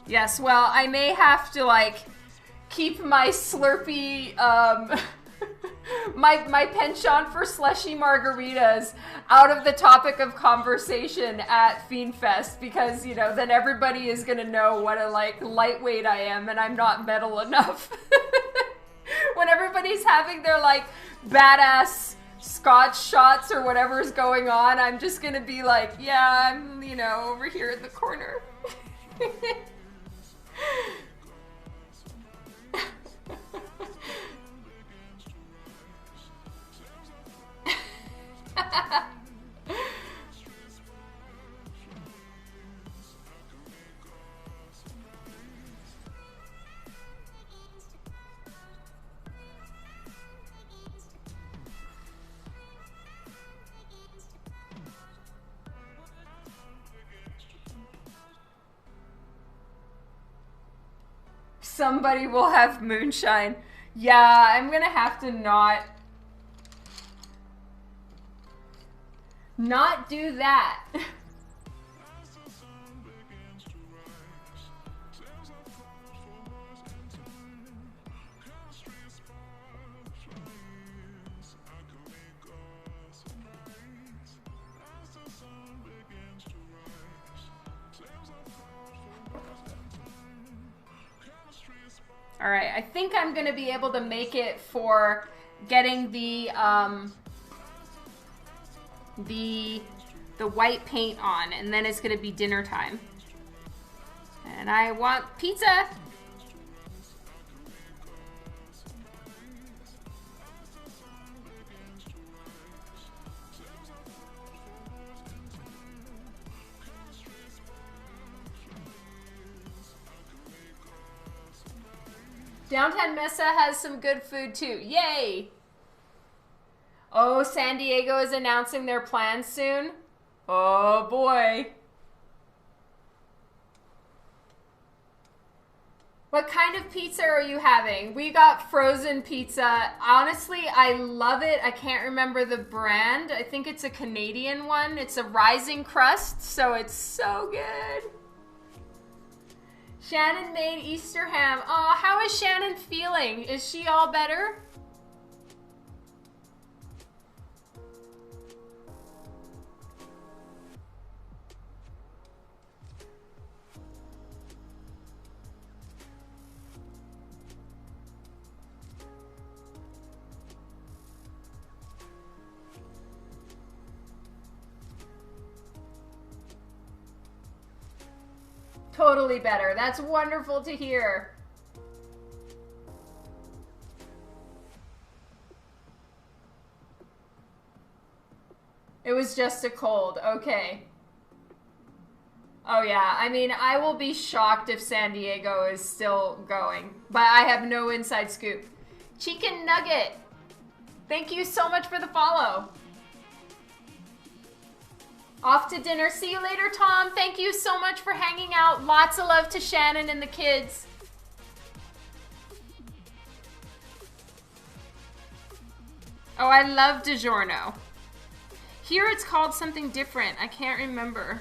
Yes, well, I may have to, like, keep my Slurpee, my penchant for slushy margaritas out of the topic of conversation at Fiendfest because, you know, then everybody is gonna know what a, like, lightweight I am and I'm not metal enough. When everybody's having their, like, badass scotch shots or whatever's going on, I'm just gonna be like, yeah, I'm, you know, over here in the corner. Somebody will have moonshine. Yeah, I'm gonna have to not do that. All right, I think I'm gonna be able to make it for getting the white paint on, and then it's gonna be dinner time. And I want pizza. Downtown Mesa has some good food too. Yay! Oh, San Diego is announcing their plans soon. Oh boy. What kind of pizza are you having? We got frozen pizza. Honestly, I love it. I can't remember the brand. I think it's a Canadian one. It's a rising crust, so it's so good. Shannon made Easter ham. Oh, how is Shannon feeling? Is she all better? Totally better. That's wonderful to hear. It was just a cold. Okay. Oh yeah, I mean, I will be shocked if San Diego is still going, but I have no inside scoop. Chicken Nugget, thank you so much for the follow. Off to dinner. See you later, Tom. Thank you so much for hanging out. Lots of love to Shannon and the kids. Oh, I love DiGiorno. Here it's called something different. I can't remember.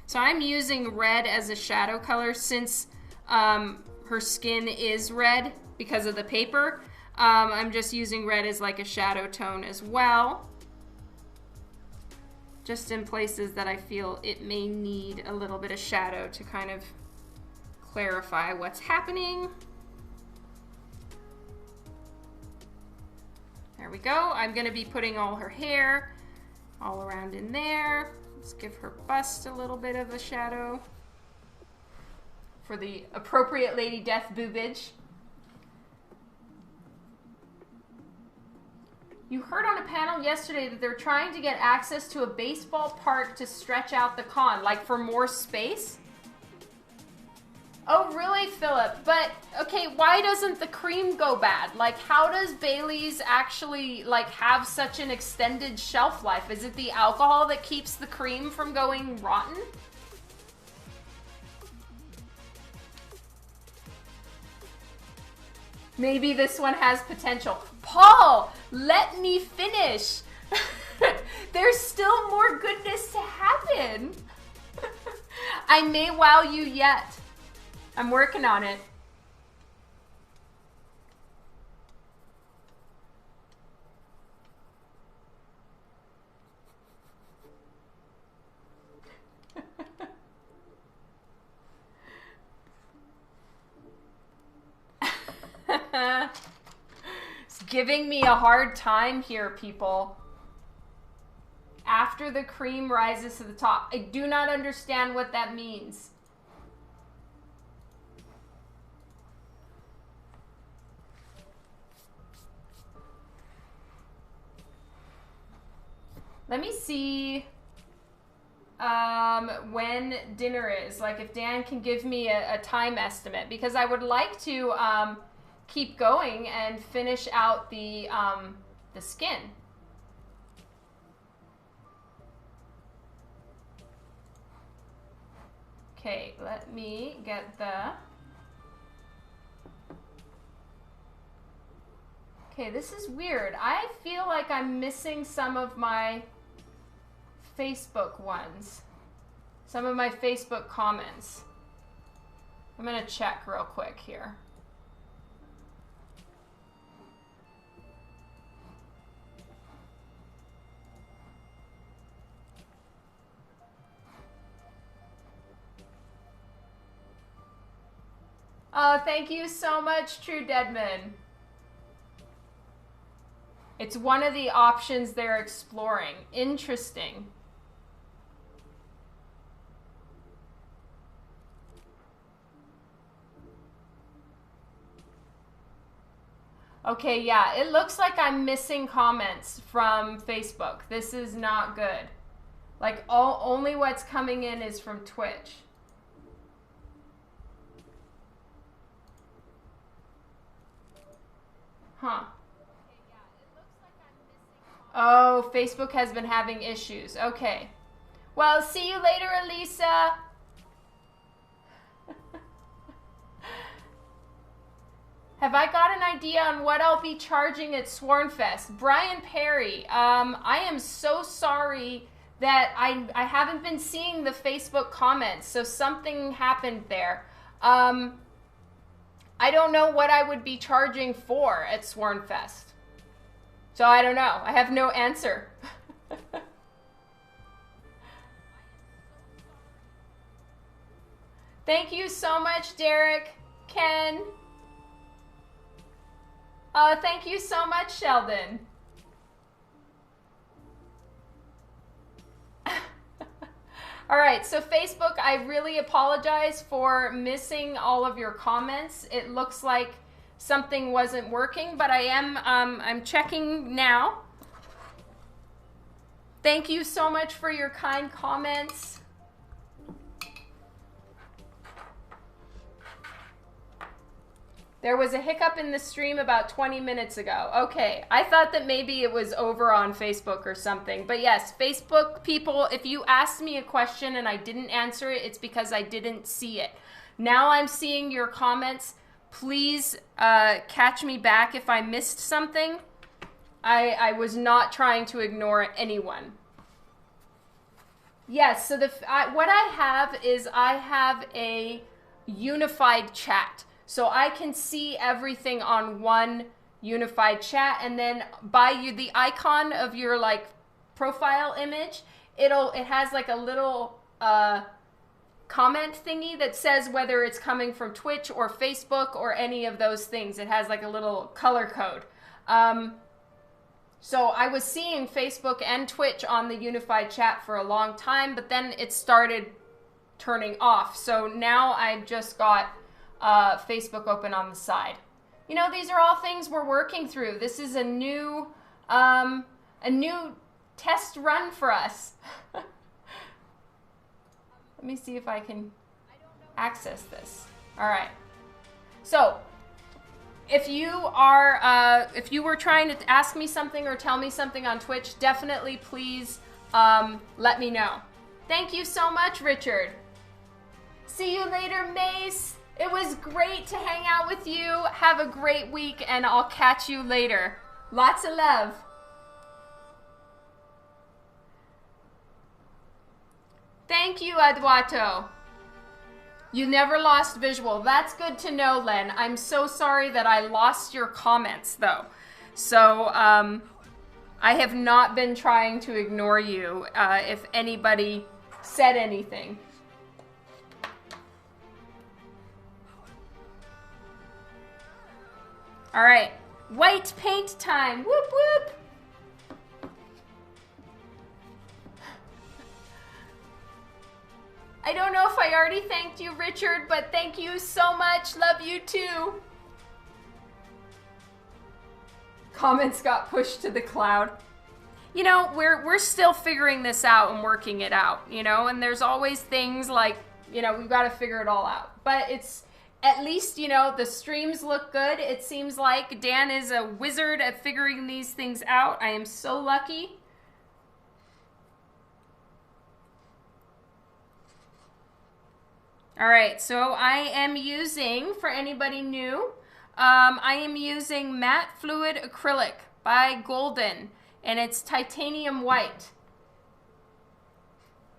So I'm using red as a shadow color since her skin is red because of the paper. I'm just using red as like a shadow tone as well. Just in places that I feel it may need a little bit of shadow to kind of clarify what's happening. There we go. I'm gonna be putting all her hair all around in there. Let's give her bust a little bit of a shadow for the appropriate Lady Death boobage. You heard on a panel yesterday that they're trying to get access to a baseball park to stretch out the con, like for more space? Oh, really, Philip? But, okay, why doesn't the cream go bad? Like, how does Bailey's actually, like, have such an extended shelf life? Is it the alcohol that keeps the cream from going rotten? Maybe this one has potential. Paul, let me finish. There's still more goodness to happen. I may wow you yet. I'm working on it. It's giving me a hard time here, people. After the cream rises to the top. I do not understand what that means. Let me see when dinner is. Like if Dan can give me a time estimate, because I would like to keep going and finish out the skin. Okay, let me get the... Okay, this is weird. I feel like I'm missing some of my Facebook ones. Some of my Facebook comments. I'm gonna check real quick here. Oh, thank you so much, True Deadman. It's one of the options they're exploring. Interesting. Okay, yeah, it looks like I'm missing comments from Facebook. This is not good. Like, only what's coming in is from Twitch. Huh. Oh, Facebook has been having issues. Okay. Well, see you later, Elisa. Have I got an idea on what I'll be charging at Swornfest? Brian Perry, I am so sorry that I haven't been seeing the Facebook comments, so something happened there. I don't know what I would be charging for at Swornfest. So I don't know. I have no answer. Thank you so much, Derek, Ken. Thank you so much, Sheldon. All right, so Facebook, I really apologize for missing all of your comments. It looks like something wasn't working, but I am, I'm checking now. Thank you so much for your kind comments. There was a hiccup in the stream about 20 minutes ago. Okay, I thought that maybe it was over on Facebook or something. But yes, Facebook people, if you asked me a question and I didn't answer it, it's because I didn't see it. Now I'm seeing your comments. Please catch me back if I missed something. I was not trying to ignore anyone. Yes, so what I have is I have a unified chat. So I can see everything on one unified chat, and then by the icon of your like profile image, it has like a little comment thingy that says whether it's coming from Twitch or Facebook or any of those things. It has like a little color code. So I was seeing Facebook and Twitch on the unified chat for a long time, but then it started turning off. So now I've just got Facebook open on the side. You know, these are all things we're working through. This is a new test run for us. Let me see if I can access this. All right. So if you were trying to ask me something or tell me something on Twitch, definitely please let me know. Thank you so much, Richard. See you later, Mace. It was great to hang out with you. Have a great week, and I'll catch you later. Lots of love. Thank you, Eduardo. You never lost visual. That's good to know, Len. I'm so sorry that I lost your comments, though. So, I have not been trying to ignore you if anybody said anything. All right, white paint time. Whoop, whoop. I don't know if I already thanked you, Richard, but thank you so much. Love you too. Comments got pushed to the cloud. You know, we're still figuring this out and working it out, you know, and there's always things like, you know, we've got to figure it all out. But it's, at least, you know, the streams look good. It seems like Dan is a wizard at figuring these things out. I am so lucky. All right, so I am using, for anybody new, I am using Matte Fluid Acrylic by Golden, and it's titanium white.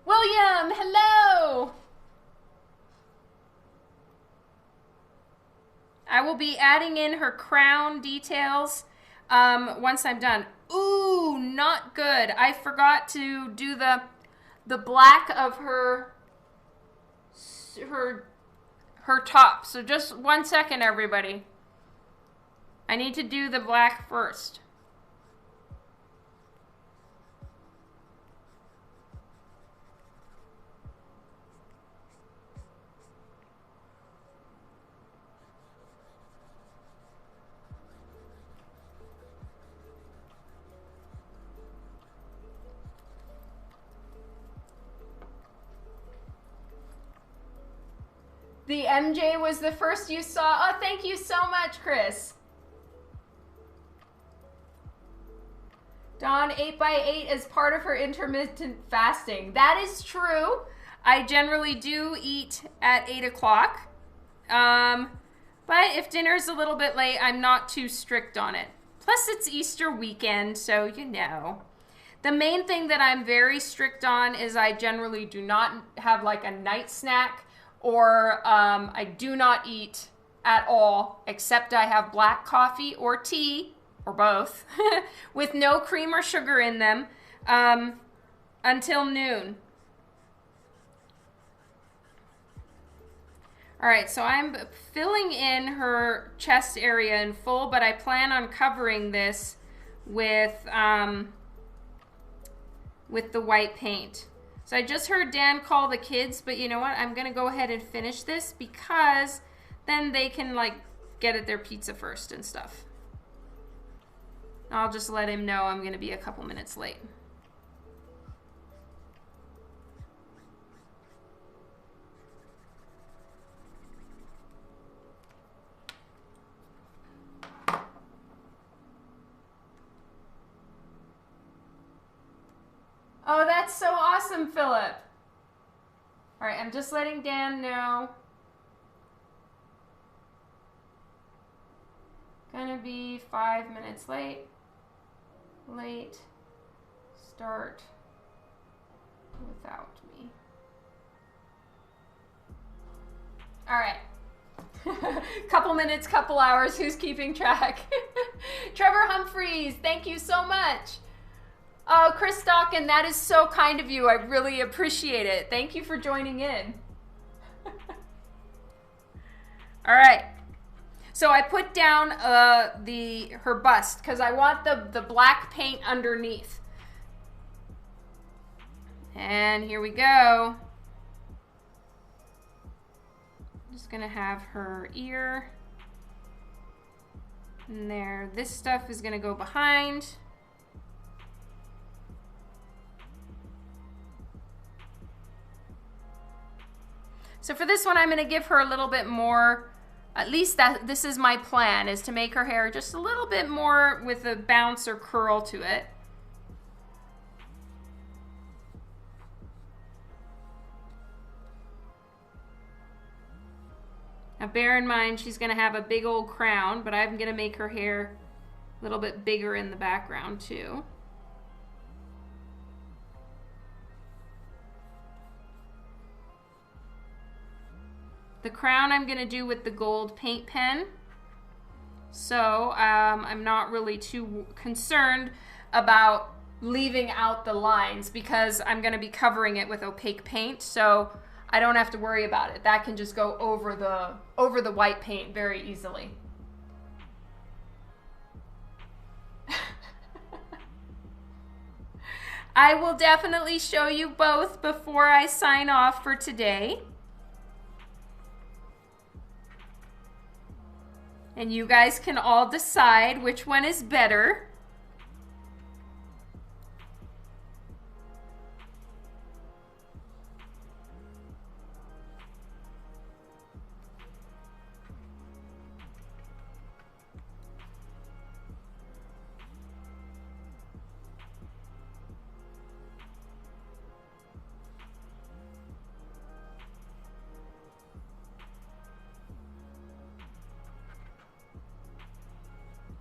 William, hello! I will be adding in her crown details once I'm done. Ooh, not good. I forgot to do the black of her top. So just 1 second, everybody. I need to do the black first. The MJ was the first you saw. Oh, thank you so much, Chris. Dawn, 8x8 is part of her intermittent fasting. That is true. I generally do eat at 8 o'clock. But if dinner's a little bit late, I'm not too strict on it. Plus, it's Easter weekend, so you know. The main thing that I'm very strict on is I generally do not have like a night snack, or I do not eat at all, except I have black coffee or tea, or both, with no cream or sugar in them, until noon. All right, so I'm filling in her chest area in full, but I plan on covering this with the white paint. So I just heard Dan call the kids, but you know what? I'm gonna go ahead and finish this because then they can like get at their pizza first and stuff. I'll just let him know I'm gonna be a couple minutes late. Oh, that's so awesome, Philip. All right, I'm just letting Dan know. Gonna be 5 minutes late. Late start without me. All right. Couple minutes, couple hours. Who's keeping track? Trevor Humphreys, thank you so much. Oh, Chris Dawkin, that is so kind of you. I really appreciate it. Thank you for joining in. All right. So I put down her bust because I want the black paint underneath. And here we go. Just gonna have her ear in there. This stuff is gonna go behind. So for this one, I'm gonna give her a little bit more, at least this is my plan, is to make her hair just a little bit more with a bounce or curl to it. Now bear in mind, she's gonna have a big old crown, but I'm gonna make her hair a little bit bigger in the background too. The crown I'm gonna do with the gold paint pen. So I'm not really too concerned about leaving out the lines because I'm gonna be covering it with opaque paint, so I don't have to worry about it. That can just go over the white paint very easily. I will definitely show you both before I sign off for today. And you guys can all decide which one is better.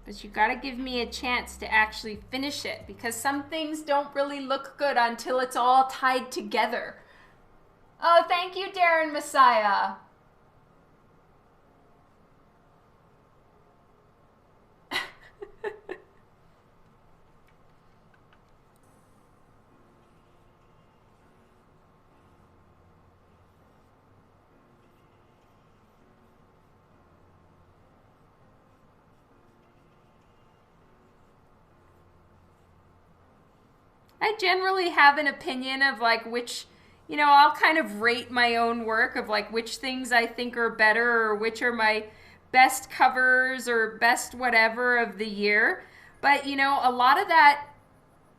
But you gotta give me a chance to actually finish it because some things don't really look good until it's all tied together. Oh, thank you, Darren Messiah. I generally have an opinion of like which, you know, I'll kind of rate my own work of like which things I think are better or which are my best covers or best whatever of the year. But, you know, a lot of that,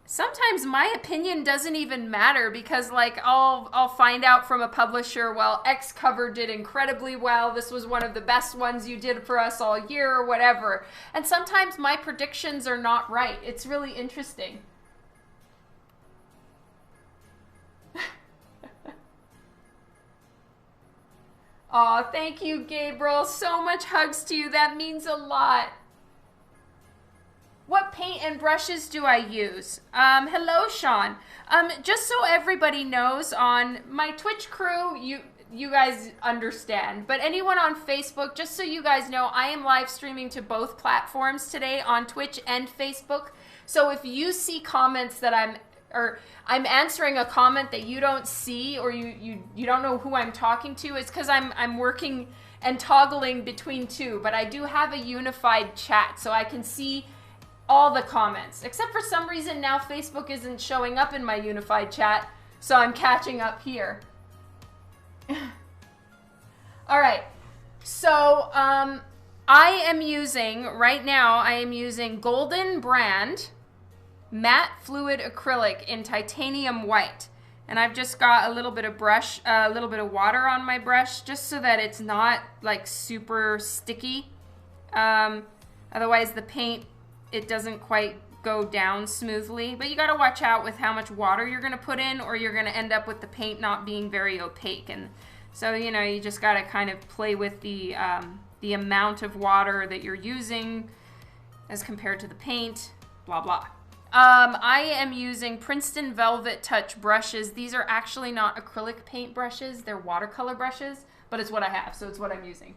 sometimes my opinion doesn't even matter because like I'll find out from a publisher, well, X cover did incredibly well. This was one of the best ones you did for us all year or whatever. And sometimes my predictions are not right. It's really interesting. Aw, thank you, Gabriel. So much hugs to you. That means a lot. What paint and brushes do I use? Hello, Sean. Just so everybody knows, on my Twitch crew, you guys understand. But anyone on Facebook, just so you guys know, I am live streaming to both platforms today on Twitch and Facebook. So if you see comments that I'm answering a comment that you don't see or you don't know who I'm talking to, it's because I'm working and toggling between two, but I do have a unified chat so I can see all the comments, except for some reason now Facebook isn't showing up in my unified chat, so I'm catching up here. All right, so I am using, right now I am using Golden Brand matte fluid acrylic in titanium white, and I've just got a little bit of water on my brush just so that it's not like super sticky. Otherwise the paint, it doesn't quite go down smoothly, but you got to watch out with how much water you're going to put in or you're going to end up with the paint not being very opaque. And so, you know, you just got to kind of play with the amount of water that you're using as compared to the paint, blah blah. I am using Princeton Velvet Touch brushes. These are actually not acrylic paint brushes. They're watercolor brushes, but it's what I have, so it's what I'm using.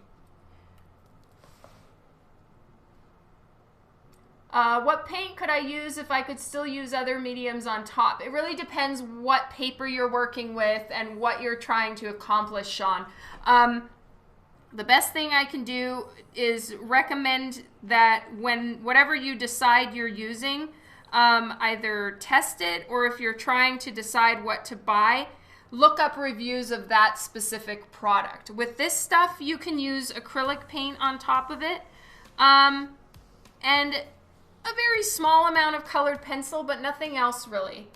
What paint could I use if I could still use other mediums on top? It really depends what paper you're working with and what you're trying to accomplish, Sean. the best thing I can do is recommend that whatever you decide you're using, either test it, or if you're trying to decide what to buy, look up reviews of that specific product. With this stuff, you can use acrylic paint on top of it, and a very small amount of colored pencil, but nothing else really.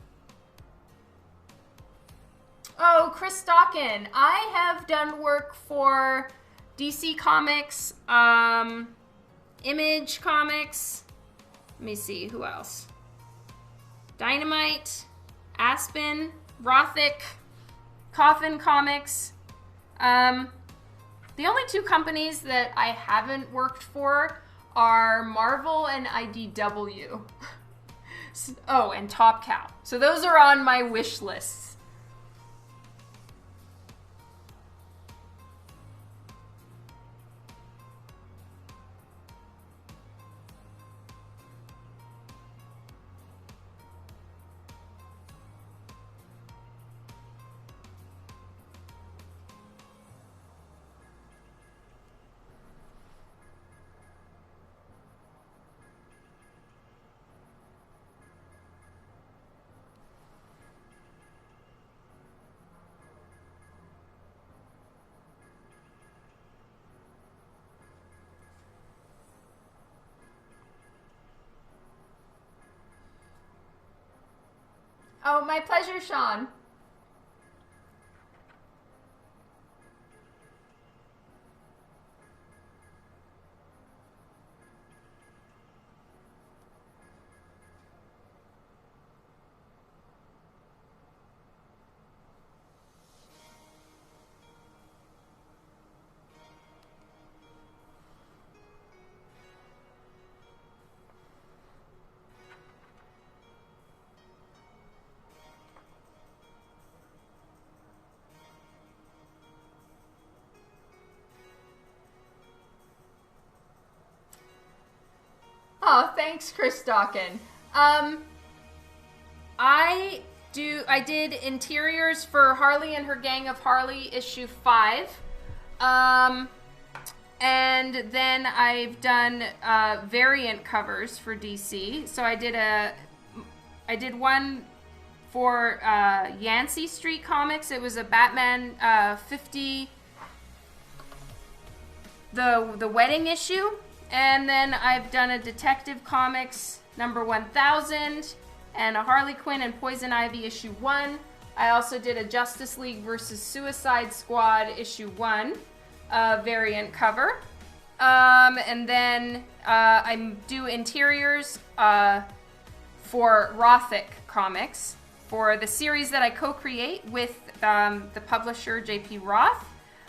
Oh, Chris Dawkin, I have done work for DC Comics, Image Comics, let me see, who else? Dynamite, Aspen, Rothic, Coffin Comics. The only two companies that I haven't worked for are Marvel and IDW. Oh, and Top Cow. So those are on my wish lists. Oh, my pleasure, Sean. Oh, thanks, Chris Dawkin. I did interiors for Harley and Her Gang of Harley issue 5. And then I've done variant covers for DC. So I did one for Yancey Street Comics. It was a Batman 50, the wedding issue. And then I've done a Detective Comics number 1000 and a Harley Quinn and Poison Ivy issue 1. I also did a Justice League versus Suicide Squad issue 1 variant cover. And then I do interiors for Rothic Comics for the series that I co-create with the publisher J.P. Roth.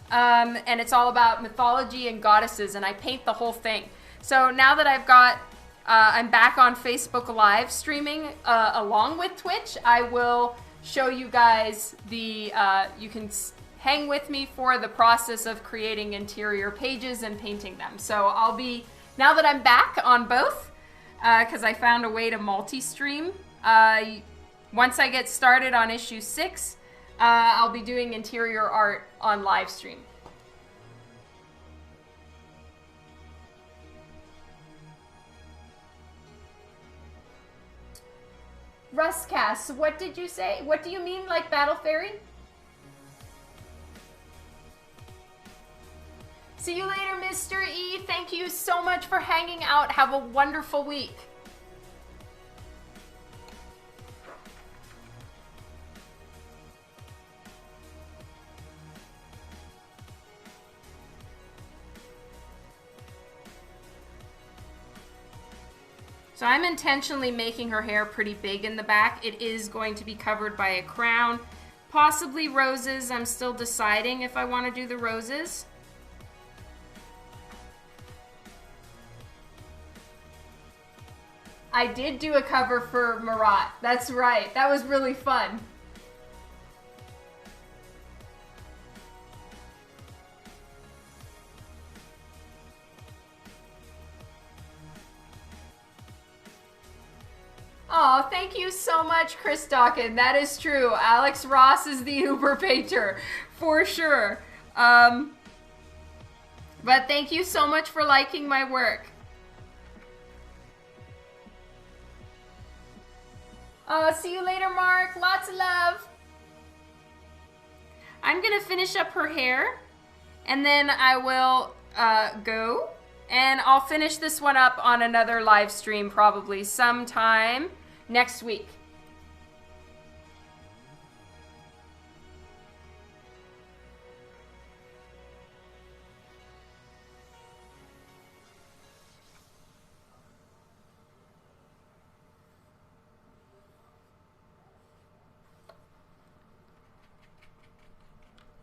And it's all about mythology and goddesses, and I paint the whole thing. So now that I've got, I'm back on Facebook Live streaming along with Twitch, I will show you guys the, you can hang with me for the process of creating interior pages and painting them. So I'll be, now that I'm back on both, because I found a way to multi-stream, once I get started on issue 6, I'll be doing interior art on live stream. Rustcast, what did you say? What do you mean, like Battle Fairy? See you later, Mr. E. Thank you so much for hanging out. Have a wonderful week. So I'm intentionally making her hair pretty big in the back. It is going to be covered by a crown, possibly roses. I'm still deciding if I want to do the roses. I did do a cover for Marat. That's right. That was really fun. Oh, thank you so much, Chris Dawkin. That is true. Alex Ross is the Uber painter, for sure. But thank you so much for liking my work. Oh, see you later, Mark. Lots of love. I'm gonna finish up her hair, and then I will go, and I'll finish this one up on another live stream probably sometime next week.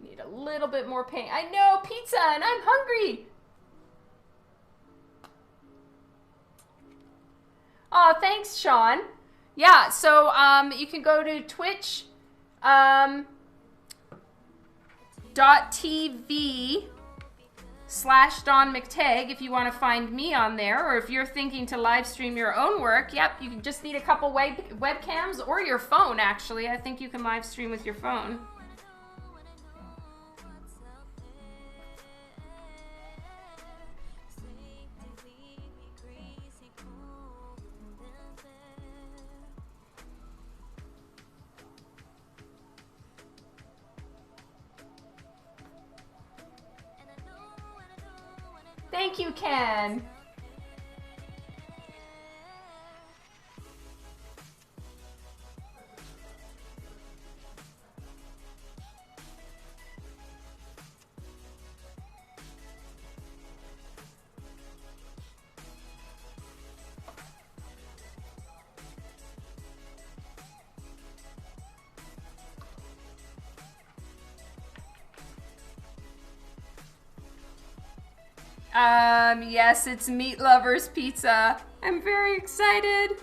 Need a little bit more paint. I know, pizza, and I'm hungry. Oh, thanks, Sean. Yeah, so you can go to Twitch .tv/DawnMcTagg if you want to find me on there, or if you're thinking to live stream your own work. Yep, you can just need a couple webcams or your phone, actually. I think you can live stream with your phone. Thank you, Ken. Yes, it's Meat Lovers Pizza. I'm very excited.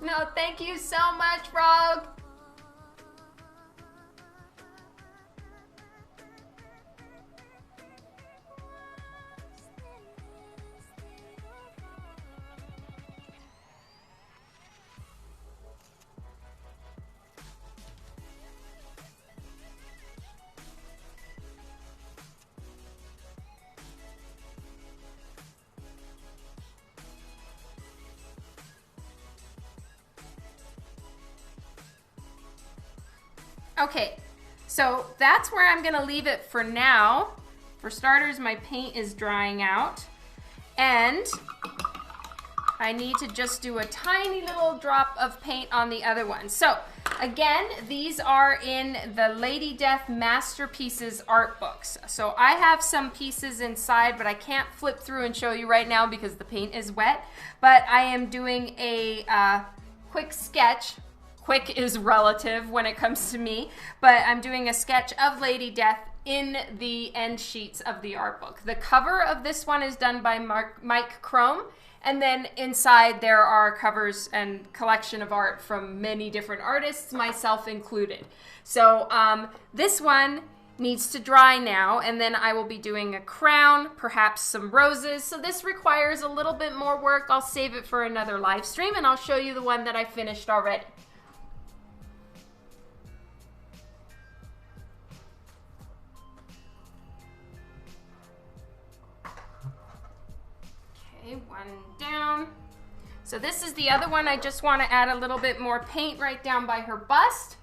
No, thank you so much, Frog. Okay, so that's where I'm gonna leave it for now. For starters, my paint is drying out, and I need to just do a tiny little drop of paint on the other one. So again, these are in the Lady Death Masterpieces art books. So I have some pieces inside, but I can't flip through and show you right now because the paint is wet. But I am doing a quick sketch. Quick is relative when it comes to me, but I'm doing a sketch of Lady Death in the end sheets of the art book. The cover of this one is done by Mike Chrome, and then inside there are covers and collection of art from many different artists, myself included. So this one needs to dry now, and then I will be doing a crown, perhaps some roses. So this requires a little bit more work. I'll save it for another live stream, and I'll show you the one that I finished already. One down. So this is the other one. I just want to add a little bit more paint right down by her bust.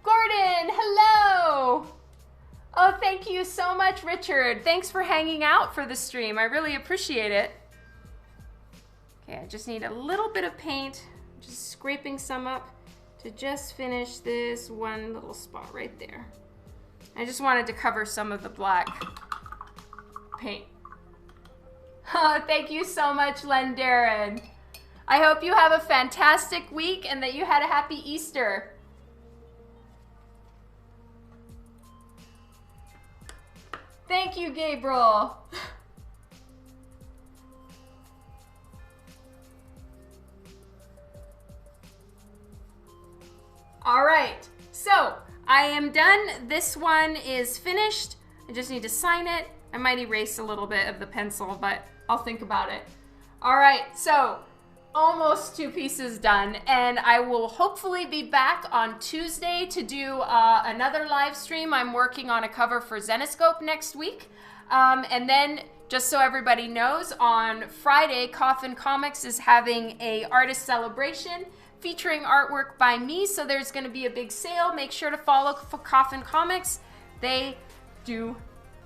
Gordon, hello. Oh, thank you so much, Richard. Thanks for hanging out for the stream. I really appreciate it. Okay, I just need a little bit of paint. Just scraping some up to just finish this one little spot right there. I just wanted to cover some of the black paint. Oh, thank you so much, Len Darren. I hope you have a fantastic week and that you had a happy Easter. Thank you, Gabriel. All right, so I am done. This one is finished. I just need to sign it. I might erase a little bit of the pencil, but I'll think about it. All right, so almost 2 pieces done, and I will hopefully be back on Tuesday to do another live stream. I'm working on a cover for Zenescope next week. And then, just so everybody knows, on Friday, Coffin Comics is having a artist celebration featuring artwork by me, so there's going to be a big sale. Make sure to follow Coffin Comics. They do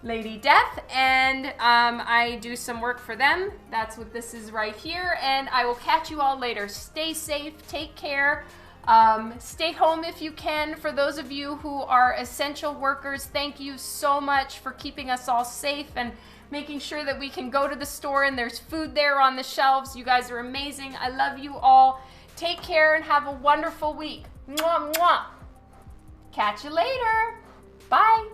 Lady Death, and I do some work for them. That's what this is right here, and I will catch you all later. Stay safe, take care, stay home if you can. For those of you who are essential workers, thank you so much for keeping us all safe and making sure that we can go to the store and there's food there on the shelves. You guys are amazing. I love you all. Take care and have a wonderful week. Mwah, mwah. Catch you later. Bye.